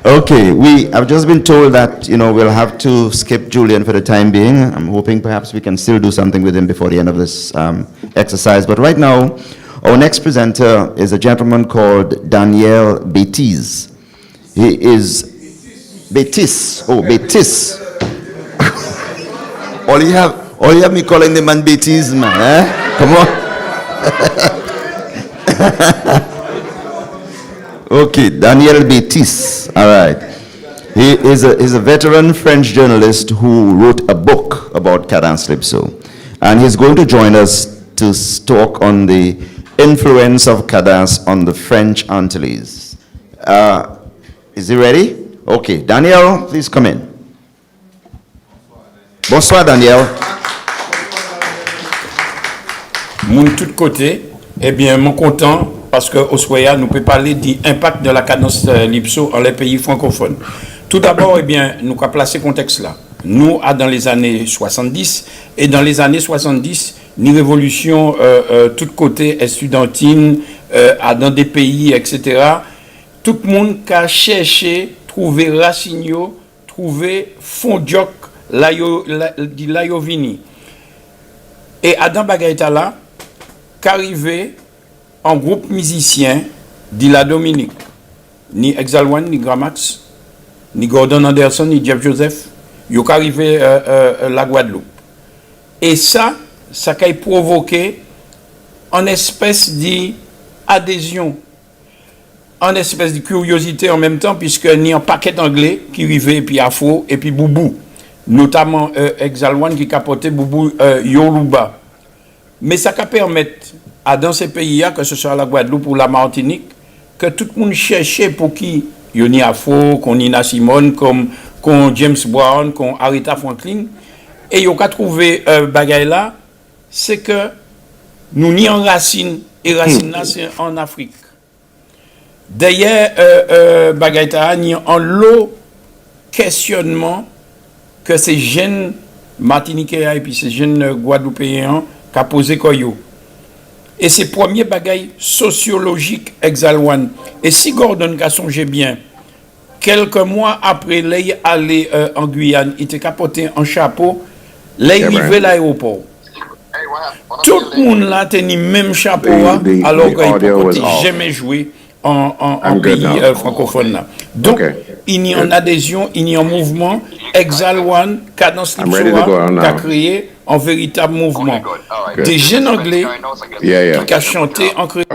Okay, I've just been told that, we'll have to skip Julian for the time being. I'm hoping perhaps we can still do something with him before the end of this exercise. But right now, our next presenter is a gentleman called Daniel Betis. He is Betis. Oh, Betis. All you have me calling the man Betis, man. Eh? Come on. Okay, Daniel Betis. All right. He is a veteran French journalist who wrote a book about Cadence Calypso. And he's going to join us to talk on the influence of Cadence on the French Antilles. Is he ready? Okay, Daniel, please come in. Bonsoir Daniel. Moun tout côté, eh bien, mon content parce que Oswaya nous peut parler de l'impact de la cadence Calypso dans les pays francophones. Tout d'abord, eh bien, nous avons placé contexte là. Nous, dans les années 70, et dans les années 70, une révolution tout côté estudiantine dans des pays, etc. Tout le monde a cherché, trouver racine, trouver fond joc, là yo vini. Et Adam Bagaita là, qu'arrivé en groupe musicien, dit la Dominique, ni Exalwan, ni Gramax, ni Gordon Anderson, ni Jeff Joseph, yo qu'arrivé la Guadeloupe. Et ça a provoqué en espèce d'adhésion, en espèce de curiosité en même temps, puisque ni un paquet anglais qui arrivait, puis Afro, et puis Boubou, notamment Exalwan qui capotait Boubou Yoruba. Mais ça peut permettre dans ces pays-là, que ce soit la Guadeloupe ou la Martinique, que tout le monde cherchait pour qui Yoni Afro, qu'on Nina Simone, comme James Brown, qu'on Aretha Franklin, et il a trouvé bagay là, c'est que nous n'y en racine, et racine là c'est en Afrique. D'ailleurs, bagay là, n'y en lot questionnement que ces jeunes Martiniquais et puis ces jeunes Guadeloupéens qui a posé Koyo. Et c'est premier bagay sociologique Exalwan. Et si Gordon a songé bien, quelques mois après l'ay aller en Guyane, il était capoté en chapeau, l'ay arrivé à l'aéroport. Tout le monde là tenait même chapeau alors qu'il n'a jamais joué en pays francophone là. Donc, il y a une adhésion, il y a un mouvement, Exalwan, Cadence Lipsoa, qui a créé un véritable mouvement. Des jeunes anglais qui ont chanté en créole.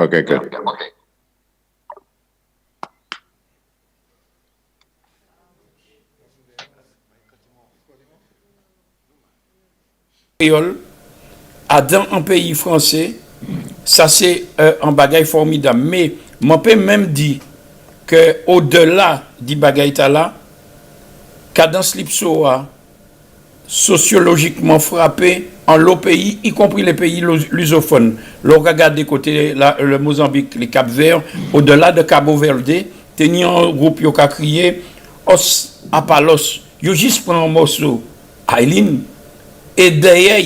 Dans un pays français, ça c'est un bagage formidable. Mais on peut même dire que au-delà du bagage là, Cadence Lipsoa sociologiquement frappé en l'autre pays, y compris les pays lusophones. L'on regarde des côtés le Mozambique, les Cap-Vert, au-delà de Cabo Verde, tenir un groupe qui a crié Os Apalos. Yo juste prend un morceau, Aileen, et derrière,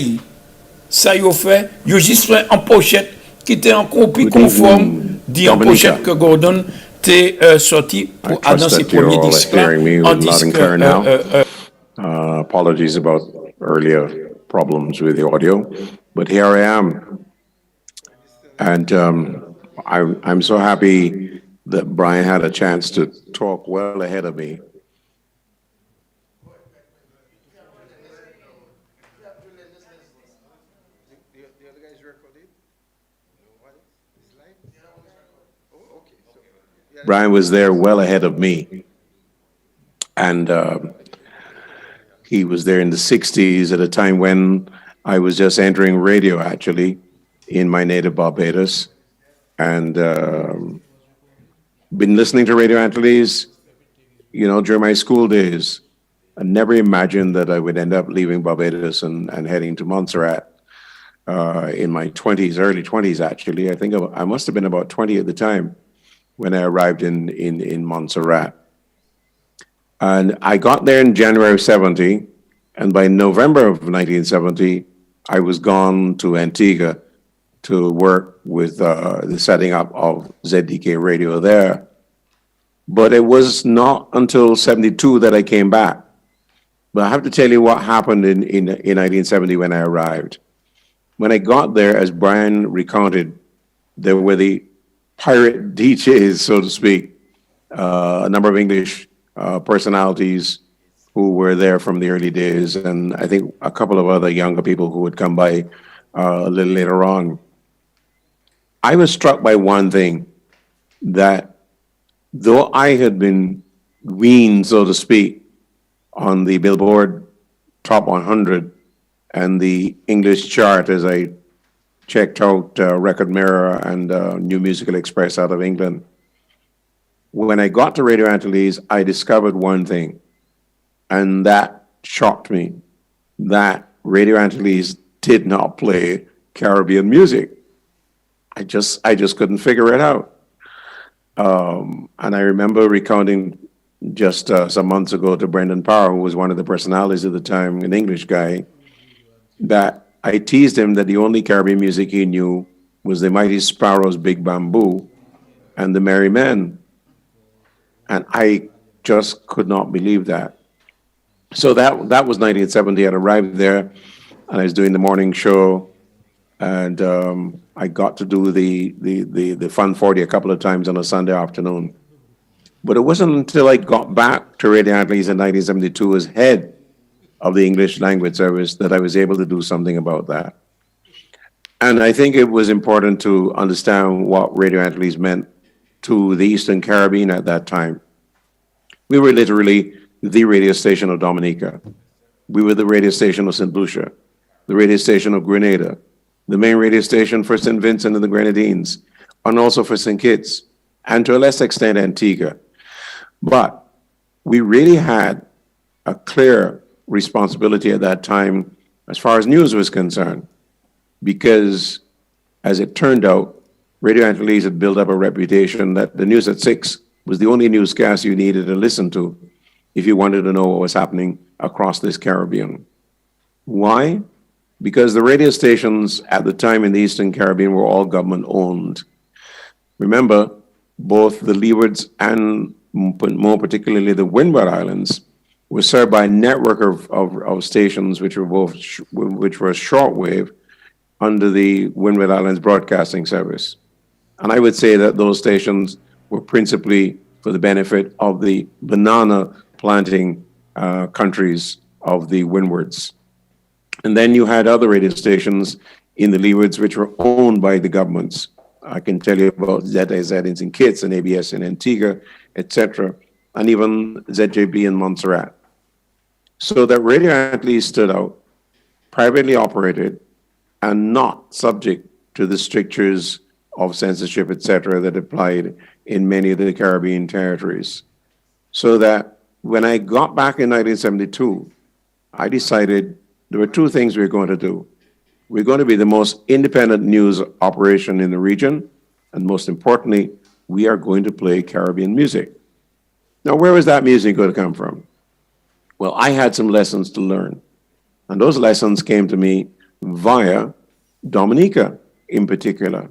ça y a fait, yo juste fait en pochette qui était en copie conforme en pochette que Gordon t'est sorti pour dans ses premiers disques en disque. Apologies about earlier problems with the audio, but here I am. And I'm so happy that Brian had a chance to talk well ahead of me. Brian was there well ahead of me. And he was there in the 60s at a time when I was just entering radio, actually, in my native Barbados. And been listening to Radio Antilles, during my school days. I never imagined that I would end up leaving Barbados and heading to Montserrat in my 20s, early 20s, actually. I think I must have been about 20 at the time when I arrived in Montserrat. And I got there in January of 70, and by November of 1970, I was gone to Antigua to work with the setting up of ZDK Radio there. But it was not until 72 that I came back. But I have to tell you what happened in 1970 when I arrived. When I got there, as Brian recounted, there were the pirate DJs, so to speak, a number of English personalities who were there from the early days, and I think a couple of other younger people who would come by a little later on. I was struck by one thing, that though I had been weaned, so to speak, on the Billboard Top 100 and the English chart as I checked out Record Mirror and New Musical Express out of England, when I got to Radio Antilles, I discovered one thing, and that shocked me, that Radio Antilles did not play Caribbean music. I just couldn't figure it out. And I remember recounting just some months ago to Brendan Power, who was one of the personalities at the time, an English guy, that I teased him that the only Caribbean music he knew was the Mighty Sparrows, Big Bamboo, and the Merry Men. And I just could not believe that. So that was 1970. I'd arrived there, and I was doing the morning show, and I got to do the Fun 40 a couple of times on a Sunday afternoon. But it wasn't until I got back to Radio Antilles in 1972 as head of the English language service that I was able to do something about that. And I think it was important to understand what Radio Antilles meant to the Eastern Caribbean at that time. We were literally the radio station of Dominica. We were the radio station of St. Lucia, the radio station of Grenada, the main radio station for St. Vincent and the Grenadines, and also for St. Kitts, and to a less extent Antigua. But we really had a clear responsibility at that time as far as news was concerned, because as it turned out, Radio Antilles had built up a reputation that the news at 6 was the only newscast you needed to listen to if you wanted to know what was happening across this Caribbean. Why? Because the radio stations at the time in the Eastern Caribbean were all government owned. Remember, both the Leewards and more particularly the Windward Islands were served by a network of stations which were shortwave under the Windward Islands Broadcasting Service. And I would say that those stations were principally for the benefit of the banana planting countries of the Windwards. And then you had other radio stations in the Leewards which were owned by the governments. I can tell you about ZAZ in St. Kitts and ABS in Antigua, etc., and even ZJB in Montserrat. So that Radio Antilles stood out, privately operated, and not subject to the strictures of censorship, etc., that applied in many of the Caribbean territories. So that when I got back in 1972, I decided there were two things we were going to do. We're going to be the most independent news operation in the region, and most importantly, we are going to play Caribbean music. Now, where was that music going to come from? Well, I had some lessons to learn, and those lessons came to me via Dominica in particular,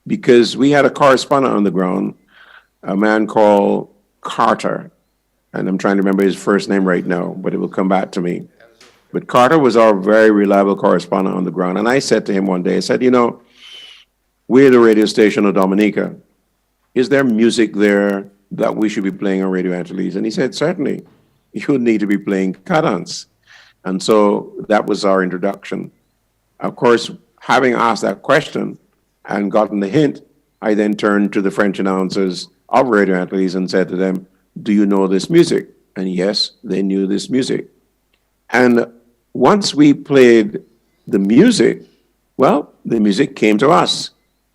because we had a correspondent on the ground, a man called Carter, and I'm trying to remember his first name right now, but it will come back to me. But Carter was our very reliable correspondent on the ground. And I said to him one day, I said, you know, we're the radio station of Dominica. Is there music there that we should be playing on Radio Antilles? And he said, certainly, you need to be playing Cadence. And so that was our introduction. Of course, having asked that question and gotten the hint, I then turned to the French announcers of Radio Antilles and said to them, do you know this music? And yes, they knew this music. And once we played the music, well, the music came to us.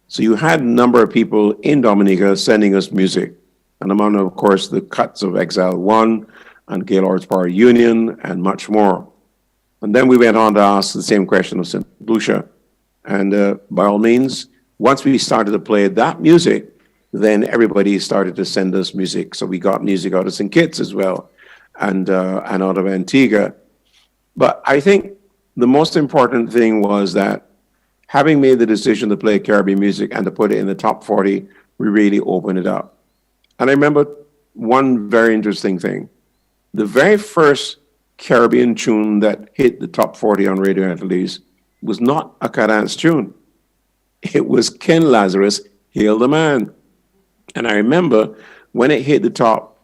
So you had a number of people in Dominica sending us music. And among, of course, the cuts of Exile 1 and Gaylord's Power Union and much more. And then we went on to ask the same question of St. Lucia. And by all means, once we started to play that music, then everybody started to send us music. So we got music out of St. Kitts as well, and out of Antigua. But I think the most important thing was that having made the decision to play Caribbean music and to put it in the top 40, we really opened it up. And I remember one very interesting thing. The very first Caribbean tune that hit the top 40 on Radio Antilles was not a Cadence tune. It was Ken Lazarus, Hail the Man. And I remember when it hit the top,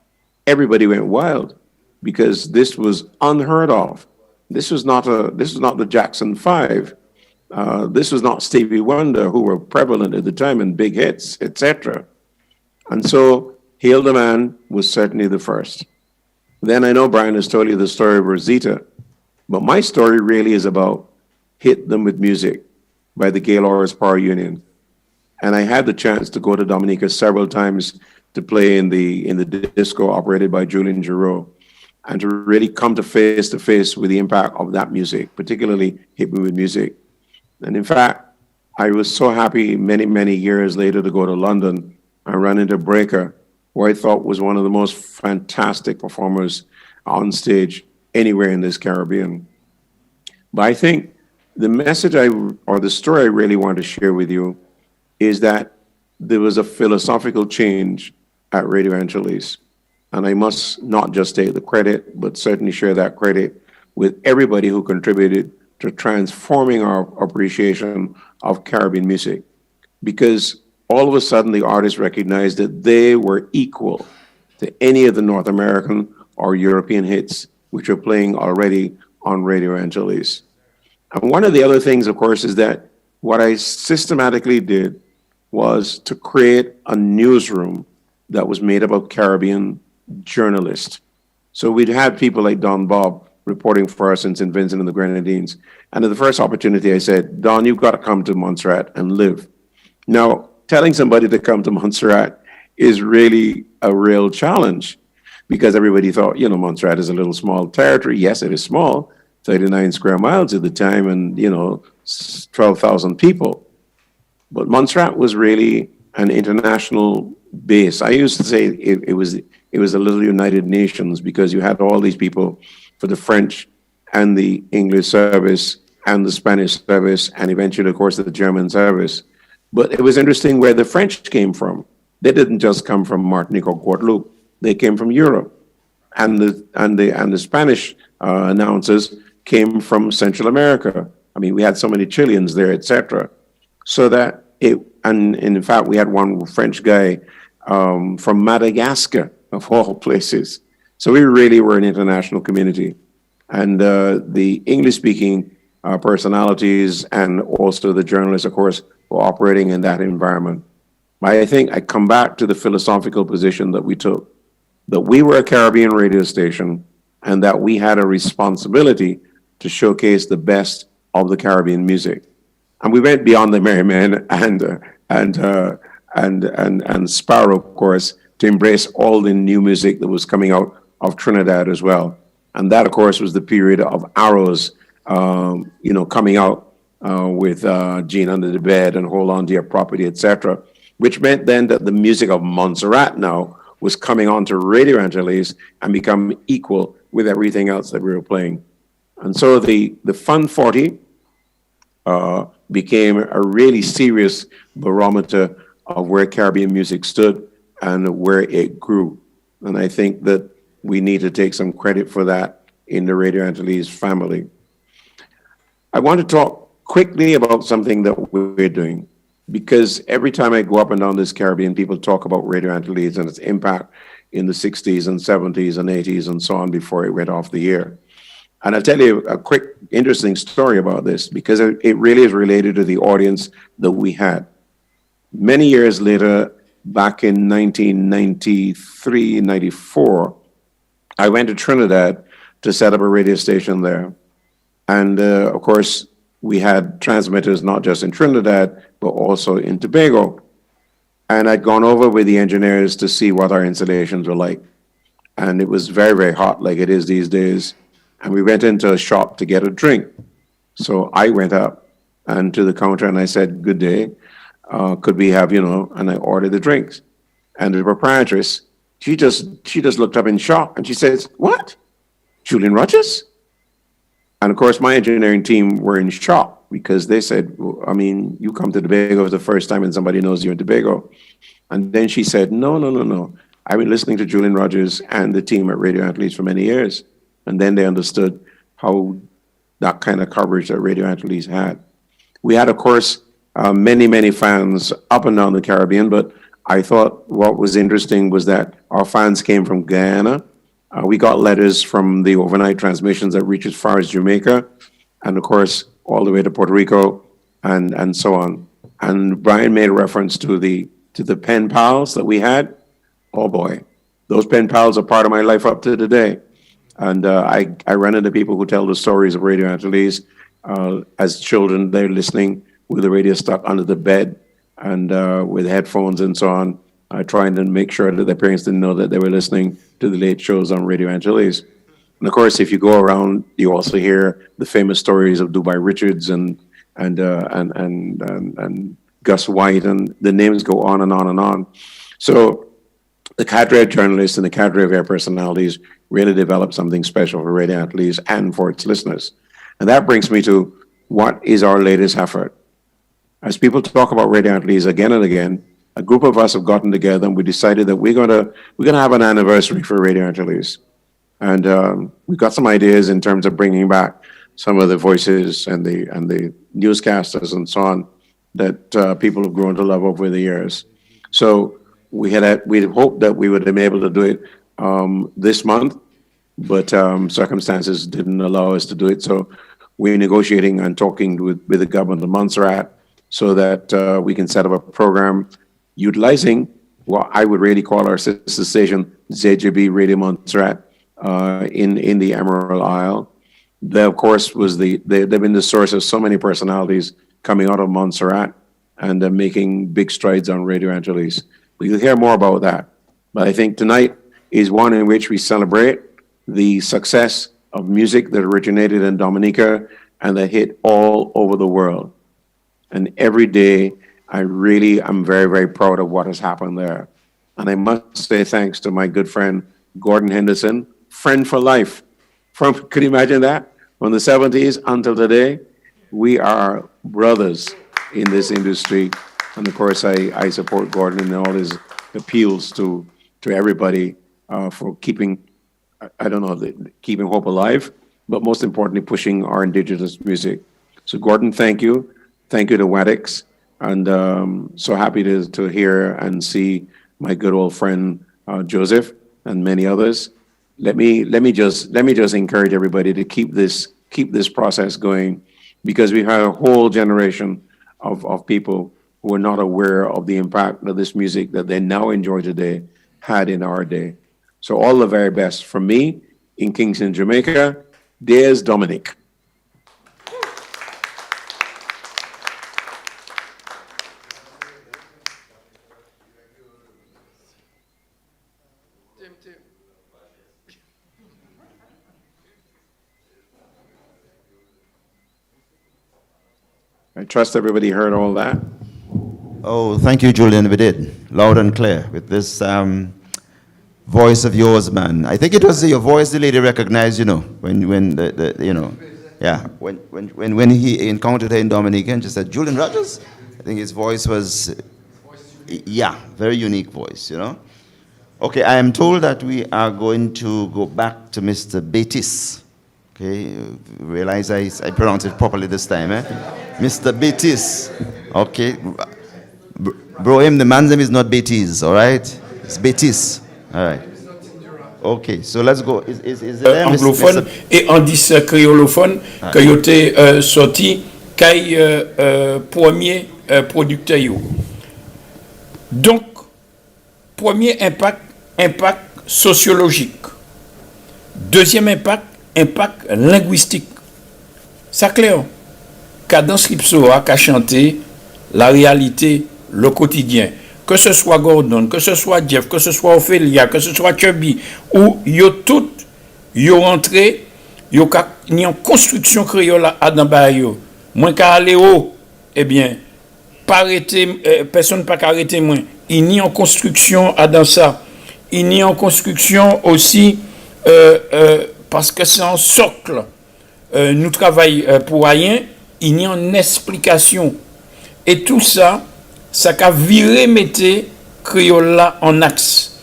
everybody went wild because this was unheard of. This was not the Jackson 5. This was not Stevie Wonder, who were prevalent at the time and big hits, etc. And so Hail the Man was certainly the first. Then I know Brian has told you the story of Rosita, but my story really is about Hit Them With Music by the Gaylord's Power Union. And I had the chance to go to Dominica several times to play in the disco operated by Julian Giroux, and to really come to face with the impact of that music, particularly Hit Me With Music. And in fact, I was so happy many, many years later to go to London and run into Breaker, who I thought was one of the most fantastic performers on stage anywhere in this Caribbean. But I think the message or the story I really want to share with you is that there was a philosophical change at Radio Angeles. And I must not just take the credit, but certainly share that credit with everybody who contributed to transforming our appreciation of Caribbean music. Because all of a sudden the artists recognized that they were equal to any of the North American or European hits which were playing already on Radio Angeles. And one of the other things, of course, is that what I systematically did was to create a newsroom that was made up of Caribbean journalists. So we'd had people like Don Bob reporting for us in St. Vincent and the Grenadines. And at the first opportunity, I said, Don, you've got to come to Montserrat and live. Now, telling somebody to come to Montserrat is really a real challenge because everybody thought, you know, Montserrat is a little small territory. Yes, it is small, 39 square miles at the time and, you know, 12,000 people. But Montserrat was really an international base. I used to say it was a little United Nations because you had all these people for the French and the English service and the Spanish service and eventually, of course, the German service. But it was interesting where the French came from. They didn't just come from Martinique or Guadeloupe. They came from Europe. And the Spanish announcers came from Central America. I mean, we had so many Chileans there, etc. So that and in fact, we had one French guy from Madagascar, of all places. So we really were an international community. And the English-speaking personalities and also the journalists, of course, were operating in that environment. I think I come back to the philosophical position that we took, that we were a Caribbean radio station and that we had a responsibility to showcase the best of the Caribbean music. And we went beyond the Merry Men and Sparrow, of course, to embrace all the new music that was coming out of Trinidad as well. And that, of course, was the period of Arrows, coming out with Gene Under the Bed and Hold On to Your Property, etc., which meant then that the music of Montserrat now was coming onto Radio Angeles and become equal with everything else that we were playing. And so the Fun 40 became a really serious barometer of where Caribbean music stood and where it grew. And I think that we need to take some credit for that in the Radio Angeles family. I want to talk quickly about something that we're doing, because every time I go up and down this Caribbean, people talk about Radio Angeles and its impact in the 60s and 70s and 80s and so on before it went off the air. And I'll tell you a quick, interesting story about this, because it really is related to the audience that we had. Many years later, back in 1993, 94, I went to Trinidad to set up a radio station there. And of course, we had transmitters not just in Trinidad, but also in Tobago. And I'd gone over with the engineers to see what our installations were like. And it was very, very hot, like it is these days. And we went into a shop to get a drink. So I went up and to the counter and I said, good day, could we have, and I ordered the drinks. And the proprietress, she just looked up in shock and she says, what? Julian Rogers? And of course, my engineering team were in shock because they said, well, I mean, you come to Tobago for the first time and somebody knows you're in Tobago. And then she said, no. I've been listening to Julian Rogers and the team at Radio Angeles for many years. And then they understood how that kind of coverage that Radio Angeles had. We had, of course, many, many fans up and down the Caribbean, but I thought what was interesting was that our fans came from Guyana. We got letters from the overnight transmissions that reached as far as Jamaica, and of course, all the way to Puerto Rico and so on. And Brian made reference to the pen pals that we had. Oh boy, those pen pals are part of my life up to today. And I run into people who tell the stories of Radio Angeles. As children, they're listening with the radio stuck under the bed and with headphones and so on, trying to make sure that their parents didn't know that they were listening to the late shows on Radio Angeles. And of course, if you go around, you also hear the famous stories of Dubai Richards and Gus White, and the names go on and on and on. So the cadre of journalists and the cadre of air personalities really developed something special for Radio Angeles and for its listeners. And that brings me to what is our latest effort. As people talk about Radio Antilles again and again, a group of us have gotten together and we decided that we're gonna have an anniversary for Radio Antilles. And we've got some ideas in terms of bringing back some of the voices and the newscasters and so on that people have grown to love over the years. So we'd hoped that we would have been able to do it this month, but circumstances didn't allow us to do it. So we're negotiating and talking with the government of Montserrat so that we can set up a program utilizing what I would really call our sister station, ZJB Radio Montserrat, in the Emerald Isle. They, of course, they've been the source of so many personalities coming out of Montserrat and making big strides on Radio Antilles. We'll hear more about that. But I think tonight is one in which we celebrate the success of music that originated in Dominica and that hit all over the world. And every day, I'm very, very proud of what has happened there. And I must say thanks to my good friend, Gordon Henderson, friend for life. Could you imagine that? From the 70s until today, we are brothers in this industry. And of course, I support Gordon in all his appeals to everybody for keeping hope alive, but most importantly, pushing our indigenous music. So Gordon, thank you. Thank you to Wadix. And so happy to hear and see my good old friend, Joseph, and many others. Let me just encourage everybody to keep this process going, because we have a whole generation of people who are not aware of the impact of this music that they now enjoy today had in our day. So all the very best from me in Kingston, Jamaica. There's Dominic. I trust everybody heard all that. Oh, thank you, Julian. We did, loud and clear, with this voice of yours, man. I think it was your voice the lady recognized, when he encountered her in Dominica, and she said, Julian Rogers? I think his voice was, very unique voice, Okay, I am told that we are going to go back to Mr. Betis. Okay, realize I pronounced it properly this time, Mr. Betis. Okay. Bro, the man's name is not Betis, all right? It's Betis. All right. Okay, so let's go. Is there anglophone et en 10 créolophone que yo te sorti kay premier producteur yo. Donc premier impact sociologique. Deuxième impact linguistique. Ça clair. Cadence Lipso a chanté la réalité, le quotidien. Que ce soit Gordon, que ce soit Jeff, que ce soit Ophélia, que ce soit Chubby, ou yo tout, yo rentré, yo ni en construction créole à dans bayo. Moins qu'à aller haut, eh bien, pas arrêter, personne pas arrêter moins. Il n'y en construction à dans ça. Il n'y en construction aussi parce que c'est un socle. Nous travaillons pour rien. Il y a une explication. Et tout ça, ça a viré mettre créole là en axe.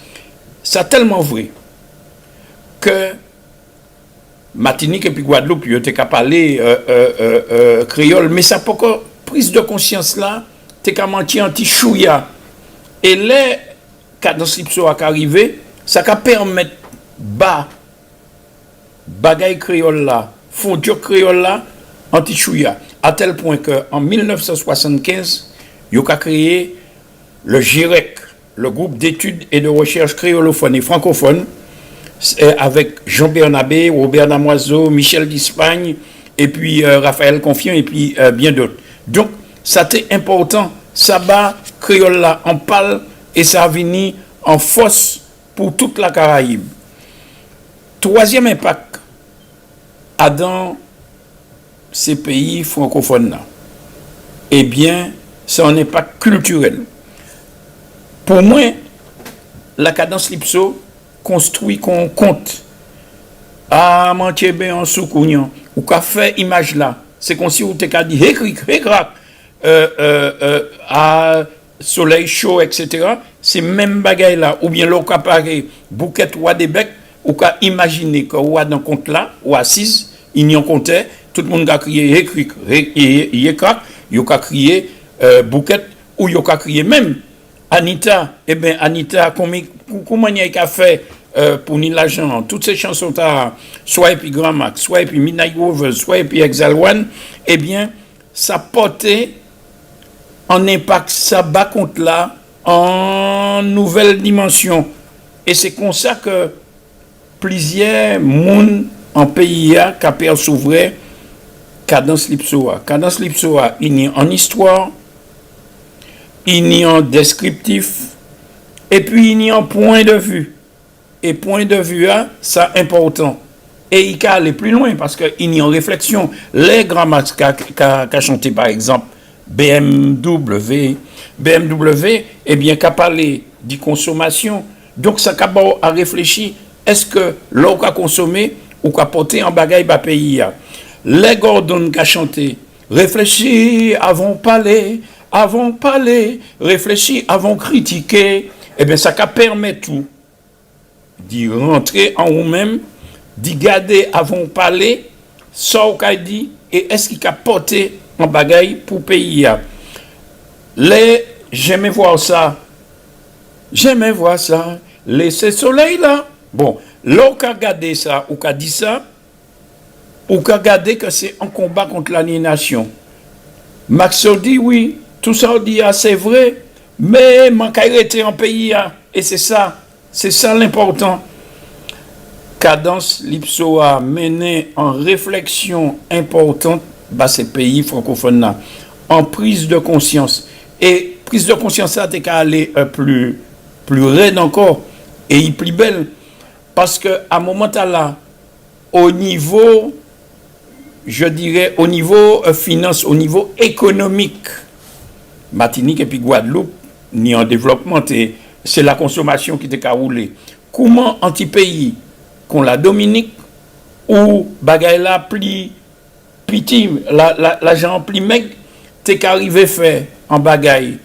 C'est tellement vrai que Martinique et puis Guadeloupe, ils étaient capables de parler créole, mais ça pas encore prise de conscience là, t'es qu'à mentir anti-chouya. Et les Cadence Lipso a arrivé, ça a permettre bagay créole là, fondure créole là, anti-chouya, à tel point qu'en 1975, il a créé le GIREC, le groupe d'études et de recherche créolophone et francophone, avec Jean Bernabé, Robert Damoiseau, Michel d'Espagne, et puis Raphaël Confiant, et puis bien d'autres. Donc, ça était important, ça bat créole là en parle, et ça a venu en force pour toute la Caraïbe. Troisième impact, dans ces pays francophones là, eh bien, c'est un impact culturel. Pour moi, la cadence Lipso construit qu'on compte à Mantiébé en Soukounian, ou qu'a fait image là, c'est comme si on t'a dit écrit, à soleil chaud, etc. C'est même bagaille là, ou bien l'on paré bouquet ou des becs, ou qu'à imaginer que ou dans compte là, ou assise, il n'y en comptait, tout le monde a crié, il a crié bouquet, ou il a crié même Anita, eh bien Anita, comment il a fait pour ni l'argent, toutes ces chansons soit et puis Grand Max, soit et puis Midnight Rovers, soit et puis Exile One, eh bien, ça portait en impact, ça bat contre là, en nouvelle dimension. Et c'est comme ça que plusieurs monde en pays a perçu Cadence Lipsoa. Cadence Lipsoa, il y a en histoire, il y a en descriptif, et puis il y a en point de vue. Et point de vue, ça important. Et il peut aller plus loin parce qu'il y a en réflexion. Les grands max qu'a chanté par exemple BMW, eh bien, qu'a parlé de consommation. Donc, ça qu'a à réfléchir, est-ce que l'eau qu'a consommé ou qu'a porté en bagaille bas pays. Les Gordon qu'a chanté, réfléchis avant parler, réfléchis avant critiquer, eh bien, ça qu'a permet tout d'y rentrer en vous-même, d'y garder avant parler, ça qu'a dit, et est-ce qu'il a porté en bagaille pour pays. J'aimais voir ça, laissez soleil là. Bon, l'on qu'a regardé ça, ou qu'a dit ça, ou qu'a regardé que c'est un combat contre l'aliénation. Maxo dit oui, tout ça on dit c'est vrai, mais manque à arrêter en pays, et c'est ça l'important. Cadence Lipso a mené en réflexion importante bah, ces pays francophones en prise de conscience. Et prise de conscience, ça t'es qu'à aller plus raide encore et plus belle. Parce que à un moment là, au niveau, je dirais, au niveau finance, au niveau économique, Martinique et puis Guadeloupe, ni en développement, c'est la consommation qui t'est roulée. Comment anti-pays, qu'on la Dominique, ou bagaille la pli piti, l'argent pli maigre, t'es qu'arrivé fait en bagaille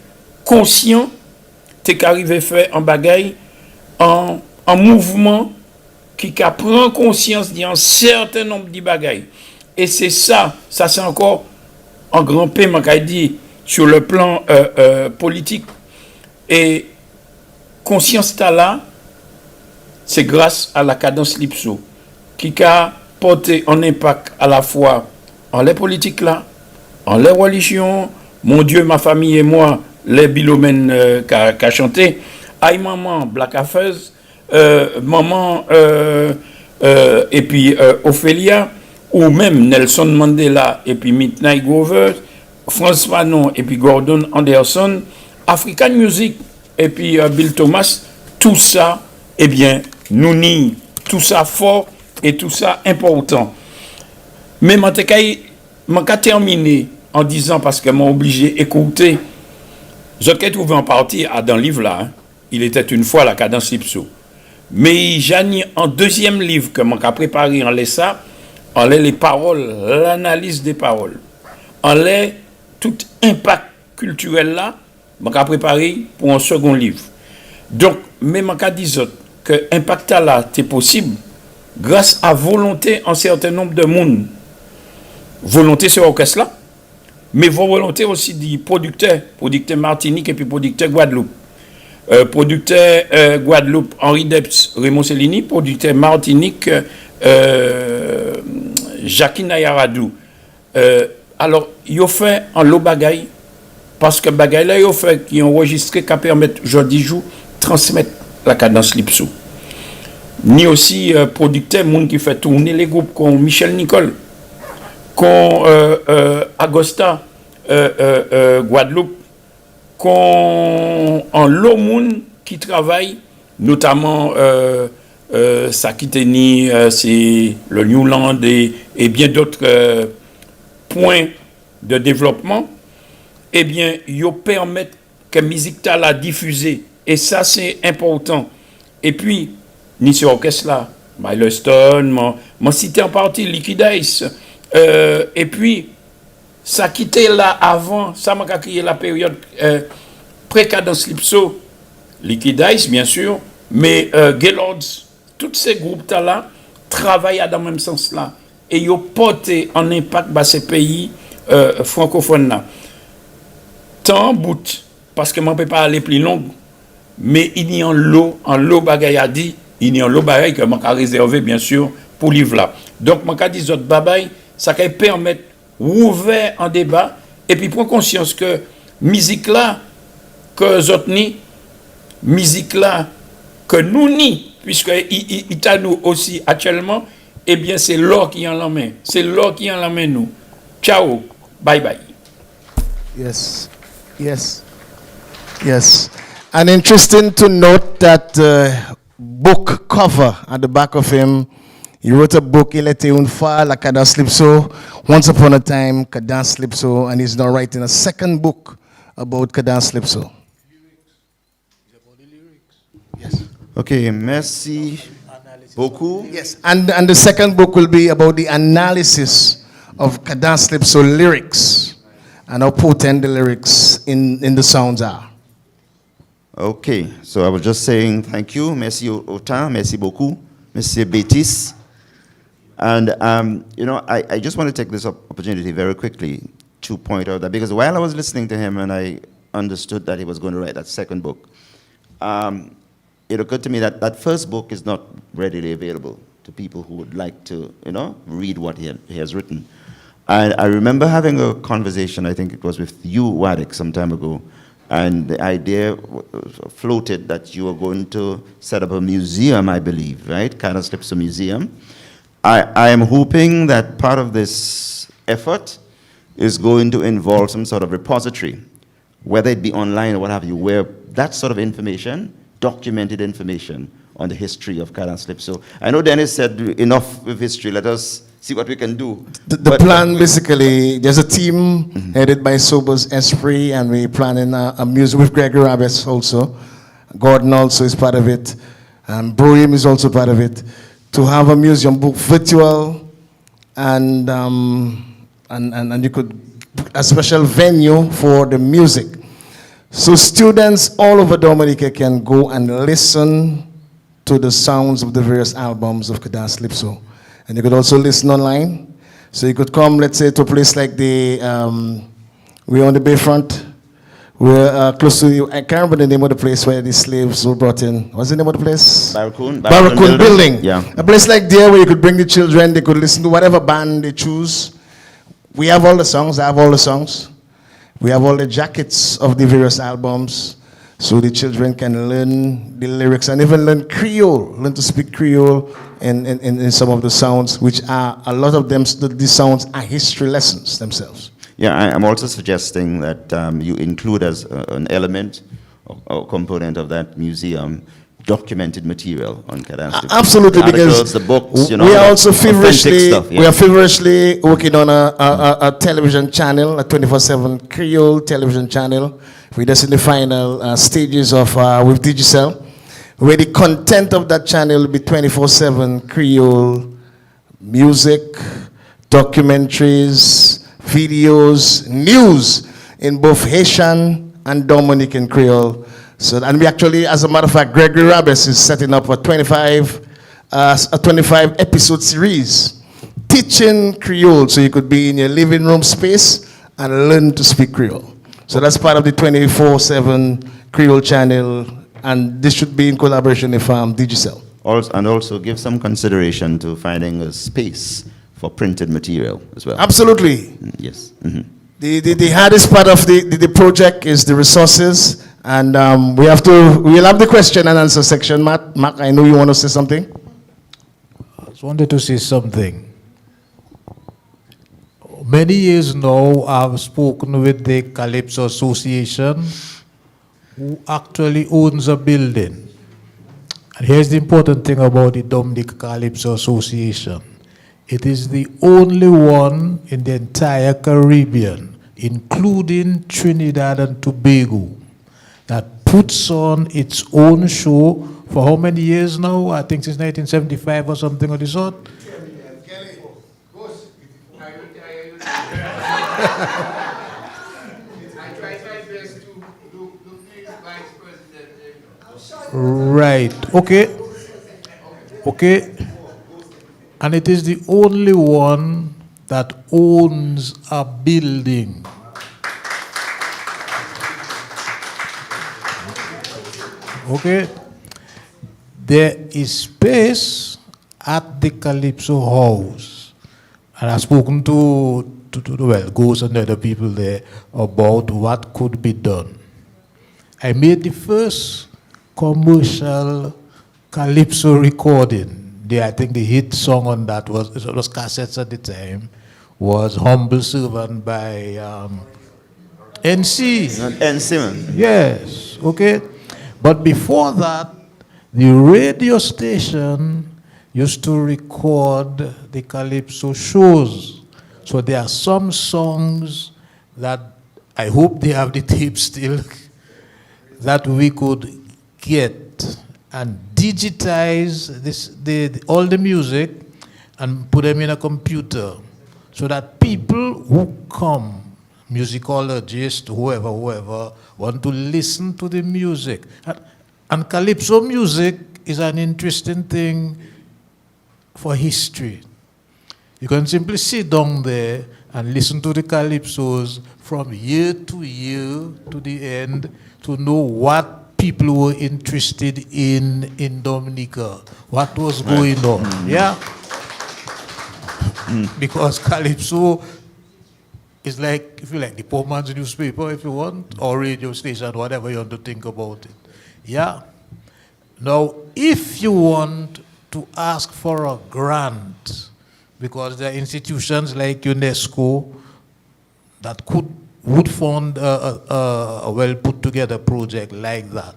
conscient, t'es qu'arrivé fait en bagaille en mouvement qui prend conscience d'un certain nombre de bagailles. Et c'est ça c'est encore en grand paiement qu'a dit sur le plan politique. Et conscience là, c'est grâce à la cadence Lipso qui a porté un impact à la fois en les politiques là, en les religions, mon Dieu, ma famille et moi, les bilomènes qu'a chanté, aïe maman, Black Affairs, maman et puis Ophélia, ou même Nelson Mandela et puis Midnight Rovers, France Fanon et puis Gordon Anderson, African Music et puis Bill Thomas, tout ça, eh bien, nous nie, tout ça fort et tout ça important. Mais je vais terminer en disant, parce que m'ont obligé d'écouter, je l'ai trouvé en partie dans le livre là, il était une fois la cadence Lipso. Mais j'ai en deuxième livre que j'ai préparé en laisse ça, en les paroles, l'analyse des paroles, en les tout impact culturel là, j'ai préparé pour un second livre. Donc, même en cas disant que impact là, c'est possible grâce à volonté un certain nombre de monde. Volonté sur l'orchestre là, mais volonté aussi des producteurs Martinique et puis producteurs Guadeloupe. Producteur Guadeloupe, Henri Debs, Raymond Cellini, producteur Martinique, Jackie Nayaradou. Alors, ils ont fait en lot bagaille, parce que bagaille là, ils ont fait, qui ont enregistré, qui permettent, aujourd'hui, jour, transmettre la cadence Lipso. Ni aussi producteur, monde qui fait tourner les groupes, comme Michel Nicole, comme Agosta, Guadeloupe, en lot monde qui travaille, notamment Sakiteni, c'est le Newland et bien d'autres points de développement, eh bien, ils permettent que la musique la diffuser. Et ça, c'est important. Et puis, ni sur orchestre là, Milestone, mon cité en partie, Liquid Ice. Et puis, ça qui était là avant, ça m'a créé la période pré-Cadence Lipso, Liquid Ice, bien sûr, mais Gaylords, tous ces groupes-là travaillent dans le même sens là. Et ils ont porté en impact dans ces pays francophones là. Tant bout, parce que je ne peux pas aller plus long, mais il y a en lot bagaille à dire, il y a en lot bagaille que je vais réserver, bien sûr, pour livre là. Donc, je vais dire que ça peut permettre ouvert en débat, et puis prendre conscience que musique là, que autres ni, musique là, que nous ni, puisque il a nous aussi actuellement, eh bien c'est l'or qui en la main. C'est l'or qui en la main nous. Ciao, bye bye. Yes, yes, yes. And interesting to note that book cover at the back of him, he wrote a book, Il était une fois la Cadence Lipso, Once Upon a Time, Cadence Lipso, and he's now writing a second book about Cadence Lipso. Yes. Okay, merci beaucoup. Yes, and the second book will be about the analysis of Cadence Lipso lyrics and how potent the lyrics in the sounds are. Okay, so I was just saying thank you, merci autant, merci beaucoup, Monsieur Betis. And, I just want to take this opportunity very quickly to point out that because while I was listening to him and I understood that he was going to write that second book, it occurred to me that that first book is not readily available to people who would like to, read what he has written. And I remember having a conversation, I think it was with you, Wadik, some time ago, and the idea floated that you were going to set up a museum, I believe, right? Cadence Lipso Museum. I am hoping that part of this effort is going to involve some sort of repository, whether it be online or what have you, where that sort of information, documented information on the history of Cadence Lipso. I know Dennis said enough with history, let us see what we can do. The plan basically, there's a team headed by Sobers Esprit, and we're planning a museum with Gregory Rabes also. Gordon also is part of it. Brohim is also part of it. To have a museum book virtual and you could, a special venue for the music. So students all over Dominica can go and listen to the sounds of the various albums of Cadence Lipso. And you could also listen online. So you could come, let's say, to a place like we're on the Bayfront. We're close to, I can't remember the name of the place where the slaves were brought in. What's the name of the place? Barracoon Building. Yeah. A place like there where you could bring the children, they could listen to whatever band they choose. We have all the songs, I have all the songs. We have all the jackets of the various albums, so the children can learn the lyrics and even learn Creole, learn to speak Creole in some of the sounds, which are, a lot of them, these sounds are history lessons themselves. Yeah, I'm also suggesting that you include as an element or component of that museum documented material on Cadence. Absolutely, the articles, because the books, we are also feverishly, stuff, yeah. we are feverishly working on a television channel, a 24/7 Creole television channel. We're just in the final stages of with Digicel, where the content of that channel will be 24/7 Creole music, documentaries, videos, news in both Haitian and Dominican Creole. So, and we actually, as a matter of fact, Gregory Rabes is setting up a 25 episode series teaching Creole, so you could be in your living room space and learn to speak Creole. So that's part of the 24/7 Creole channel, and this should be in collaboration with Digicel. And also give some consideration to finding a space for printed material as well. Absolutely. Yes. The hardest part of the project is the resources, and we'll have the question and answer section. Mark, I know you want to say something. I just wanted to say something. Many years now, I've spoken with the Calypso Association, who actually owns a building. And here's the important thing about the Dominic Calypso Association. It is the only one in the entire Caribbean, including Trinidad and Tobago, that puts on its own show for how many years now? I think since 1975 or something of the sort. Right. Okay. Okay. And it is the only one that owns a building. Okay. There is space at the Calypso House. And I've spoken to Ghost and other people there about what could be done. I made the first commercial Calypso recording. I think the hit song on that was cassettes at the time, was Humble Servant by NC. NC, man. Yes, okay. But before that, the radio station used to record the Calypso shows. So there are some songs that I hope they have the tape still that we could get and digitize all the music and put them in a computer so that people who come, musicologists, whoever, want to listen to the music. And Calypso music is an interesting thing for history. You can simply sit down there and listen to the Calypsos from year to year to the end to know what people were interested in Dominica, what was going on. Yeah? Because Calypso is like, if you like, the poor man's newspaper, if you want, or radio station, whatever you want to think about it. Yeah? Now, if you want to ask for a grant, because there are institutions like UNESCO that would fund a well put together project like that,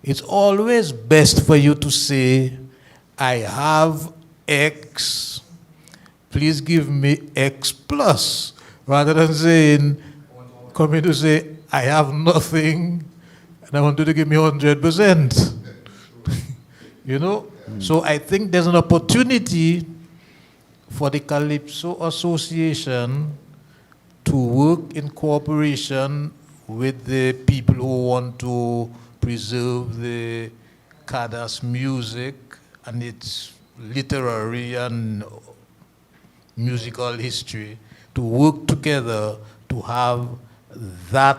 it's always best for you to say, I have X, please give me X plus, rather than saying, coming to say, I have nothing, and I want you to give me 100%. You know? So I think there's an opportunity for the Calypso Association to work in cooperation with the people who want to preserve the Cadence music and its literary and musical history, to work together to have that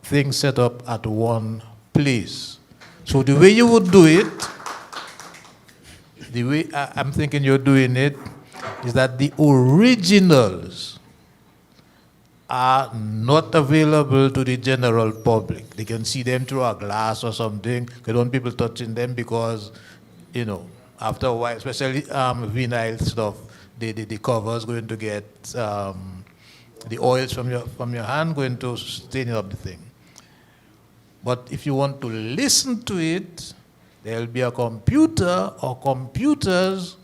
thing set up at one place. So the way you would do it, the way I'm thinking you're doing it, is that the originals are not available to the general public. They can see them through a glass or something. They don't want people touching them because, you know, after a while, especially vinyl stuff, the cover is going to get the oils from your hand going to stain up the thing. But if you want to listen to it, there'll be a computer or computers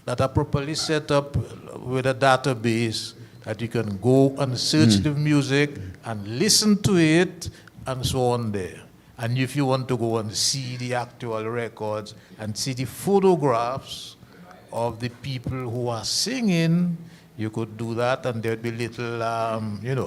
that are properly set up with a database that you can go and search the music and listen to it and so on there. And if you want to go and see the actual records and see the photographs of the people who are singing, you could do that, and there'd be little,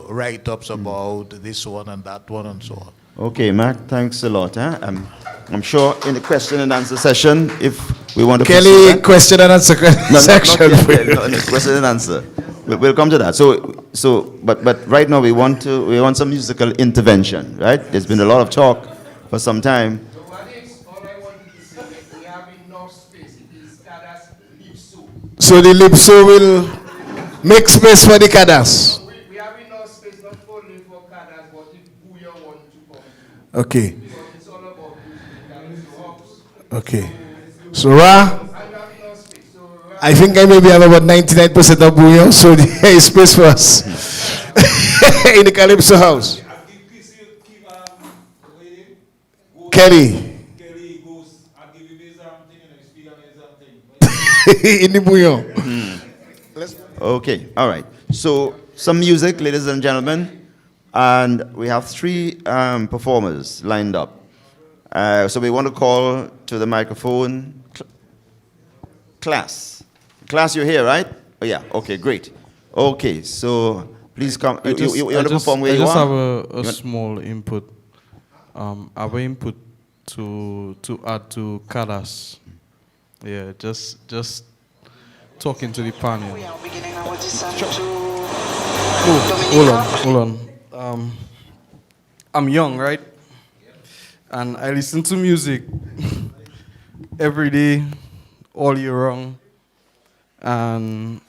write-ups about this one and that one and so on. Okay, Mark, thanks a lot. I'm sure in the question and answer session, if we want to Kelly, question and answer section. No, question and answer. We'll come to that. But right now we want some musical intervention, right? There's been a lot of talk for some time. So the Lipso will make space for the Cadence. We have enough space not only for Cadence, but if Booyah want to come. Okay. It's all about the Okay. So Ra, I think I maybe have about 99% of Booyah, so there is space for us in the Calypso house. Kelly. In the Bouillon. Okay, all right. So some music, ladies and gentlemen, and we have three performers lined up. So we want to call to the microphone Class. Class, you're here, right? Oh, yeah, okay, great. Okay, so please. Please come. I You just want to perform where I you just are? have a small input. Our input to add to Cadence. Yeah, just talking to the panel. Oh, hold on. I'm young, right? And I listen to music every day, all year round. And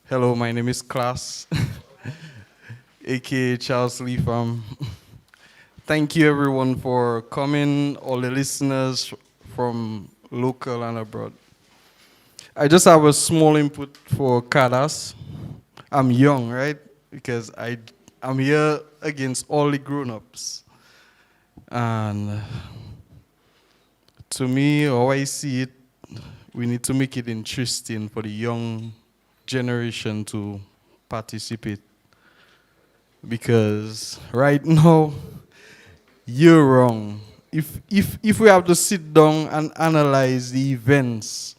hello, my name is Klaas, aka Charles Lee from. Thank you everyone for coming, all the listeners from local and abroad. I just have a small input for Cadence. I'm young, right? Because I'm here against all the grown-ups. And to me, how I see it, we need to make it interesting for the young generation to participate. Because right now, you're wrong. If we have to sit down and analyze the events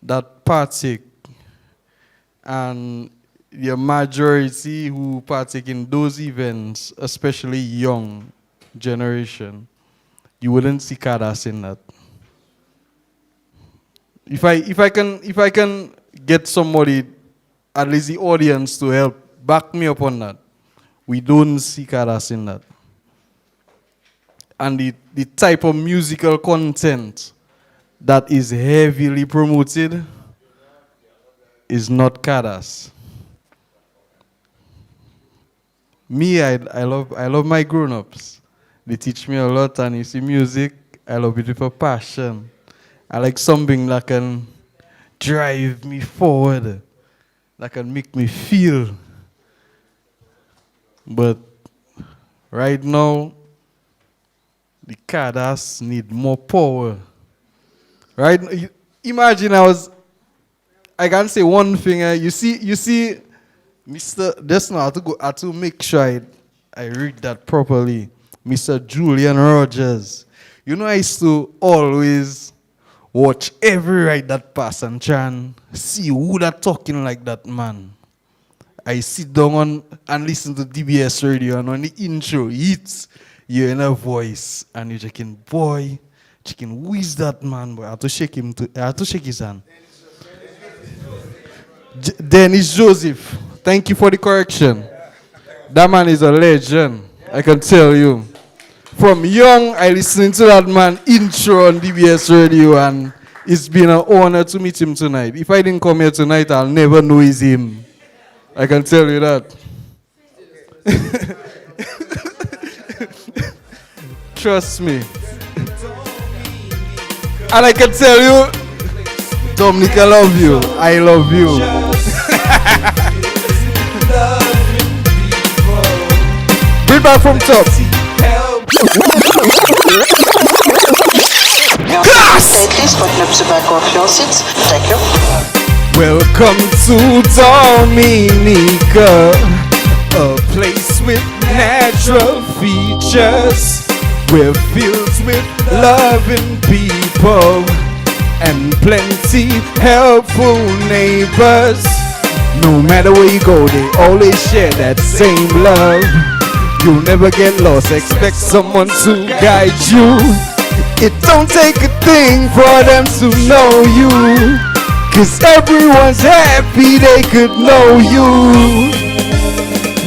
that partake and the majority who partake in those events, especially young generation, you wouldn't see Cadence in that. If I can get somebody, at least the audience, to help back me up on that, we don't see Cadence in that. And the type of musical content that is heavily promoted is not Cadence. Me, I love my grown-ups. They teach me a lot, and you see music, I love it with a passion. I like something that can drive me forward, that can make me feel. But right now, the Cadence need more power. Right? Imagine I can say one thing. You see, Mr. Just now I have to make sure I read that properly. Mr. Julian Rogers. You know, I used to always watch every ride that pass and try and see who that talking like that man. I sit down and listen to DBS radio, and on the intro hits, you hear a voice and you're checking, boy, who is that man? Boy, I have to shake his hand. Dennis Joseph. Thank you for the correction. That man is a legend, I can tell you. From young, I listened to that man intro on DBS radio, and it's been an honor to meet him tonight. If I didn't come here tonight, I'll never know it's him. I can tell you that. Trust me. And I can tell you, Dominic, I love you. I love you. Bring back from top. Welcome to Dominica, a place with natural features. We're filled with loving people and plenty helpful neighbors. No matter where you go, they always share that same love. You'll never get lost, expect someone to guide you. It don't take a thing for them to know you, 'cause everyone's happy they could know you.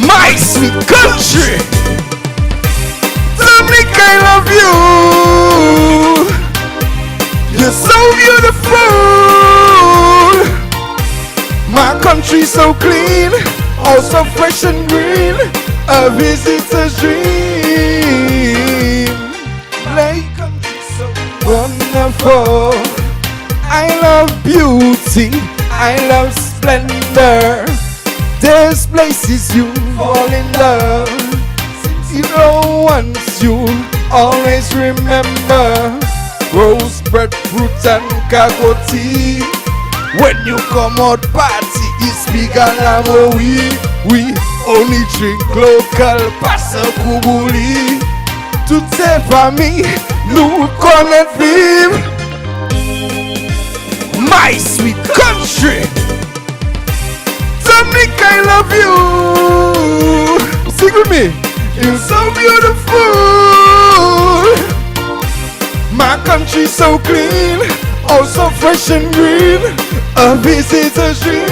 My sweet country, Dominic, I love you. You're so beautiful. My country's so clean, also fresh and green, a visitor's dream. Lake country so wonderful. I love beauty, I love splendor. There's places you fall in love. You know once you always remember rose, breadfruit and cacoti. When you come out party, it's big and lamo. We only drink local, passa kubuli. Toutes ces familles nous connaissent vivre. My sweet country, Dominic, I love you. Sing with me. You're so beautiful. My country's so clean, oh so fresh and green. A visitor's dream.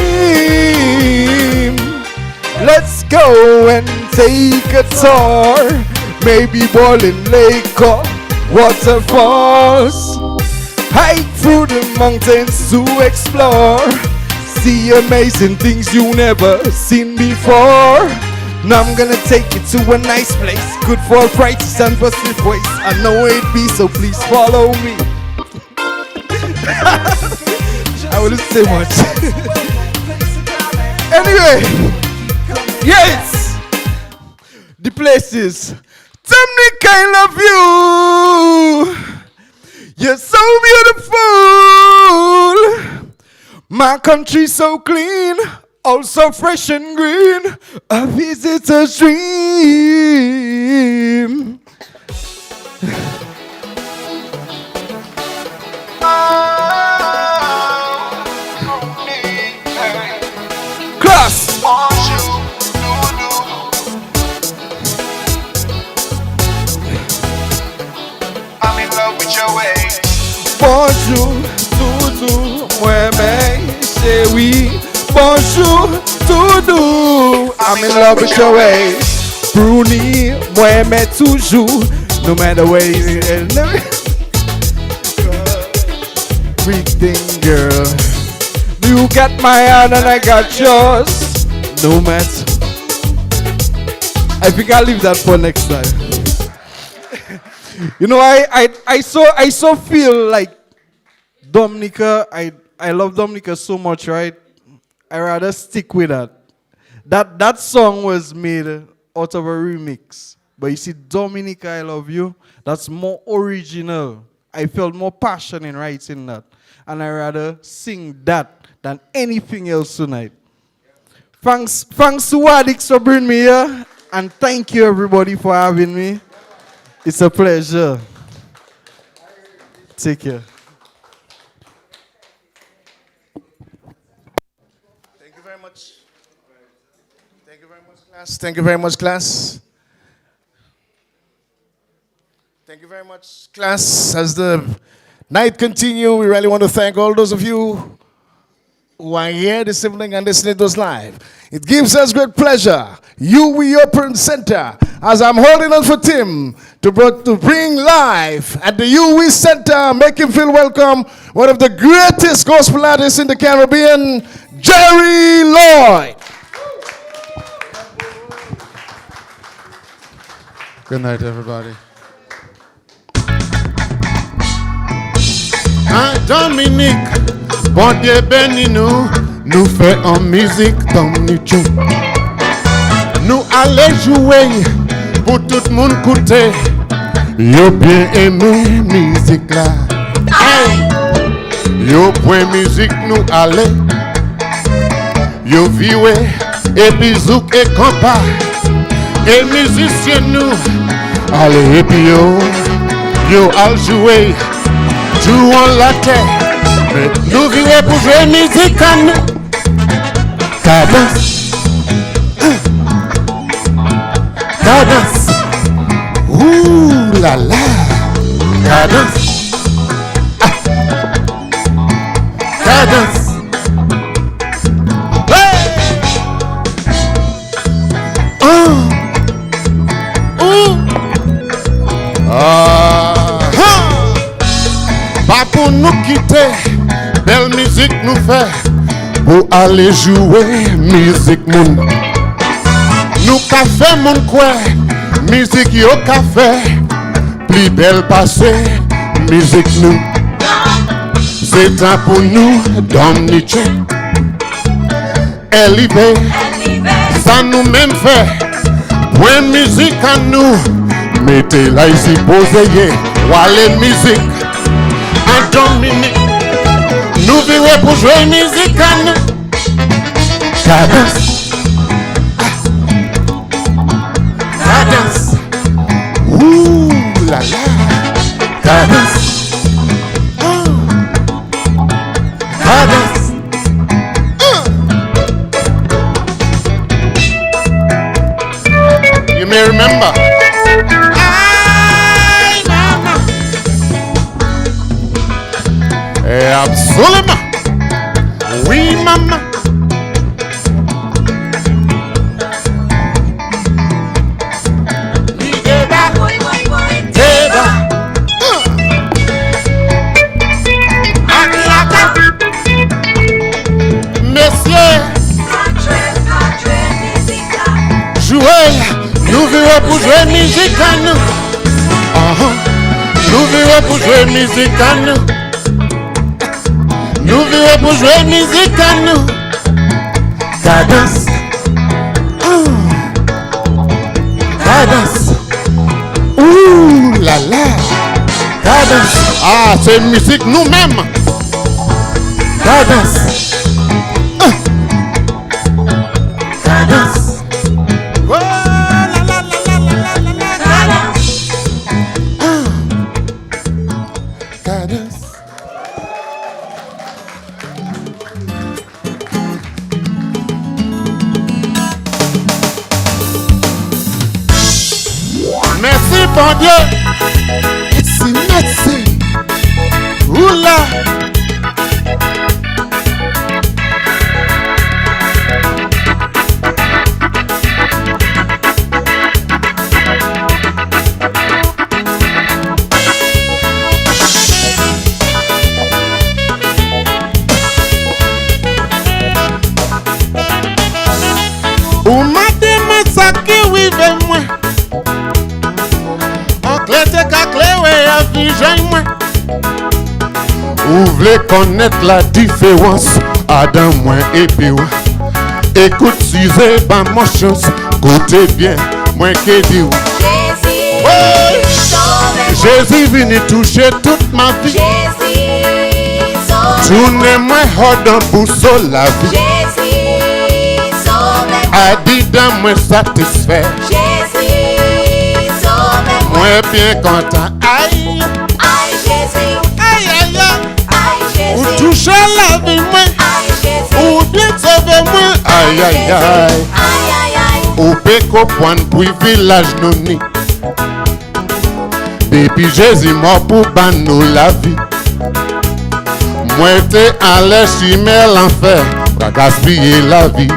Let's go and take a tour. Maybe Bowling Lake or waterfalls. Hike through the mountains to explore. See amazing things you never seen before. Now I'm gonna take you to a nice place, good for righteous and positive ways. I know it be, so please follow me. I wouldn't say much. Anyway, yes, the place is Dominic, I love you. You're so beautiful. My country's so clean, also fresh and green. A visitor's dream. Class. I'm in love with your ways. Bonjour, doudou, moi-même, c'est oui. Bonjour, doudou, I'm in love with your ways. Bruni, moi-même toujours, no matter where you are. Everything, girl. You got my hand and I got yours. No matter. I think I'll leave that for next time. You know, I so feel like Dominica. I love Dominica so much, right? I rather stick with that. That song was made out of a remix. But you see, Dominica, I Love You, that's more original. I felt more passion in writing that. And I rather sing that than anything else tonight. Thanks to Wadix for bringing me here. And thank you everybody for having me. It's a pleasure. Take care. Thank you very much. Thank you very much, class. Thank you very much, class. Thank you very much, class. As the night continues, we really want to thank all those of you who are here this evening and listening to us live. It gives us great pleasure. We Open Center, as I'm holding on for Tim to bring live at the UE Center, make him feel welcome, one of the greatest gospel artists in the Caribbean, Jerry Lloyd. Good night, everybody. Dominique, bon Dieu béni nous fait en musique Dominique. Nous allons jouer pour tout le monde écouter. Yo bien aimé musique là. Yo point musique nous allons. Yo viwe et puis zouk et compas. Et musicien nous. Allez et puis yo al jouer. Jouons la terre. Nous vivons pour jouer musique à nous. Cadence. Cadence. Ouh là là. Cadence. Cadence. Hey. Pas pour nous quitter. Belle musique nous fait pour aller jouer musique moun. Nous café mon quoi, musique yo café, plus belle passé, musique nous. C'est temps pour nous Dominique. Élevé, ça nous même fait, point musique à nous. Mettez là ici posez, wallet musique, en Dominique. Nous vivons pour jouer musique à nous. Cadence. Cadence. Ouh là là. Cadence. Cadence. remember. Aïe, maman. Absolument. Oui, maman. Messieurs, jouez, nous vivons pour jouer musique à nous. Nous vivons pour jouer musique à nous. Nous vivons pour jouer musique à nous. Cadence. Cadence. Ouh là là. Cadence. Ah, c'est une musique nous-mêmes. Cadence. Cadence. Oh la la la la la la la Cadence. Cadence. Merci bon Dieu. Merci. Oula. Ou m'a demandé ça qui vive moi. En clé c'est qu'à clé ouais à vision moi. Ou voulez connaître la différence Adam moi et puis ouais. Écoute Suzé pas mon chance. Écoutez bien moi qui dis ouais. Jésus venu toucher toute ma vie. Tournez moi hors pour sauver la vie. A dit dans moi satisfait. Jésus, sauve-moi. Moi bien content. Aïe. Aïe Jésus. Aïe aïe aïe. Aïe Jésus. Ou toucher la vie moi. Aïe Jésus. Ou bien sauver moi. Aïe aïe aïe. Aïe aïe aïe. Ou péco point pour village non ni. Baby Jésus mort pour ban nous la vie. Moi t'es à l'chimer l'enfer. Pas gaspiller la vie.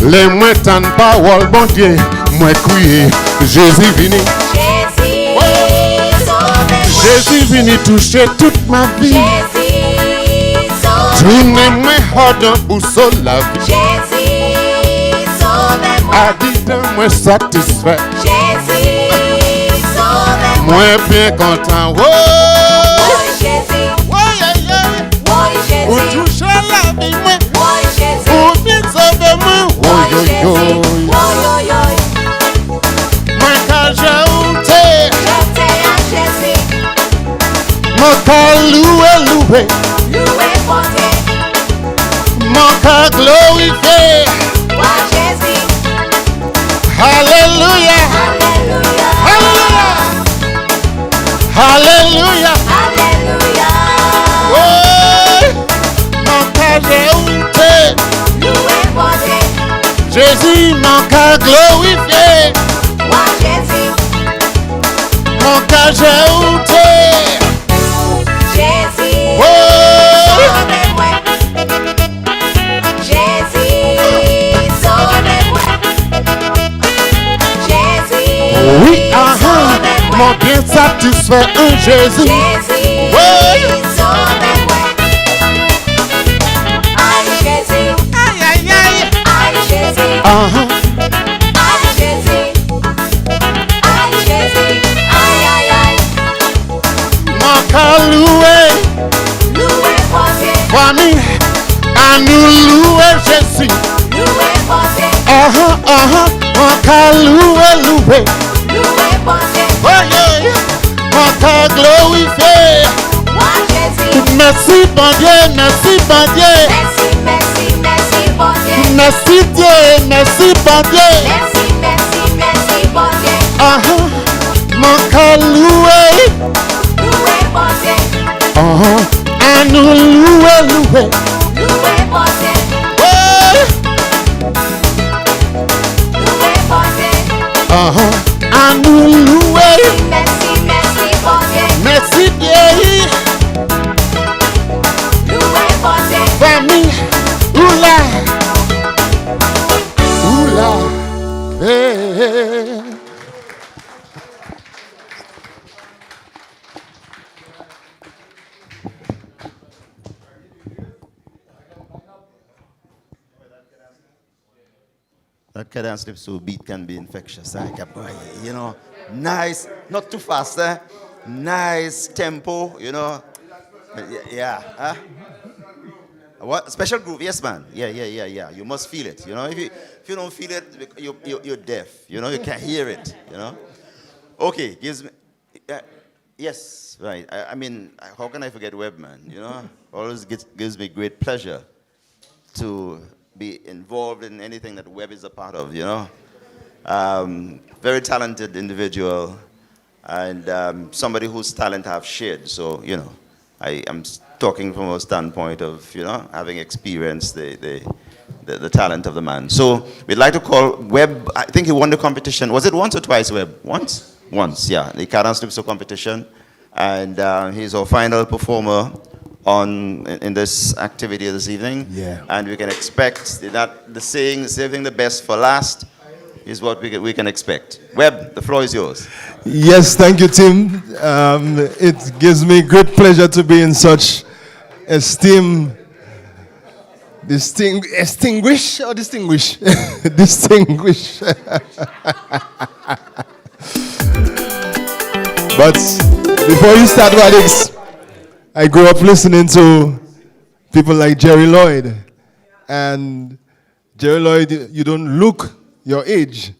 Les moins tant parole bon Dieu, moi crier Jésus vini. Jésus, sauve-moi. Jésus vini toucher toute ma vie. Jésus, sauve-moi. Tournez-moi hors pour sauver la vie. Jésus, sauve-moi. A dit dans moi satisfait. Jésus, sauve-moi. Moi bien content. Oh, Jésus. Oh yeah yeah. Jésus. Ou toucher la vie moi. Jésus. Ou bien sauver moi. Oh yo yo. Moi quand j'ai honte. Mon cœur loué. Mon cœur glorifié. Alléluia. Alléluia. Oh, mon cœur j'ai honte. Jésus, mon cœur glorifié. Mon cœur j'ai honte. Jésus, oh. sauve-moi. Jésus, sauve-moi. Jésus, Oui, sauve-moi. mon bien satisfait en Jésus. Jésus, oh. sauve-moi. Aïe Jésus, Aïe aïe aïe. aïe Jésus, aïe Jésus, aïe Jésus, aïe aïe aïe. Mon cœur loué. Loué porté. Famille, à nous louer Jésus. Loué porté. Mon cœur loué. Loué porté. Oh yeah. Mon cœur glorifié. Moi Jésus. Merci bon Dieu, merci bon Dieu. Merci, merci, merci bon Dieu. Merci Dieu, merci bon Dieu. Merci, merci, merci bon Dieu. Mon cœur loué. Loué porté. À nous louer. Loué porté. Loué porté. That Cadence Calypso beat can be infectious. I kept going, you know, nice, not too fast, nice tempo, you know. Yeah. Huh? What special groove? Yes, man. Yeah. You must feel it. You know, if you don't feel it, you're deaf. You know, you can't hear it. You know. Okay, gives me. Yes, right. I mean, how can I forget Webb, man? You know, always gives me great pleasure to be involved in anything that Webb is a part of. You know, very talented individual, and somebody whose talent I've shared. So you know, I am talking from a standpoint of, you know, having experienced the talent of the man. So we'd like to call Webb. I think he won the competition. Was it once or twice, Webb? Once? Once, yeah. The Cadence Calypso competition. And he's our final performer in this activity this evening. Yeah. And we can expect that the saying, saving the best for last, is what we can expect. Webb, the floor is yours. Yes, thank you, Tim. It gives me great pleasure to be in such esteem. Distinguish or distinguish? Distinguish. But before you start, Radix, I grew up listening to people like Jerry Lloyd. And Jerry Lloyd, you don't look your age,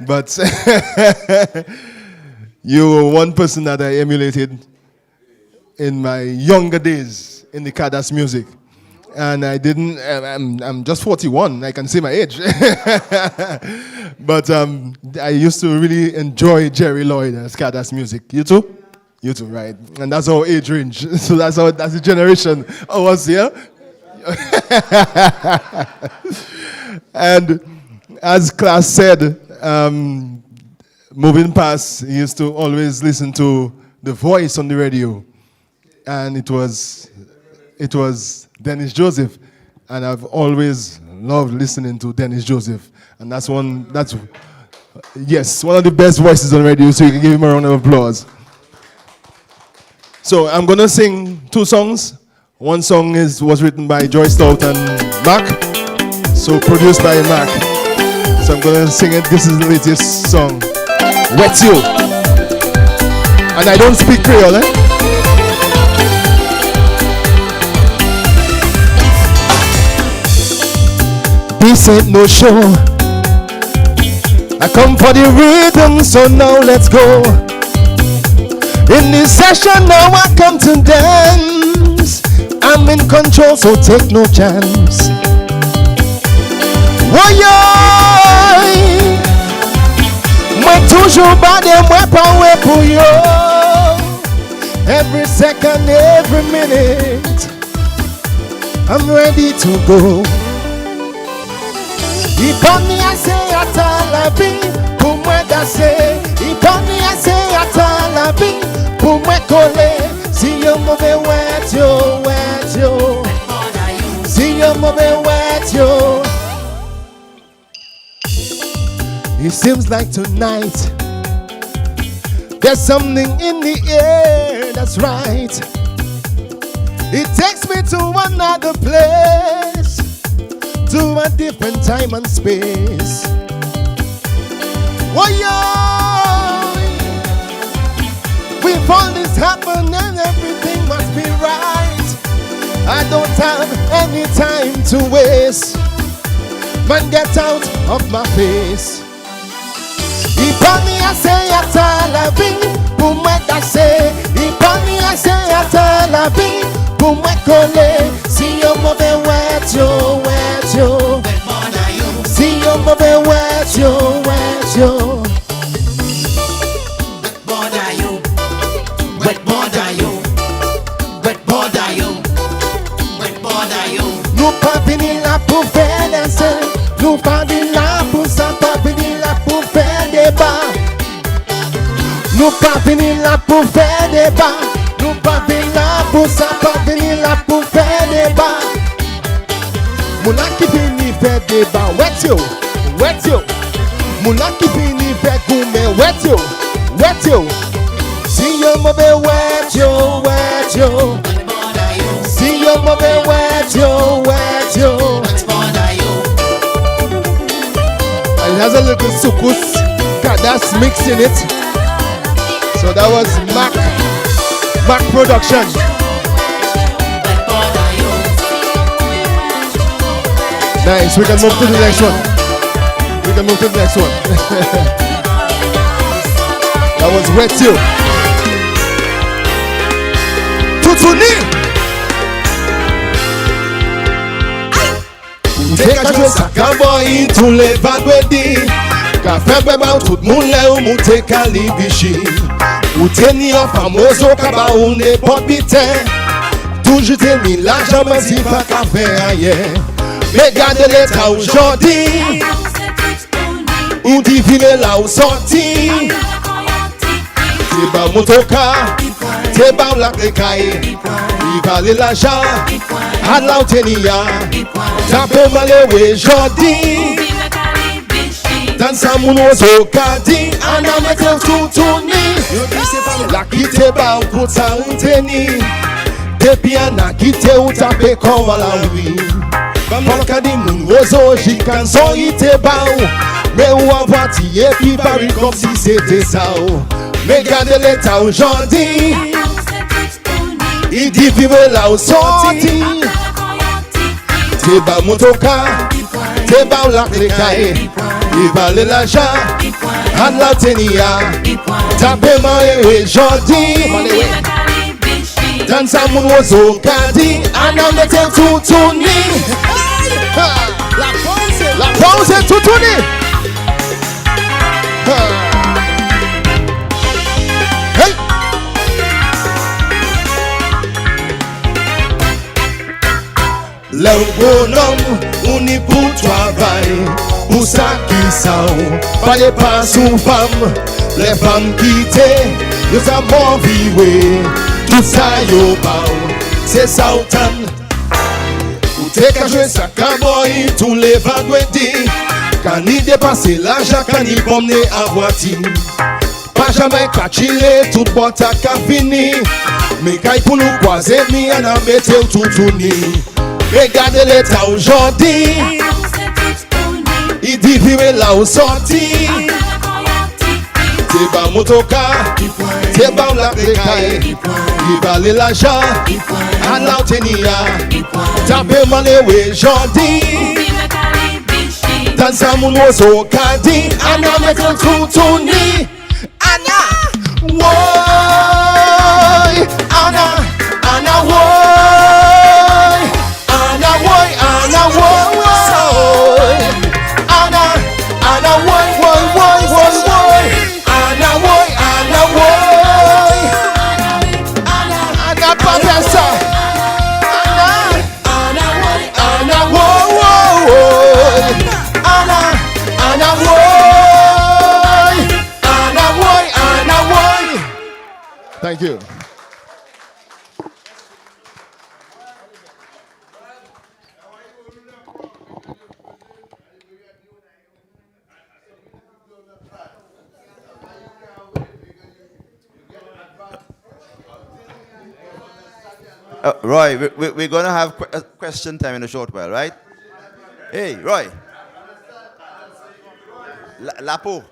but you were one person that I emulated in my younger days in the Cadence music. And I didn't, I'm just 41, I can say my age. But I used to really enjoy Jerry Lloyd as Cadence music. You too? You too, right? And that's our age range. So that's the generation I was here. And as class said, moving past, he used to always listen to The Voice on the radio. And it was Dennis Joseph, and I've always loved listening to Dennis Joseph, and that's one of the best voices on radio, so you can give him a round of applause. So I'm gonna sing two songs. One song was written by Joy Stout and Mac, so produced by Mac. So I'm gonna sing it. This is the latest song, Wet You, and I don't speak Creole, This ain't no show. I come for the rhythm, so now let's go. In this session now I come to dance. I'm in control, so take no chance. Voyons, moi toujours bade, moi pas ouais pour yo. Every second, every minute, I'm ready to go. Il connaît assez à la vie pour moi danser. Il connaît assez à la vie pour moi coller. Si yo mauvais wet yo. Si yo mauvais wet yo. It seems like tonight there's something in the air that's right. It takes me to another place, to a different time and space. Oh yeah, with all this happening, everything must be right. I don't have any time to waste. Man, get out of my face. Il parle assez à la vie pour moi danser. Il parle assez à la vie pour moi coller. Si yo mauvais wet yo. Si yo mauvais wet yo. Nous pas venir là pour faire danser. Nous pas venir là pour ça, pas venir là pour faire débat. Nous pas venir là pour faire débat. Nous pas venir là pour ça, pas venir là pour faire débat. Mouna qui finit faire débat, wet yo. Mouna qui finit faire gourmet, wet yo. Si yo mauvais wet yo. Si yo mauvais wet yo. I Sukus, Cadence mixing it. So that was Mac Production. Nice, we can move to the next one. That was Wet You. Tutuni. Take a dress, a cowboy to le vendredi. Café beba tout moun le ou mou te kalibishi. Ou teni an famoso kaba ou ne pot biten. Toujou teni la jaman si pa kafe ayen. Mais gade l'état aujourd'hui. Ou divine la ou sorti. Te ba motoka, te ba la krekaye. I vale la ja, ad la ou teni ya. Tape malewe jodi. Dan sa moun ozo kadi. Ana mete tutuni. La kite ba ou kouta ou teni. Depi ana kite ou tape kon wala oui. Pan kadi moun ozo jikan son ite ba ou. Me ou avati e pi pari kom si c'était ça ou. Me gade l'état aujourd'hui. I di vive la ou sorti. Te ba motoka, te ba ou la krekaye. I vale la ja, ad la tenia. Tape malewe jodi. Dan sa moun ozo kadi. Ana mete tutuni. La pause tutuni. Hey. Le bonhomme, on y pour travail. Pour ça qui s'en parlez pas sous femme. Les femmes quittées, nous avons vivé. Tout ça yo bao, c'est ça autant. Ou t'es qu'à jouer ça cowboy tous les vendredis. Quand il dépasse l'argent, quand il promener à voiture. Pas jamais qu'à chiller, tout boîte à qu'à fini. Mais quand il pour nous croiser, mi en a mettre tout tourné. Regardez l'état aujourd'hui. Il dit vivre là où sorti. Te ba motoka, te ba la krekaye. I vale la ja, ad la ou tenia. Tape malewe jodi. Dan sa moun ozo kadi. Ana mete tutuni. Ana, woy. Ana woy. Ana woy, Ana woy. Ana woy, woy, woy, woy, woy. Ana woy, Ana woy. Ana patesa. Ana woy, Ana woy. Ana woy. Ana woy, Ana woy. Thank you. Roy, we're going to have question time in a short while, right? Hey, Roy. Lapo.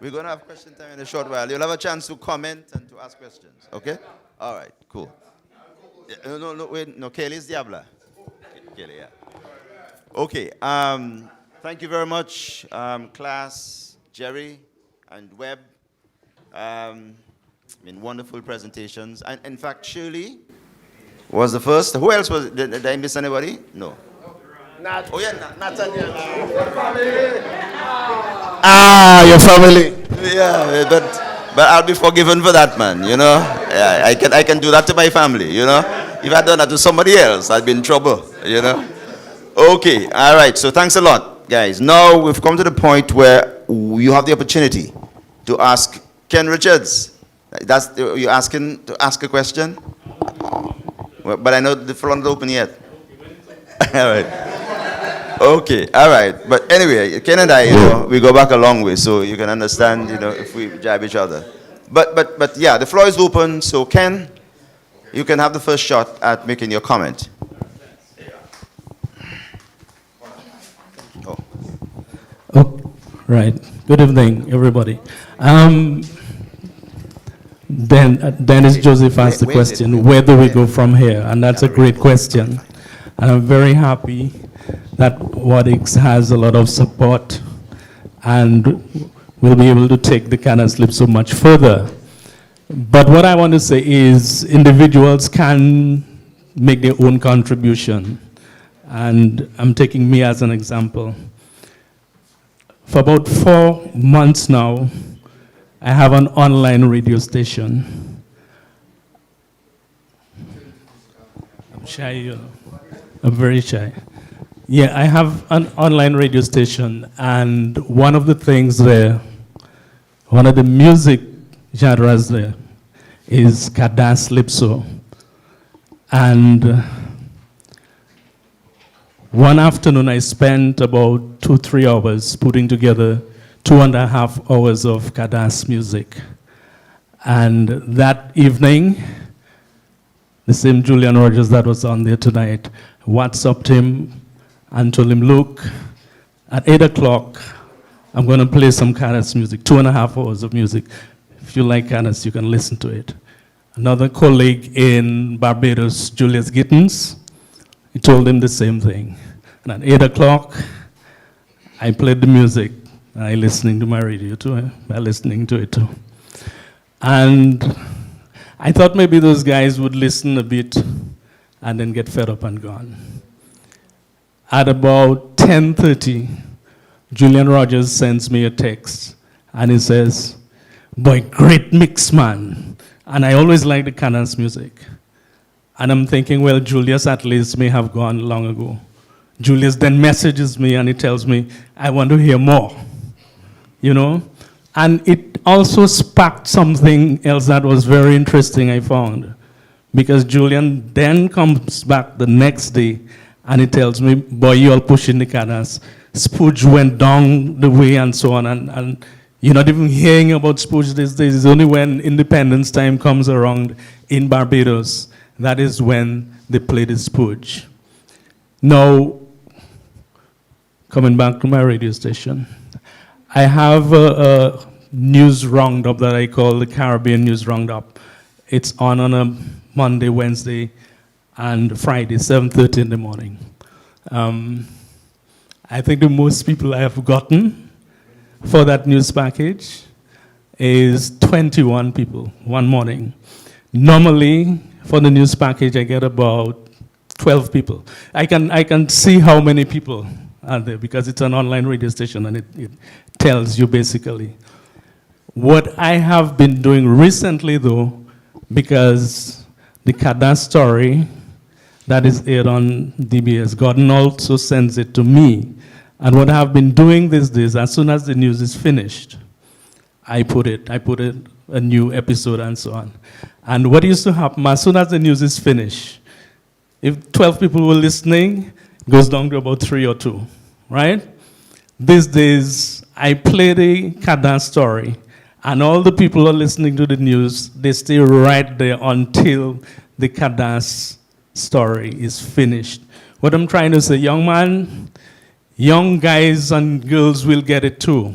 We're going to have question time in a short while. You'll have a chance to comment and to ask questions, okay? All right, cool. No, wait, no, Kelly's Diabla. Kelly, yeah. Okay, thank you very much, class, Jerry, and Webb. Wonderful presentations. And in fact, Shirley was the first. Who else was? Did I miss anybody? No. Oh yeah, Nathaniel. Your family. Yeah, but I'll be forgiven for that, man. You know, yeah, I can do that to my family. You know, if I done that to somebody else, I'd be in trouble. You know. Okay, all right. So thanks a lot, guys. Now we've come to the point where you have the opportunity to ask Ken Richards. You're asking to ask a question? Well, but I know the floor is not open yet. All right. Okay, all right. But anyway, Ken and I, we go back a long way, so you can understand, if we jab each other. But yeah, the floor is open. So Ken, you can have the first shot at making your comment. Right. Good evening, everybody. Dennis Joseph asked the question, where do we go from here? And that's a great question. And I'm very happy that Wadix has a lot of support and will be able to take the Cadence Calypso much further. But what I want to say is individuals can make their own contribution. And I'm taking me as an example. For about 4 months now, I have an online radio station. I'm shy, you know. I'm very shy. Yeah, I have an online radio station, and one of the things there, one of the music genres there is Cadence Calypso. And one afternoon, I spent about 2-3 hours putting together 2.5 hours of Cadence music. And that evening, the same Julian Rogers that was on there tonight WhatsApped him and told him, look, at 8 o'clock, I'm going to play some Cadence music, 2.5 hours of music. If you like Cadence, you can listen to it. Another colleague in Barbados, Julius Gittins, he told him the same thing. And at 8 o'clock, I played the music. I listening to my radio too, by listening to it too. And I thought maybe those guys would listen a bit and then get fed up and gone. At about 10:30, Julian Rogers sends me a text and he says, boy, great mix, man. And I always like the Cadence music. And I'm thinking, well, Julius at least may have gone long ago. Julius then messages me and he tells me, I want to hear more, you know? And it also sparked something else that was very interesting, I found. Because Julian then comes back the next day and he tells me, boy, you all pushing the Cadence. Spooge went down the way and so on. And you're not even hearing about Spooge these days. It's only when Independence Time comes around in Barbados, that is when they play the Spooge. Now, coming back to my radio station, I have a news roundup that I call the Caribbean News Roundup. It's on a Monday, Wednesday, and Friday, 7:30 in the morning. I think the most people I have gotten for that news package is 21 people one morning. Normally, for the news package, I get about 12 people. I can see how many people are there because it's an online radio station and it tells you basically. What I have been doing recently though, because the Cadence story that is aired on DBS, Gordon also sends it to me. And what I have been doing these days, as soon as the news is finished, I put a new episode and so on. And what used to happen, as soon as the news is finished, if 12 people were listening, it goes down to about 3 or 2, right? These days, I play the Cadence story, and all the people who are listening to the news, they stay right there until the Cadence story is finished. What I'm trying to say, young man, young guys and girls will get it too,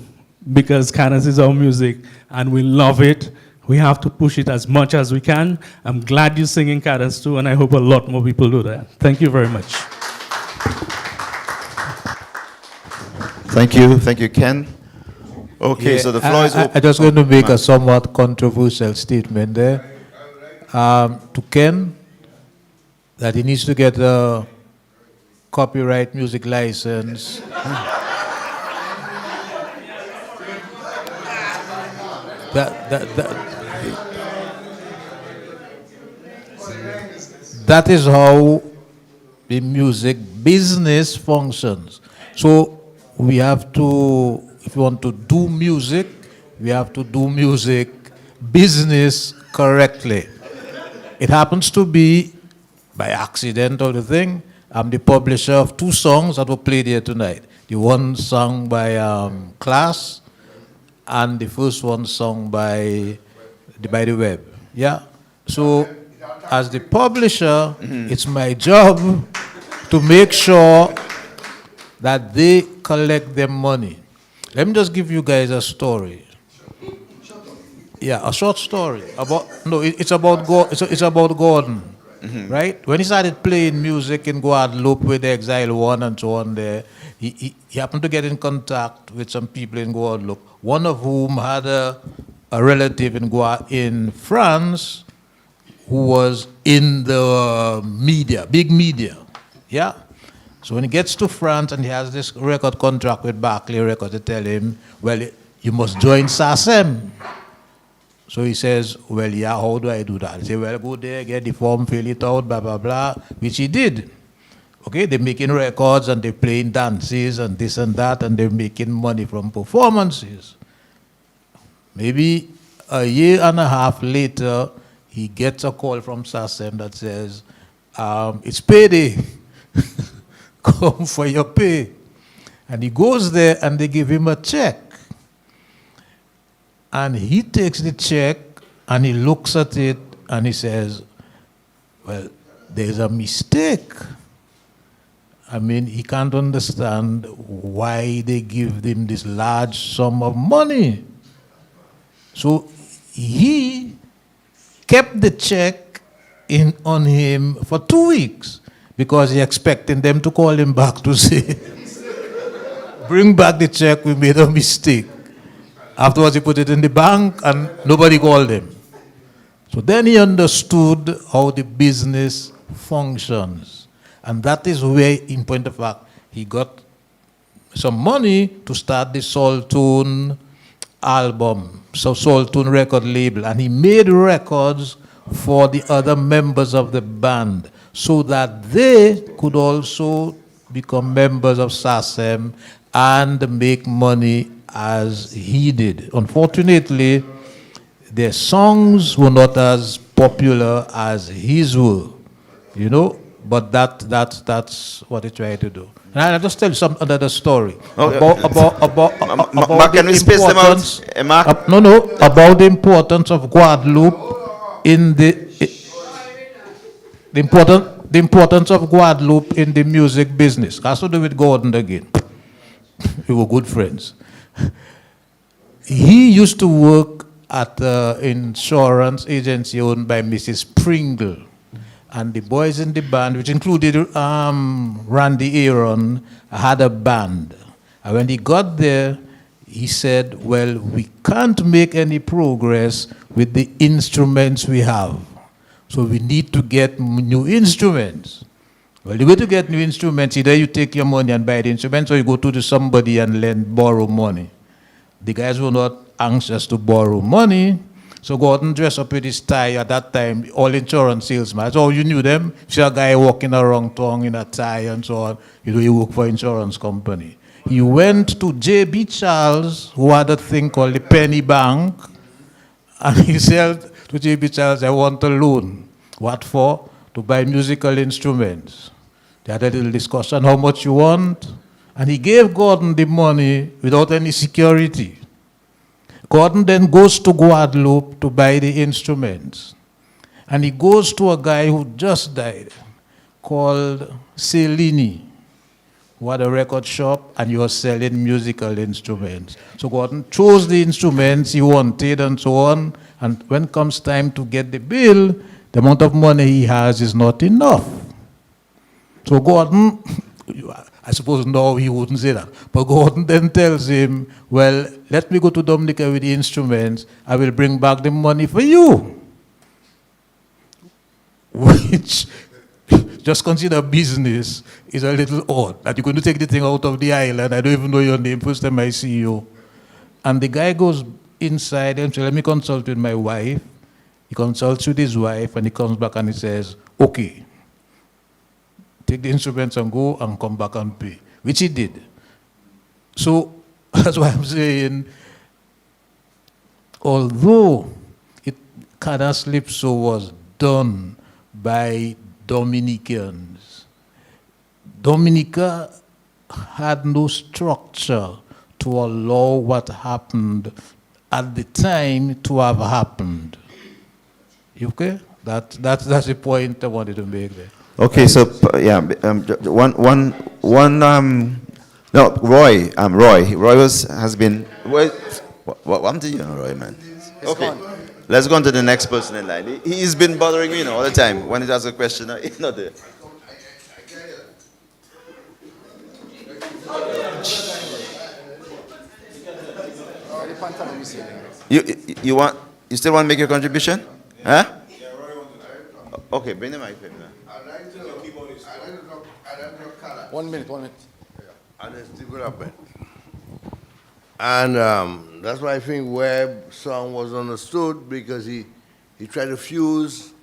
because Cadence is our music, and we love it. We have to push it as much as we can. I'm glad you're singing Cadence too, and I hope a lot more people do that. Thank you very much. Thank you, Ken. Okay, Yeah, so the floor is open. I'm just going to make a somewhat controversial statement there. To Ken, that he needs to get a copyright music license. That is how the music business functions. So we have to, if you want to do music, we have to do music business correctly. It happens to be, by accident or the thing, I'm the publisher of 2 songs that were played here tonight. The one sung by Class, and the first one sung by the web. Yeah? So, as the publisher, it's my job to make sure that they collect their money. Let me just give you guys a story. Yeah, a short story about it's about it's about Gordon, right? When he started playing music in Guadeloupe with Exile One and so on, there he happened to get in contact with some people in Guadeloupe. One of whom had a relative in France who was in the media, big media, yeah. So when he gets to France and he has this record contract with Barclay Records, they tell him, well, you must join SACEM. So he says, well, yeah, how do I do that? He say, well, go there, get the form, fill it out, blah, blah, blah, which he did. Okay, they're making records and they're playing dances and this and that, and they're making money from performances. Maybe a year and a half later, he gets a call from SACEM that says, it's payday. Come for your pay. And he goes there and they give him a check. And he takes the check and he looks at it and he says, well, there's a mistake. I mean, he can't understand why they give him this large sum of money. So he kept the check on him for 2 weeks because he expecting them to call him back to say, bring back the check, we made a mistake. Afterwards, he put it in the bank and nobody called him. So then he understood how the business functions. And that is where, in point of fact, he got some money to start the Soul Tune album, so Soul Tune record label. And he made records for the other members of the band so that they could also become members of SACEM and make money as he did. Unfortunately, their songs were not as popular as his were, you know, but that's what he tried to do. And I'll just tell you another story about can we space them out? Mark? About the importance of Guadeloupe in the importance of Guadeloupe in the music business. Has to do with Gordon again. We were good friends. He used to work at an insurance agency owned by Mrs. Pringle. And the boys in the band, which included Randy Aaron, had a band. And when he got there, he said, well, we can't make any progress with the instruments we have. So we need to get new instruments. Well, the way to get new instruments, either you take your money and buy the instruments, or you go to somebody and borrow money. The guys were not anxious to borrow money, so Gordon dressed up with his tie at that time, all insurance salesmen. So you knew them. You see a guy walking around town in a tie and so on, you know, he worked for insurance company. He went to J.B. Charles, who had a thing called the Penny Bank, and he said to J.B. Charles, I want a loan. What for? To buy musical instruments. They had a little discussion, how much you want? And he gave Gordon the money without any security. Gordon then goes to Guadeloupe to buy the instruments. And he goes to a guy who just died called Cellini, who had a record shop and he was selling musical instruments. So Gordon chose the instruments he wanted and so on. And when comes time to get the bill, the amount of money he has is not enough. So Gordon, I suppose now he wouldn't say that, but Gordon then tells him, well, let me go to Dominica with the instruments, I will bring back the money for you. Which, just consider business, is a little odd. That you're going to take the thing out of the island, I don't even know your name, first time I see you. And the guy goes inside and says, let me consult with my wife. He consults with his wife and he comes back and he says, okay, take the instruments and go and come back and pay, which he did. So that's why I'm saying, although Cadence Calypso was done by Dominicans, Dominica had no structure to allow what happened at the time to have happened. Okay? That's the point I wanted to make there. Okay, so yeah, one No, Roy. Roy. Roy has been. What did you know, Roy, man? Okay. Let's go on to the next person in line. He's been bothering me, all the time. When he asks a question, he's not there. You still want to make your contribution? Huh? Okay, bring the mic. 1 minute. And it's development. And that's why I think Webb's song was understood, because he tried to fuse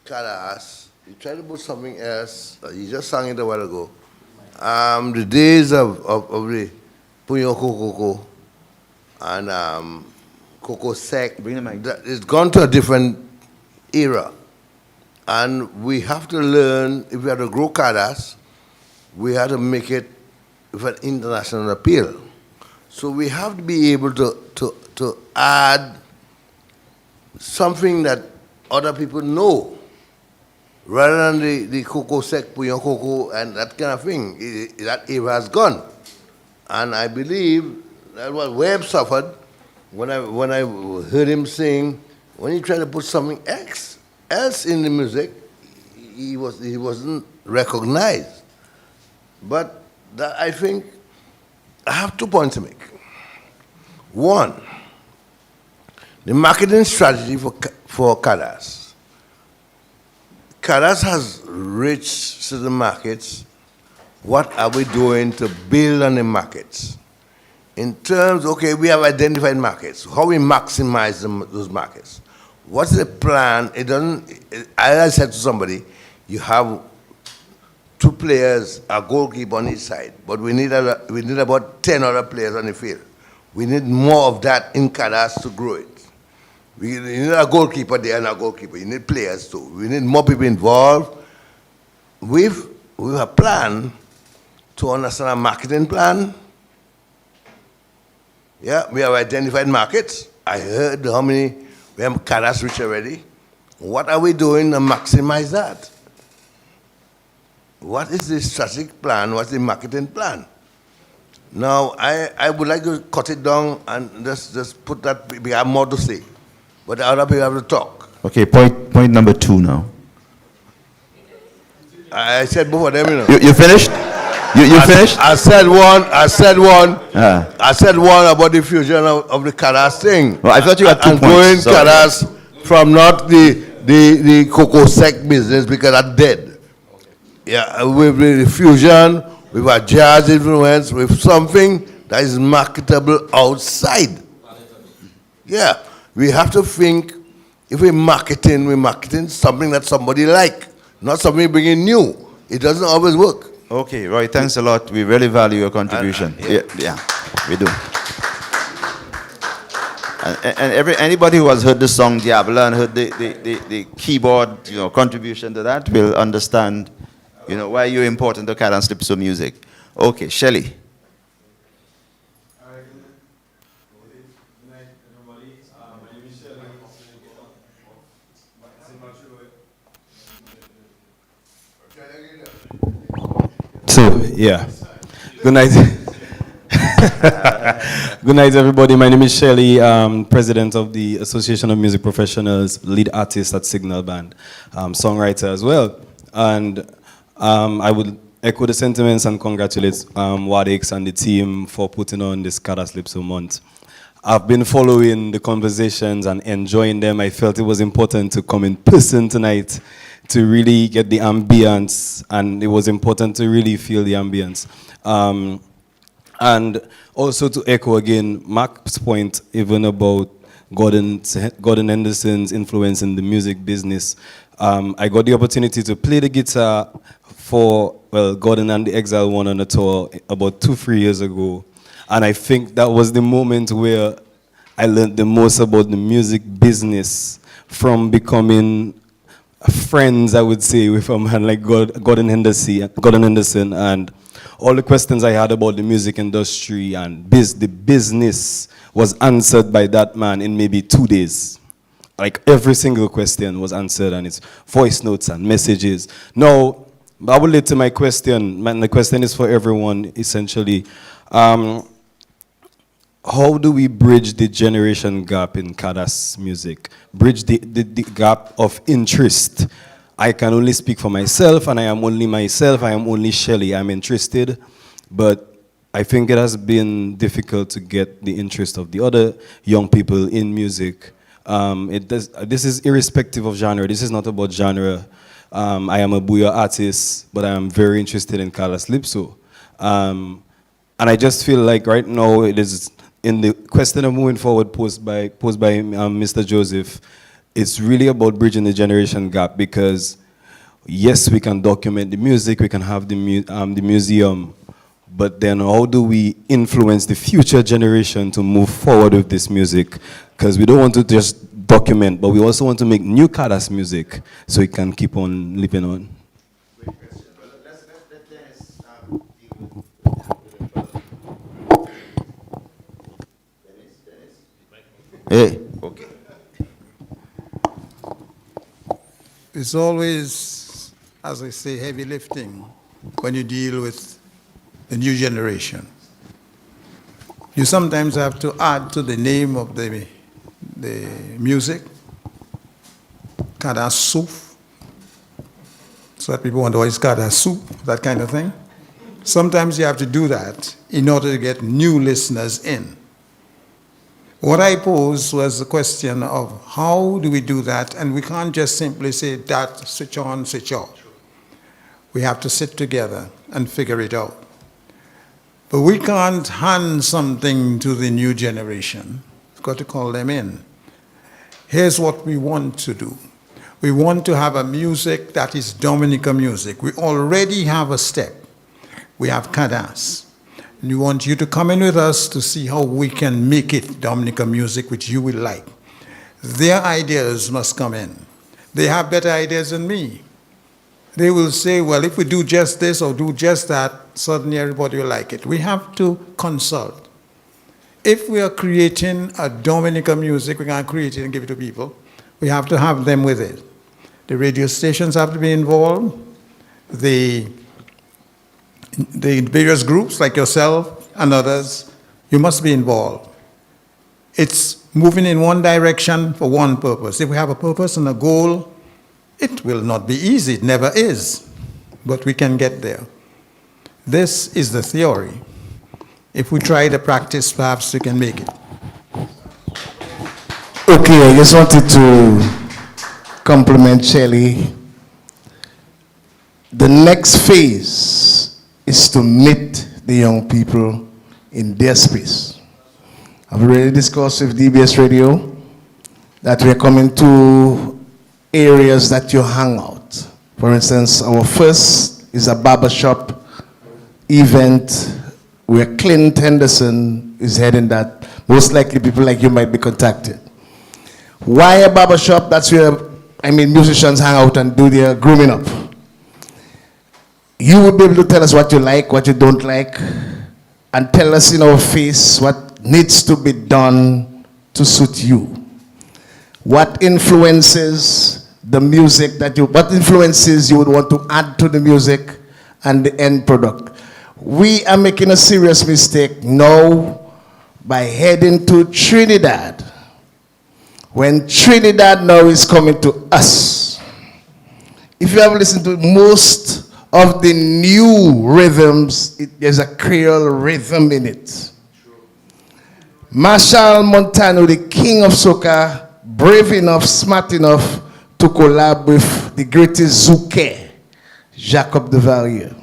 Cadence. He tried to put something else. He just sang it a while ago. The days of the Puyo Coco and Coco Sec, it's gone to a different era. And we have to learn, if we have to grow Cadence, we have to make it with an international appeal. So we have to be able to add something that other people know, rather than the Coco Sec, Puyon Coco, and that kind of thing. That era has gone. And I believe that what Webb suffered when I heard him sing, when he tried to put something else in the music, he wasn't recognized. But that, I think, I have 2 points to make. One, the marketing strategy for Cadence. Cadence has reached certain markets. What are we doing to build on the markets? In terms, okay, we have identified markets. How we maximize those markets? What's the plan? It doesn't. As I said to somebody, you have 2 players, a goalkeeper on each side, but we need about 10 other players on the field. We need more of that in Cadence to grow it. We need a goalkeeper there and a goalkeeper. You need players too. We need more people involved. We've a plan to understand a marketing plan. Yeah, we have identified markets. I heard how many we have Cadence reach already. What are we doing to maximize that? What is the strategic plan? What's the marketing plan? Now, I would like to cut it down and just put that, we have more to say. But the other people have to talk. Okay, point number 2 now. I said both of them, you know. You finished? You finished? I said one about the fusion of the Cadence thing. Well, I thought you had 2 and points. Going Cadence from not the Coco Sec business, because that's dead. Yeah, with the fusion, with a jazz influence, with something that is marketable outside. Yeah, we have to think, if we're marketing something that somebody like, not something bringing new. It doesn't always work. Okay, Roy, thanks a lot. We really value your contribution. Yeah, we do. And anybody who has heard the song Diablo and heard the keyboard, contribution to that will understand, why you're important to Cadence Calypso music. Okay, Shelley. So, yeah. Good night. Good night, everybody. My name is Shelley, president of the Association of Music Professionals, lead artist at Signal Band, songwriter as well. And I would echo the sentiments and congratulate Wadix and the team for putting on this Cadence Calypso month. I've been following the conversations and enjoying them. I felt it was important to come in person tonight to really get the ambience, and it was important to really feel the ambience. And also to echo again Mark's point, even about Gordon Henderson's influence in the music business. I got the opportunity to play the guitar for, Gordon and the Exile One on a tour about 2-3 years ago. And I think that was the moment where I learned the most about the music business, from becoming friends, I would say, with a man like Gordon Henderson, and all the questions I had about the music industry and the business was answered by that man in maybe 2 days. Like every single question was answered, and it's voice notes and messages. Now, I will lead to my question. The question is for everyone, essentially. How do we bridge the generation gap in Cadence music? Bridge the gap of interest. I can only speak for myself, and I am only myself. I am only Shelley. I'm interested, but I think it has been difficult to get the interest of the other young people in music. This is irrespective of genre. This is not about genre. I am a Booyah artist, but I am very interested in Cadence Lipso. And I just feel like right now it is in the question of moving forward posed by Mr. Joseph, it's really about bridging the generation gap, because yes, we can document the music, we can have the museum, but then how do we influence the future generation to move forward with this music? Because we don't want to just document, but we also want to make new Cadence music so it can keep on living on. Hey, okay. It's always, as I say, heavy lifting when you deal with the new generation. You sometimes have to add to the name of the music, Cadence soup, so that people wonder, what is Cadence soup, that kind of thing. Sometimes you have to do that in order to get new listeners in. What I posed was the question of how do we do that, and we can't just simply say that, switch on, switch off. We have to sit together and figure it out. But we can't hand something to the new generation. We've got to call them in. Here's what we want to do. We want to have a music that is Dominica music. We already have a step. We have Cadence. And we want you to come in with us to see how we can make it Dominica music, which you will like. Their ideas must come in. They have better ideas than me. They will say, well, if we do just this or do just that, suddenly everybody will like it. We have to consult. If we are creating a Dominica music, we can't create it and give it to people. We have to have them with it. The radio stations have to be involved. The various groups like yourself and others, you must be involved. It's moving in one direction for one purpose. If we have a purpose and a goal, it will not be easy. It never is. But we can get there. This is the theory. If we try the practice, perhaps we can make it. Okay, I just wanted to compliment Shelley. The next phase is to meet the young people in their space. I've already discussed with DBS Radio that we're coming to areas that you hang out. For instance, our first is a barbershop event where Clint Henderson is heading that. Most likely people like you might be contacted. Why a barbershop? That's where, musicians hang out and do their grooming up. You will be able to tell us what you like, what you don't like, and tell us in our face what needs to be done to suit you. What influences the music what influences you would want to add to the music and the end product. We are making a serious mistake now by heading to Trinidad. When Trinidad now is coming to us. If you have listened to most of the new rhythms, there's a Creole rhythm in it. Marshall Montano, the king of soca, brave enough, smart enough to collab with the greatest Zouké, Jacob de Valier.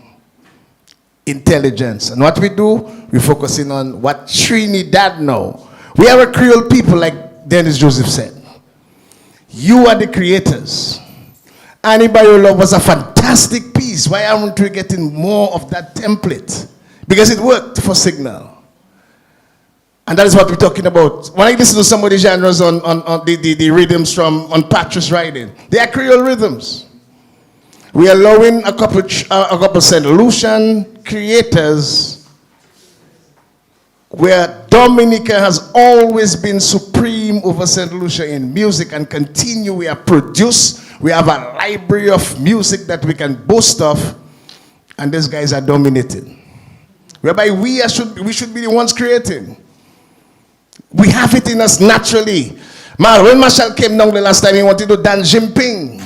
Intelligence. And what we do, we're focusing on what Trinidad know. We are a Creole people, like Dennis Joseph said. You are the creators. Anybody Your Love was a fantastic piece. Why aren't we getting more of that template? Because it worked for Signal. And that is what we're talking about. When I listen to some of the genres on the rhythms from on Patrice Riding, they are Creole rhythms. We are allowing a couple St. Lucian creators where Dominica has always been supreme over St. Lucia in music and continue. We have produced, we have a library of music that we can boast of. and these guys are dominating. Whereby we should be the ones creating. We have it in us naturally. Man, when Marshall came down the last time, he wanted to dance Jinping.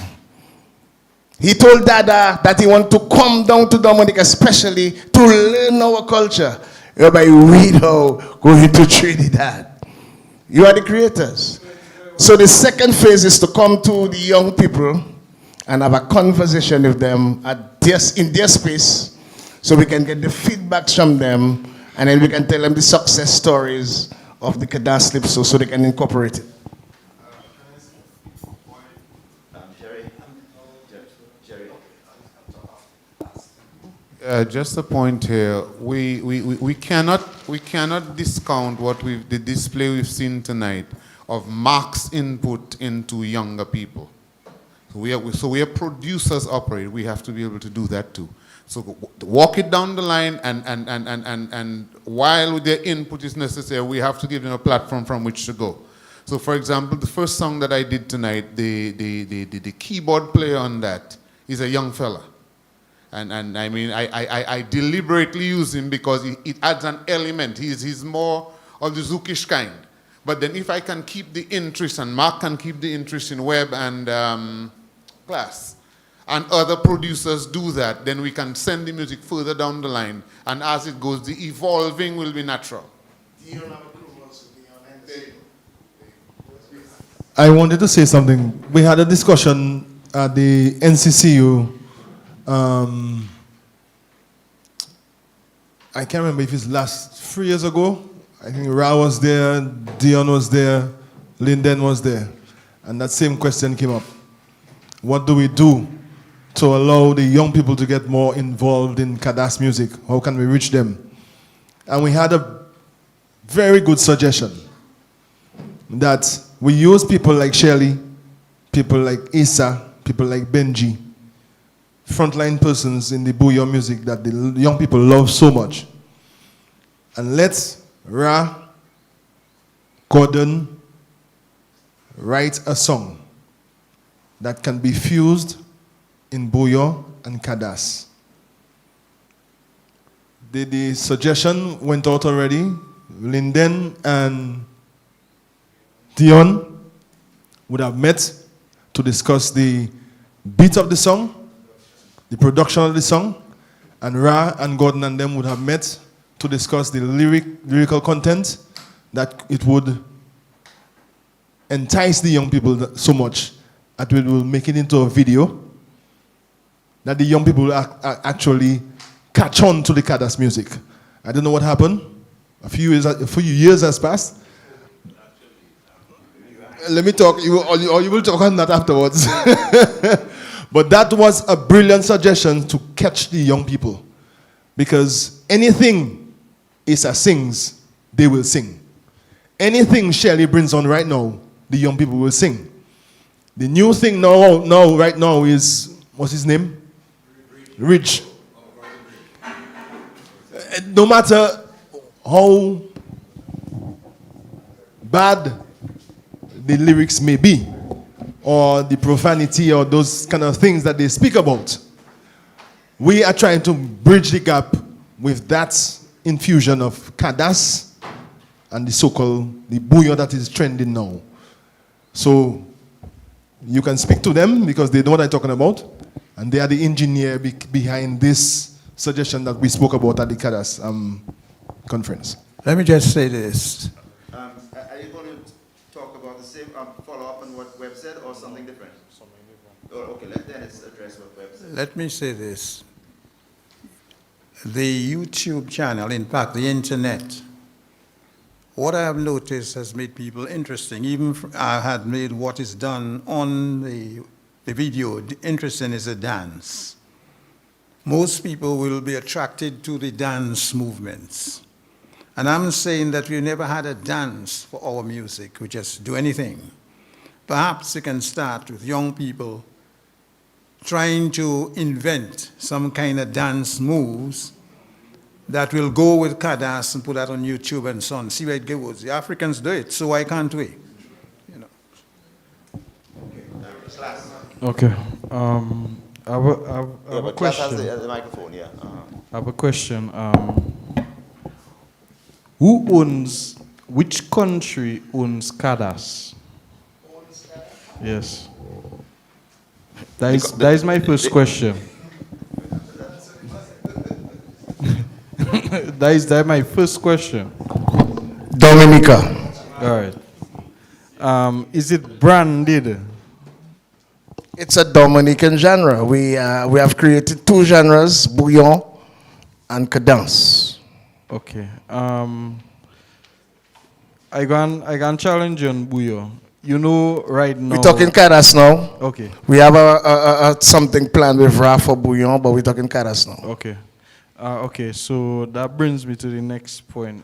He told Dada that he wanted to come down to Dominica especially to learn our culture. Whereby we now go into Trinidad. You are the creators. So the second phase is to come to the young people and have a conversation with them in their space so we can get the feedbacks from them and then we can tell them the success stories of the Cadence Calypso so they can incorporate it. Just a point here. We cannot discount the display we've seen tonight of Mark's input into younger people. So we are producers operate. We have to be able to do that too. So walk it down the line, and while their input is necessary, we have to give them a platform from which to go. So, for example, the first song that I did tonight, the keyboard player on that is a young fella. And I mean, I deliberately use him because it adds an element. He's more of the Zookish kind. But then if I can keep the interest, and Mark can keep the interest in Webb and Class, and other producers do that, then we can send the music further down the line. And as it goes, the evolving will be natural. I wanted to say something. We had a discussion at the NCCU. I can't remember if it's last 3 years ago. I think Ra was there, Dion was there, Linden was there. And that same question came up. What do we do to allow the young people to get more involved in Cadence music? How can we reach them? And we had a very good suggestion that we use people like Shirley, people like Issa, people like Benji, frontline persons in the bouyon music that the young people love so much. And let's Ra, Gordon, write a song that can be fused in bouyon and Cadence. The suggestion went out already. Linden and Dion would have met to discuss the beat of the song, the production of the song, and Ra and Gordon and them would have met to discuss the lyrical content that it would entice the young people so much that we will make it into a video that the young people will actually catch on to the Cadence music. I don't know what happened. A few years has passed. Let me talk, or you will talk on that afterwards. But that was a brilliant suggestion to catch the young people. Because anything Issa sings, they will sing. Anything Shirley brings on right now, the young people will sing. The new thing right now is, what's his name? Rich. No matter how bad the lyrics may be, or the profanity, or those kind of things that they speak about, we are trying to bridge the gap with that infusion of Cadence and the so-called the bouyon that is trending now. So you can speak to them because they know what I'm talking about, and they are the engineer behind this suggestion that we spoke about at the Cadence conference. Let me just say this. Are you going to talk about the same, follow up on what Webb said, or something different? Oh, okay, let Dennis address what Webb said. Let me say this. The YouTube channel, in fact, the internet, what I have noticed has made people interesting. Even I had made what is done on the video interesting is a dance. Most people will be attracted to the dance movements. And I'm saying that we never had a dance for our music. We just do anything. Perhaps you can start with young people trying to invent some kind of dance moves that will go with Cadence and put that on YouTube and so on. See where it goes. The Africans do it, so why can't we? You know. Okay. Yeah, a but Class has question. the microphone, yeah. I have a question. Who owns, which country owns Cadence? Yes. That is my first question. that is my first question. Dominica. All right. Is it branded? It's a Dominican genre. We have created two genres, bouillon and cadence. Okay. I can challenge you on bouillon. You know, right now. We're talking cadence now. Okay. We have a something planned with Ra for bouillon, but we're talking cadence now. Okay. Okay. So that brings me to the next point.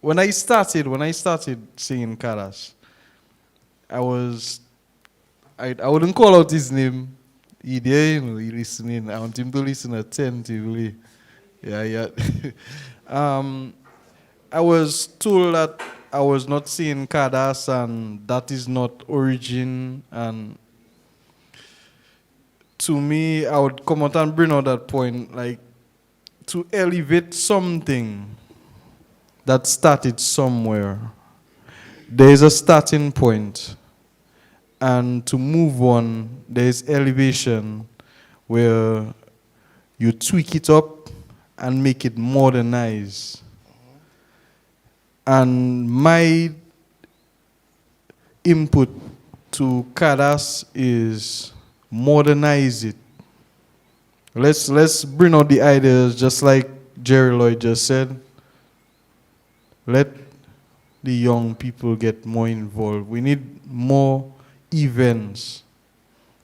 When I started singing cadence, I wouldn't call out his name. He there, you know, he listening. I want him to listen attentively. Yeah. I was told that I was not singing cadence and that is not origin. And to me, I would come out and bring out that point, like to elevate something that started somewhere. There is a starting point. And to move on, there's elevation where you tweak it up and make it modernized. And my input to Cadence is modernize it. Let's bring out the ideas, just like Jerry Lloyd just said. Let the young people get more involved. We need more events,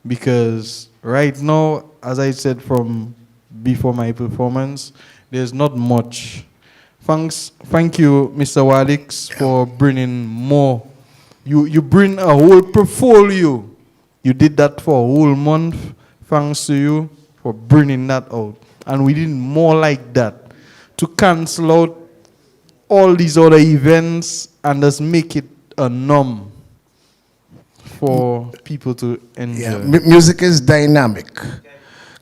because right now, as I said from before my performance, there's not much. Thank you, Mr. Wadix, for bringing more. You bring a whole portfolio. You did that for a whole month. Thanks to you for bringing that out. And we need more like that, to cancel out all these other events and just make it a norm for people to enjoy. Yeah, music is dynamic.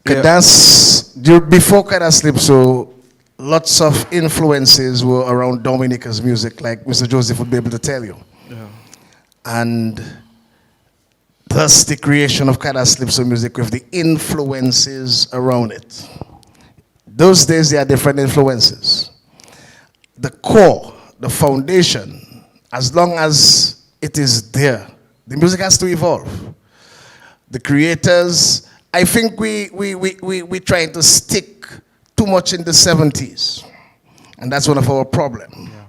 Cadence, before Cadence Calypso, lots of influences were around Dominica's music, like Mr. Joseph would be able to tell you. Yeah. And thus the creation of Cadence Calypso music with the influences around it. Those days there are different influences. The core, the foundation, as long as it is there, the music has to evolve. The creators, I think we trying to stick too much in the 70s. And that's one of our problems. Yeah.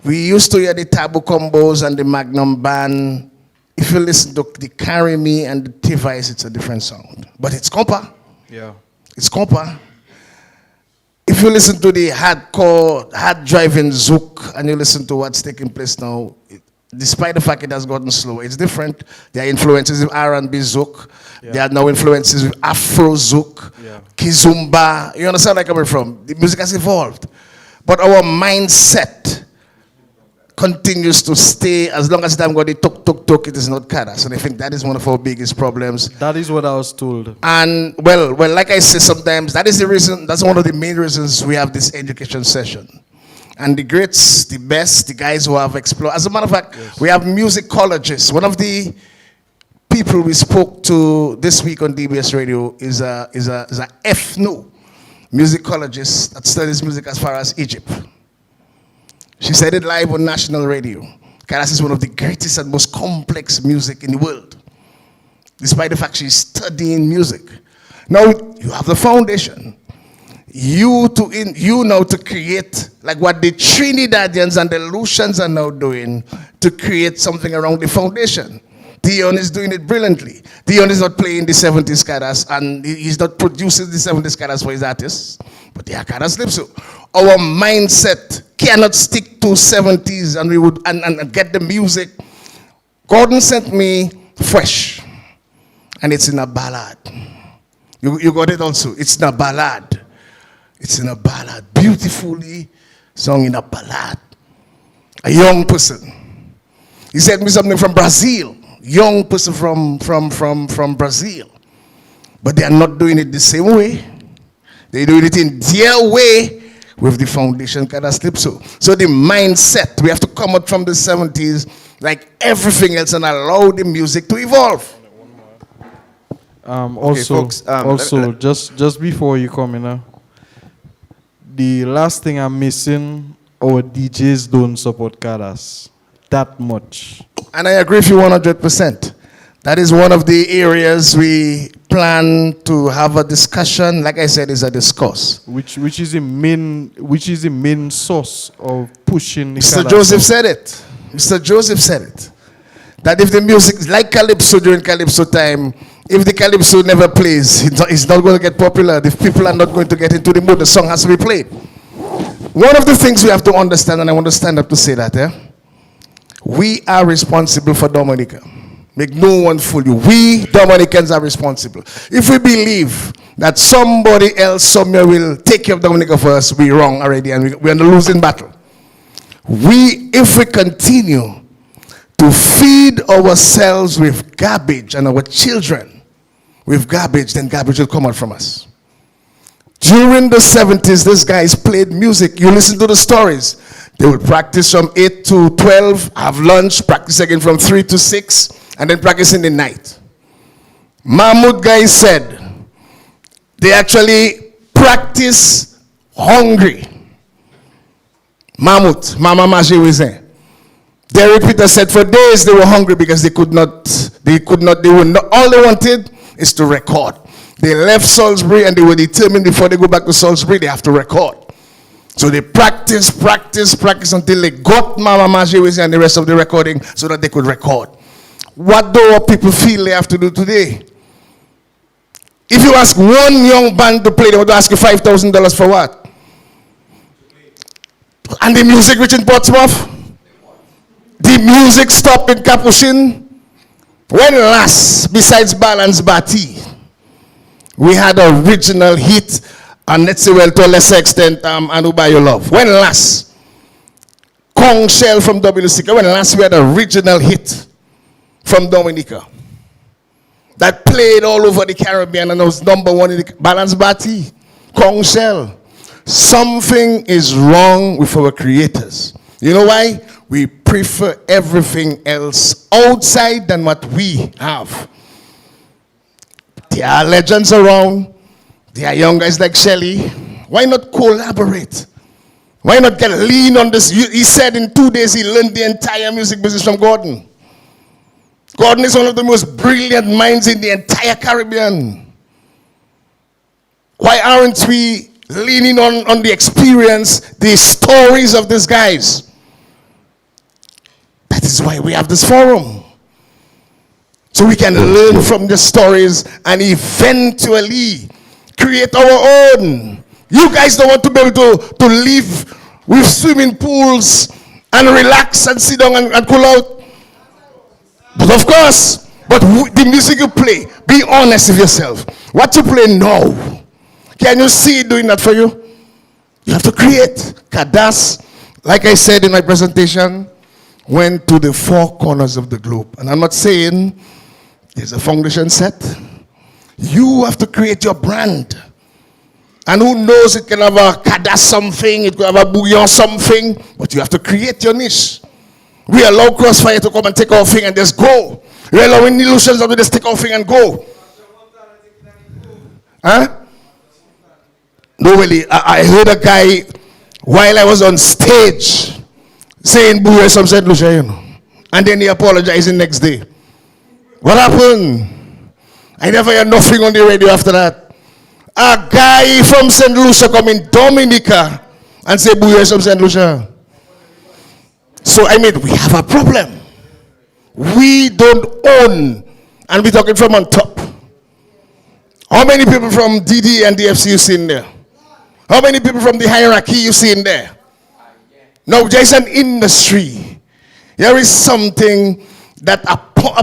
We used to hear the Taboo Combos and the Magnum Band. If you listen to the Carry Me and the T-Vice, it's a different sound. But it's compa. Yeah. It's compa. If you listen to the hardcore, hard-driving zouk, and you listen to what's taking place now, despite the fact it has gotten slower, it's different. There are influences with R&B zouk. Yeah. There are now influences with Afro zouk, Kizumba. You understand where I'm coming from? The music has evolved. But our mindset continues to stay as long as time got the tuk, it is not Cadence. And I think that is one of our biggest problems. That is what I was told. And well, like I say sometimes, that is the reason, that's one of the main reasons we have this education session. And the greats, the best, the guys who have explored. As a matter of fact, we have musicologists. One of the people we spoke to this week on DBS Radio is a FNU musicologist that studies music as far as Egypt. She said it live on national radio. Cadence is one of the greatest and most complex music in the world, despite the fact she's studying music. Now you have the foundation. You now to create like what the Trinidadians and the Lucians are now doing to create something around the foundation. Dion is doing it brilliantly. Dion is not playing the 70s Cadence and he's not producing the 70s Cadence for his artists, but they are Cadence Calypso. Our mindset cannot stick to 70s and we would and get the music. Gordon sent me Fresh, and it's in a ballad. You got it also. It's in a ballad. It's in a ballad, beautifully sung in a ballad. A young person. He sent me something from Brazil. young person from Brazil. But they are not doing it the same way. They're doing it in their way with the foundation Cadence Calypso. So the mindset, we have to come out from the 70s like everything else and allow the music to evolve. Also, folks, just before you come in, the last thing I'm missing, our DJs don't support Cadence that much. And I agree with you 100%. That is one of the areas we plan to have a discussion. Like I said, is a discuss. Which is the main source of pushing the Mr. Cadence Joseph sound. said it. Mr. Joseph said it. That if the music, like Calypso during Calypso time, if the Calypso never plays, it's not going to get popular. The people are not going to get into the mood. The song has to be played. One of the things we have to understand, and I want to stand up to say that, we are responsible for Dominica. Make no one fool you. We Dominicans are responsible. If we believe that somebody else somewhere will take care of Dominica for us, we're wrong already, and we're in a losing battle. If we continue to feed ourselves with garbage and our children with garbage, then garbage will come out from us. During the 70s, these guys played music. You listen to the stories. They would practice from 8 to 12, have lunch, practice again from 3 to 6, and then practice in the night. Mahmoud guys said they actually practice hungry. Mahmoud, Mama Maji was there. Derek Peter said for days they were hungry because they were not, all they wanted is to record. They left Salisbury and they were determined before they go back to Salisbury, they have to record. So they practice until they got Mama Maji and the rest of the recording so that they could record. What do our people feel they have to do today? If you ask one young band to play, they would ask you $5,000 for what? And the music reaching Portsmouth? The music stopped in Capuchin? When last, besides Balance Batty, we had an original hit, and let's say, well, to a lesser extent, Anu By Your Love. When last? Kong Shell from WCK. When last we had an original hit from Dominica that played all over the Caribbean and was number one in the Balance Batty, Kong Shell. Something is wrong with our creators. You know why? We prefer everything else outside than what we have. There are legends around. There are young guys like Shelly. Why not collaborate? Why not get lean on this? He said in 2 days he learned the entire music business from Gordon. Gordon is one of the most brilliant minds in the entire Caribbean. Why aren't we leaning on the experience, the stories of these guys? That is why we have this forum. So we can learn from the stories and eventually create our own. You guys don't want to be able to live with swimming pools and relax and sit down and cool out. But of course, the music you play, be honest with yourself. What you play now, can you see it doing that for you? You have to create. Cadence, like I said in my presentation, went to the 4 corners of the globe. And I'm not saying there's a foundation set. You have to create your brand. And who knows, it can have a Cadence something, it could have a bouillon something, but you have to create your niche. We allow Crossfire to come and take our thing and just go. We allow Illusions to just take our thing and go. Huh? No, really. I heard a guy while I was on stage saying boo some St. Lucia, you know. And then he apologized the next day. What happened? I never heard nothing on the radio after that. A guy from St. Lucia come in Dominica and say boo some St. Lucia. So, I mean, we have a problem. We don't own, and we're talking from on top. How many people from DD and DFC you see in there? How many people from the hierarchy you see in there? No, there's an industry. There is something that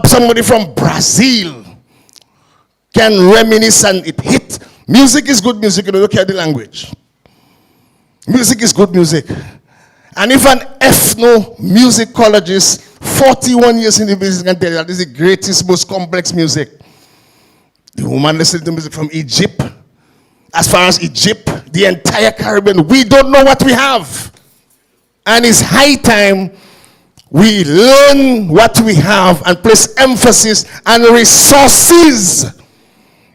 somebody from Brazil can reminisce and it hit. Music is good music, you don't care the language. Music is good music. And if an ethnomusicologist, 41 years in the business, can tell you that this is the greatest, most complex music. The woman listening to music from Egypt. As far as Egypt, the entire Caribbean, we don't know what we have. And it's high time we learn what we have and place emphasis and resources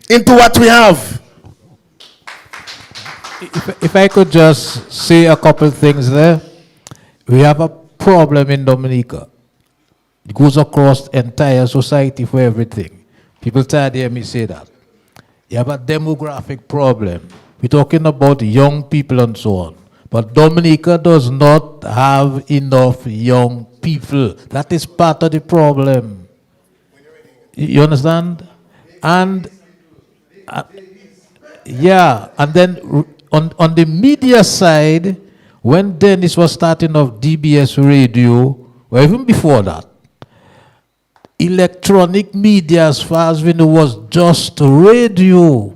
into what we have. If I could just say a couple things there. We have a problem in Dominica. It goes across entire society for everything. People tired to hear me say that. You have a demographic problem. We're talking about young people and so on. But Dominica does not have enough young people. That is part of the problem. You understand? And yeah, and then on the media side, when Dennis was starting off DBS radio, or even before that, electronic media, as far as we know, was just radio.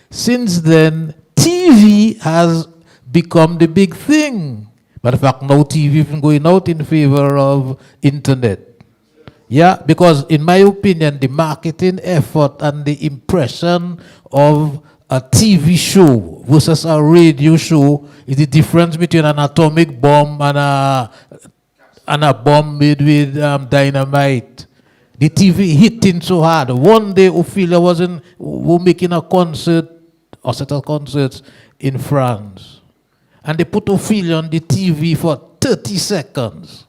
Since then, TV has become the big thing. But in fact, now TV is going out in favor of internet. Yeah, because in my opinion, the marketing effort and the impression of a TV show versus a radio show is the difference between an atomic bomb and a bomb made with dynamite. The TV hitting so hard. One day, Ophelia were making a concert, or set of concerts in France. And they put Ophelia on the TV for 30 seconds.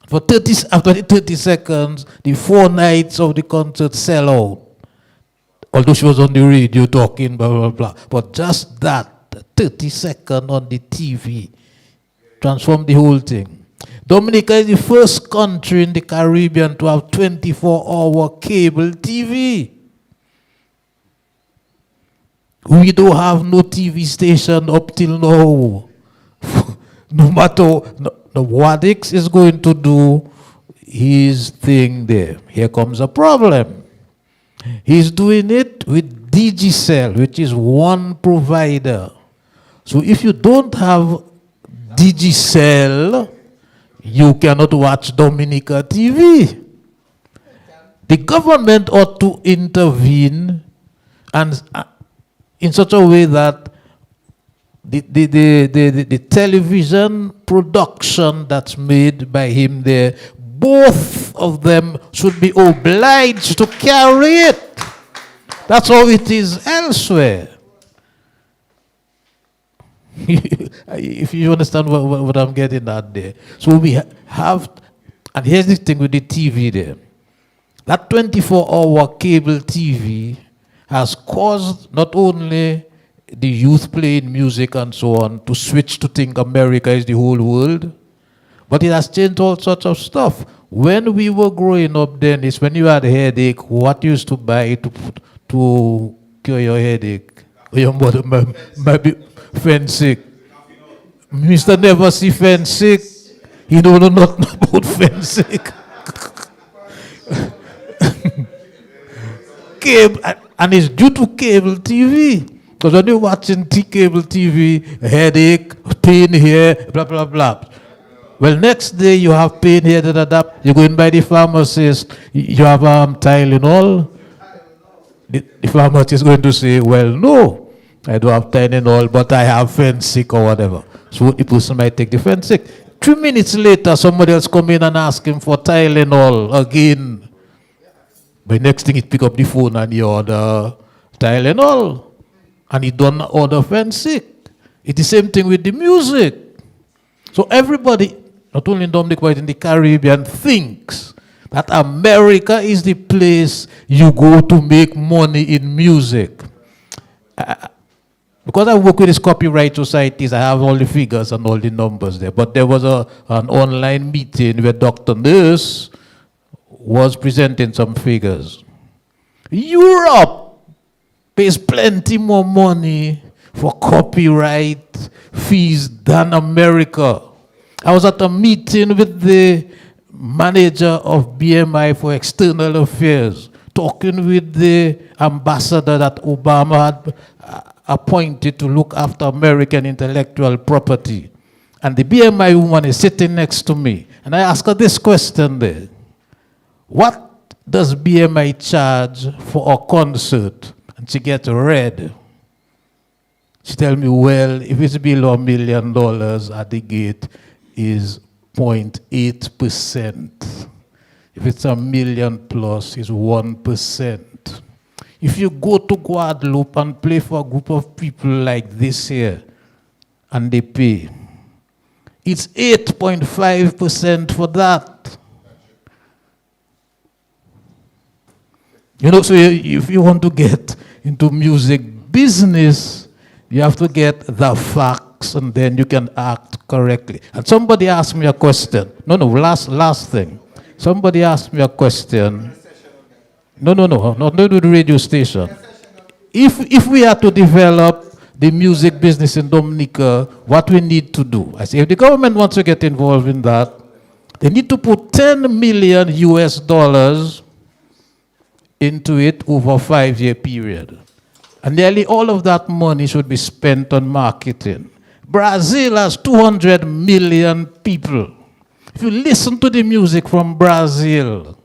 After the 30 seconds, the 4 nights of the concert sell out. Although she was on the radio talking, blah, blah, blah. But just that, 30 seconds on the TV, transformed the whole thing. Dominica is the first country in the Caribbean to have 24-hour cable TV. We don't have no TV station up till now. No matter, Wadix is going to do his thing there. Here comes a problem. He's doing it with Digicel, which is one provider. So if you don't have Digicel, you cannot watch Dominica TV. The government ought to intervene and in such a way that the television production that's made by him there, both of them should be obliged to carry it. That's how it is elsewhere. If you understand what I'm getting at there. So we have, and here's the thing with the TV there. That 24-hour cable TV has caused not only the youth playing music and so on to switch to think America is the whole world, but it has changed all sorts of stuff. When we were growing up then, is when you had a headache, what you used to buy to cure your headache? Your mother might be Fensick. Mr. Never see Fensick. He don't know nothing about Fensick. Cable, and it's due to cable TV. Because when you're watching cable TV, headache, pain here, blah, blah, blah. Well, next day you have pain here, you go in by the pharmacist, you have Tylenol. The pharmacist is going to say, well, no, I don't have Tylenol, but I have Fensick or whatever. So the person might take the Fensick. 3 minutes later, somebody else come in and ask him for Tylenol again. But next thing, he pick up the phone and he order Tylenol. And he don't order Fensick. It's the same thing with the music. So everybody, not only in Dominic, but in the Caribbean, thinks that America is the place you go to make money in music. Because I work with these copyright societies, I have all the figures and all the numbers there. But there was an online meeting where Dr. Nurse was presenting some figures. Europe pays plenty more money for copyright fees than America. I was at a meeting with the manager of BMI for External Affairs, talking with the ambassador that Obama had appointed to look after American intellectual property. And the BMI woman is sitting next to me. And I ask her this question there. What does BMI charge for a concert? And she gets red. She tell me, well, if it's below $1 million at the gate is 0.8%. If it's $1 million plus, it's 1%. If you go to Guadeloupe and play for a group of people like this here, and they pay, it's 8.5% for that. You know, so if you want to get into music business, you have to get the facts and then you can act correctly. And somebody asked me a question. Last thing. Somebody asked me a question. Not the radio station. If we are to develop the music business in Dominica, what we need to do? I say, if the government wants to get involved in that, they need to put $10 million into it over a 5-year period. And nearly all of that money should be spent on marketing. Brazil has 200 million people. If you listen to the music from Brazil,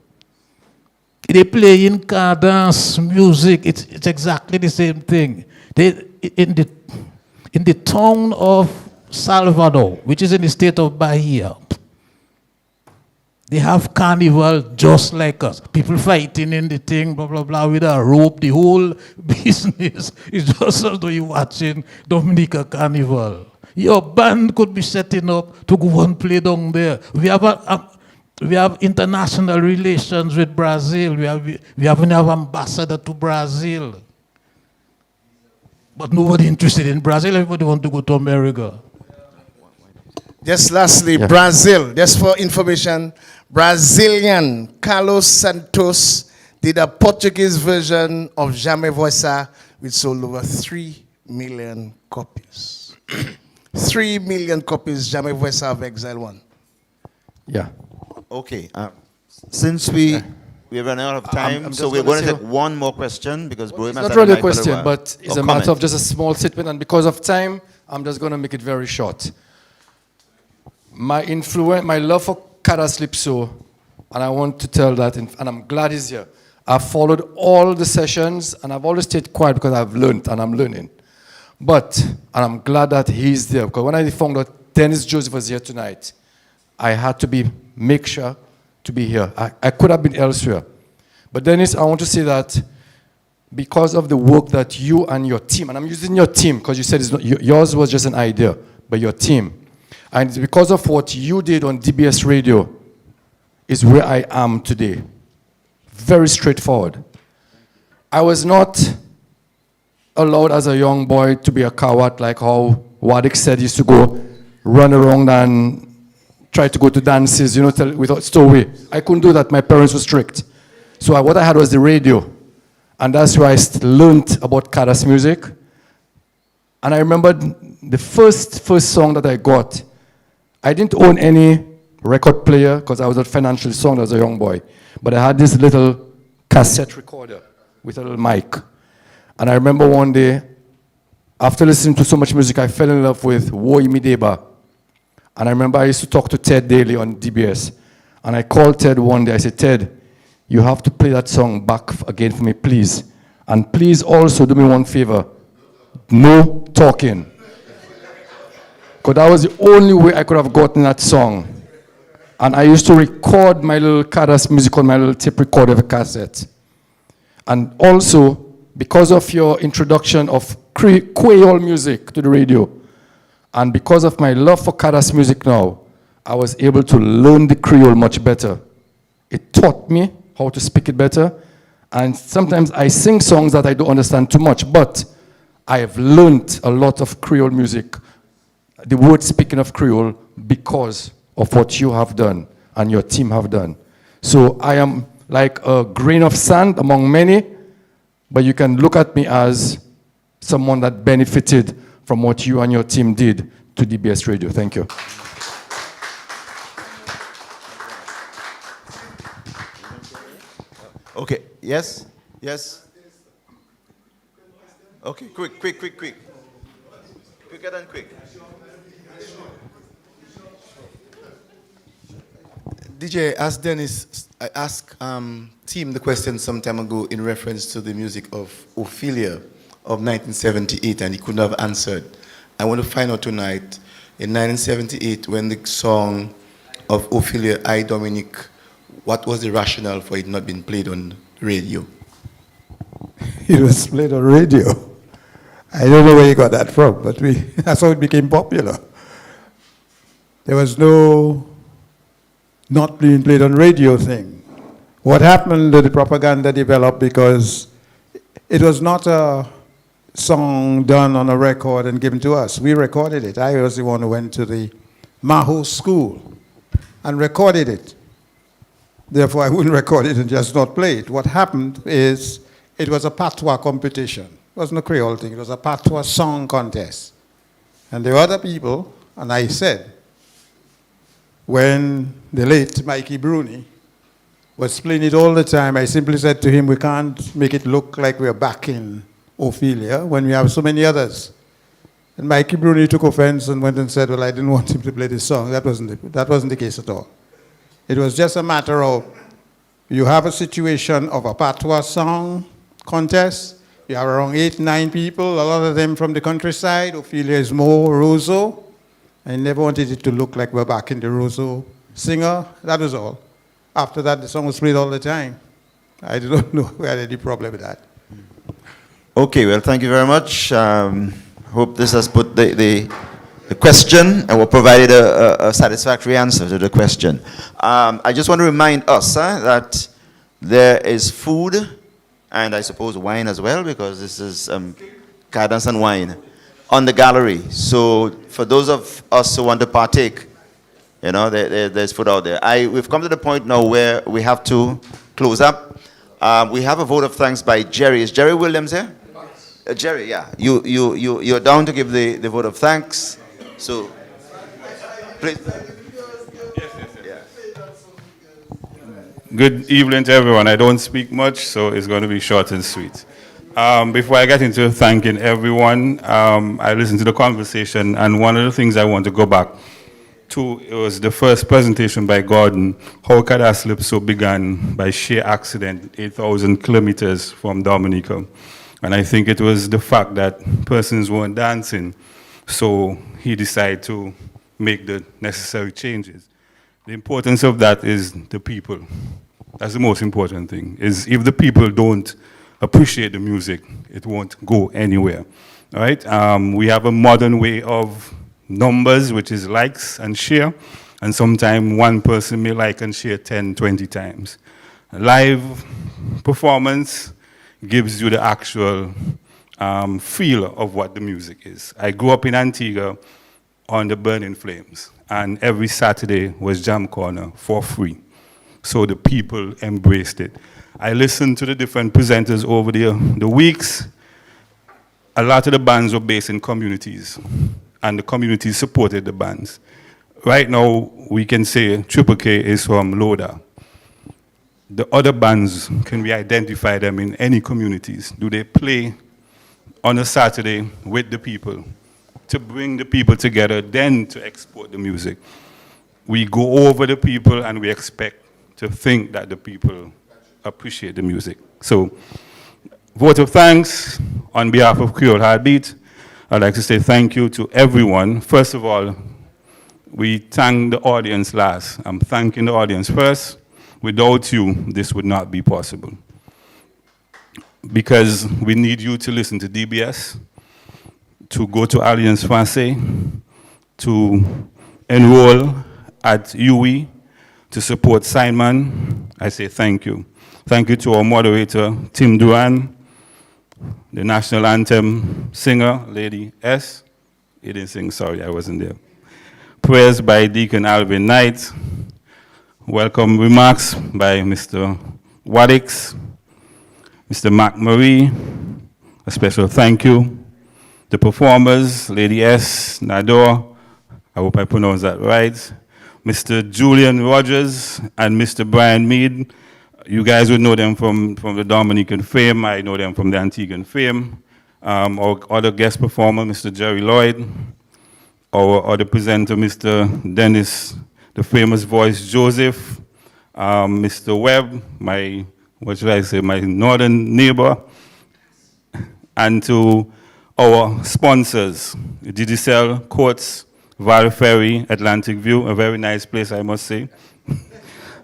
they play in Cadence music. It's exactly the same thing. In the town of Salvador, which is in the state of Bahia, they have carnival just like us. People fighting in the thing, blah, blah, blah, with a rope. The whole business is just as though you're watching Dominica Carnival. Your band could be setting up to go and play down there. We have international relations with Brazil. We have an ambassador to Brazil. But nobody interested in Brazil. Everybody want to go to America. Just lastly, Brazil, just for information, Brazilian Carlos Santos did a Portuguese version of Jamais Voiça, which sold over 3 million copies. 3 million copies, Jamais Voiça of Exile 1. Yeah. Okay. Since we're running out of time, so we're going to take one more question because Bro it's not really a question, but it's a matter of just a small statement, and because of time, I'm just going to make it very short. My love for Cadence Lipso, and I want to tell that, and I'm glad he's here. I've followed all the sessions, and I've always stayed quiet because I've learned, and I'm learning. And I'm glad that he's there, because when I found out Dennis Joseph was here tonight, I had to make sure to be here. I could have been elsewhere. But Dennis, I want to say that because of the work that you and your team, and I'm using your team because you said it's not, yours was just an idea, but your team, and it's because of what you did on DBS Radio is where I am today. Very straightforward. I was not allowed as a young boy to be a coward like how Wadik said he used to go run around and try to go to dances, without stowaway. I couldn't do that. My parents were strict. So what I had was the radio. And that's where I learned about Cadence music. And I remember the first song that I got. I didn't own any record player because I was not financially sound as a young boy. But I had this little cassette recorder with a little mic. And I remember one day, after listening to so much music, I fell in love with Wo Imideba. And I remember I used to talk to Ted daily on DBS. And I called Ted one day. I said, Ted, you have to play that song back again for me, please. And please also do me one favor. No talking. Because that was the only way I could have gotten that song. And I used to record my little Cadence music on my little tape recorder of a cassette. And also, because of your introduction of Creole music to the radio, and because of my love for Cadence music now, I was able to learn the Creole much better. It taught me how to speak it better. And sometimes I sing songs that I don't understand too much, but I have learned a lot of Creole music, the word speaking of Creole, because of what you have done and your team have done. So I am like a grain of sand among many, but you can look at me as someone that benefited from what you and your team did to DBS Radio. Thank you. Okay, yes? Okay, quick. Quicker than quick. DJ, as Dennis, I asked Team the question some time ago in reference to the music of Ophelia of 1978, and he couldn't have answered. I want to find out tonight, in 1978, when the song of Ophelia, I, Dominic, what was the rationale for it not being played on radio? It was played on radio. I don't know where you got that from, but that's how it became popular. There was no not being played on radio thing. What happened, the propaganda developed because it was not a song done on a record and given to us. We recorded it. I was the one who went to the Maho school and recorded it. Therefore, I wouldn't record it and just not play it. What happened is it was a patois competition. It wasn't a Creole thing. It was a patois song contest. And there were other people, and I said, when the late Mikey Bruni was playing it all the time, I simply said to him, we can't make it look like we're back in Ophelia when we have so many others. And Mikey Bruni took offense and went and said, well, I didn't want him to play this song. That wasn't the case at all. It was just a matter of, you have a situation of a patois song contest. You have around 8, 9 people, a lot of them from the countryside. Ophelia is more Roseau. I never wanted it to look like we're back in the Roseau singer. That was all. After that, the song was played all the time. I don't know if we had any problem with that. Okay, well, thank you very much. Hope this has put the question and will provided a satisfactory answer to the question. I just want to remind us that there is food and I suppose wine as well, because this is Cadence and wine on the gallery. So for those of us who want to partake, you know, there's food out there. We've come to the point now where we have to close up. We have a vote of thanks by Jerry. Is Jerry Williams here? Jerry, yeah. You're down to give the vote of thanks. So, please. Good evening to everyone. I don't speak much, so it's going to be short and sweet. Before I get into thanking everyone, I listened to the conversation, and one of the things I want to go back to, it was the first presentation by Gordon, how Cadence Calypso began by sheer accident, 8,000 kilometers from Dominica. And I think it was the fact that persons weren't dancing, so he decided to make the necessary changes. The importance of that is the people. That's the most important thing, is if the people don't appreciate the music, it won't go anywhere, all right? We have a modern way of numbers, which is likes and share, and sometimes one person may like and share 10, 20 times. Live performance gives you the actual feel of what the music is. I grew up in Antigua on the Burning Flames, and every Saturday was Jam Corner for free. So the people embraced it. I listened to the different presenters over the weeks. A lot of the bands were based in communities, and the communities supported the bands. Right now, we can say Triple K is from Loda. The other bands, can we identify them in any communities? Do they play on a Saturday with the people to bring the people together, then to export the music? We go over the people and we expect to think that the people appreciate the music. So, vote of thanks on behalf of Creole Heartbeat. I'd like to say thank you to everyone. First of all, we thank the audience last. I'm thanking the audience first. Without you, this would not be possible. Because we need you to listen to DBS, to go to Alliance Francaise, to enroll at UE, to support Simon. I say thank you. Thank you to our moderator, Tim Duran, the national anthem singer, Lady S. He didn't sing, sorry, I wasn't there. Prayers by Deacon Alvin Knight. Welcome remarks by Mr. Waddix, Mr. Mark Marie. A special thank you. The performers, Lady S, Nador, I hope I pronounced that right. Mr. Julian Rogers and Mr. Brian Mead. You guys would know them from the Dominican fame. I know them from the Antiguan fame. Our other guest performer, Mr. Jerry Lloyd. Our other presenter, Mr. Dennis, the famous voice, Joseph. Mr. Webb, my, what should I say, my northern neighbor, and to our sponsors, Digicel, Courts, Val Ferry, Atlantic View, a very nice place, I must say.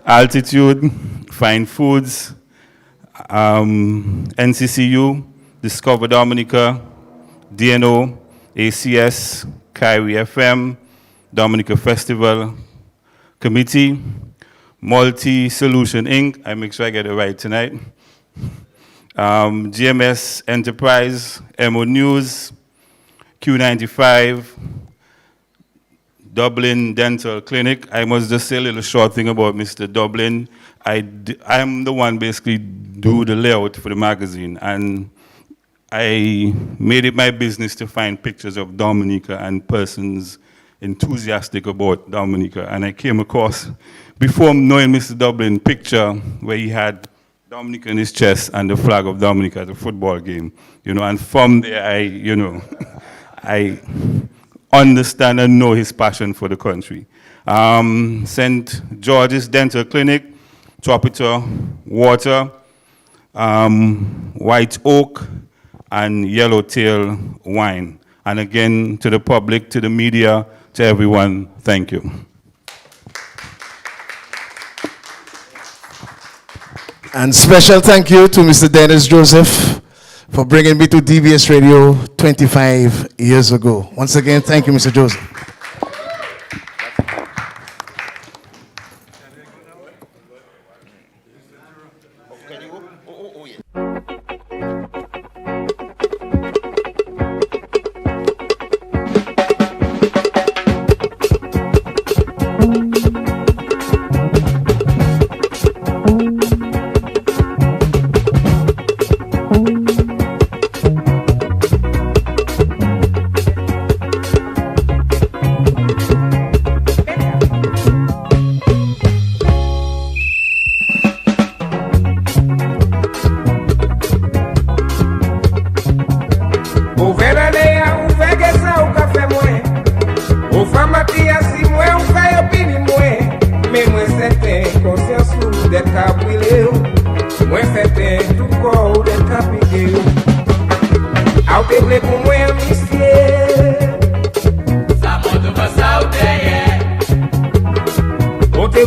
Altitude, Fine Foods, NCCU, Discover Dominica, DNO, ACS, Kyrie FM, Dominica Festival Committee, Multi-Solution Inc., I make sure I get it right tonight, GMS Enterprise, MO News, Q95, Dublin Dental Clinic. I must just say a little short thing about Mr. Dublin. I'm the one basically do the layout for the magazine, and I made it my business to find pictures of Dominica and persons enthusiastic about Dominica. And I came across, before knowing Mr. Dublin, picture where he had Dominica in his chest and the flag of Dominica at a football game. You know, and from there, I understand and know his passion for the country. St. George's Dental Clinic, Tropita Water, White Oak, and Yellowtail Wine. And again, to the public, to the media, to everyone, thank you. And special thank you to Mr. Dennis Joseph for bringing me to DBS Radio 25 years ago. Once again, thank you, Mr. Joseph. Te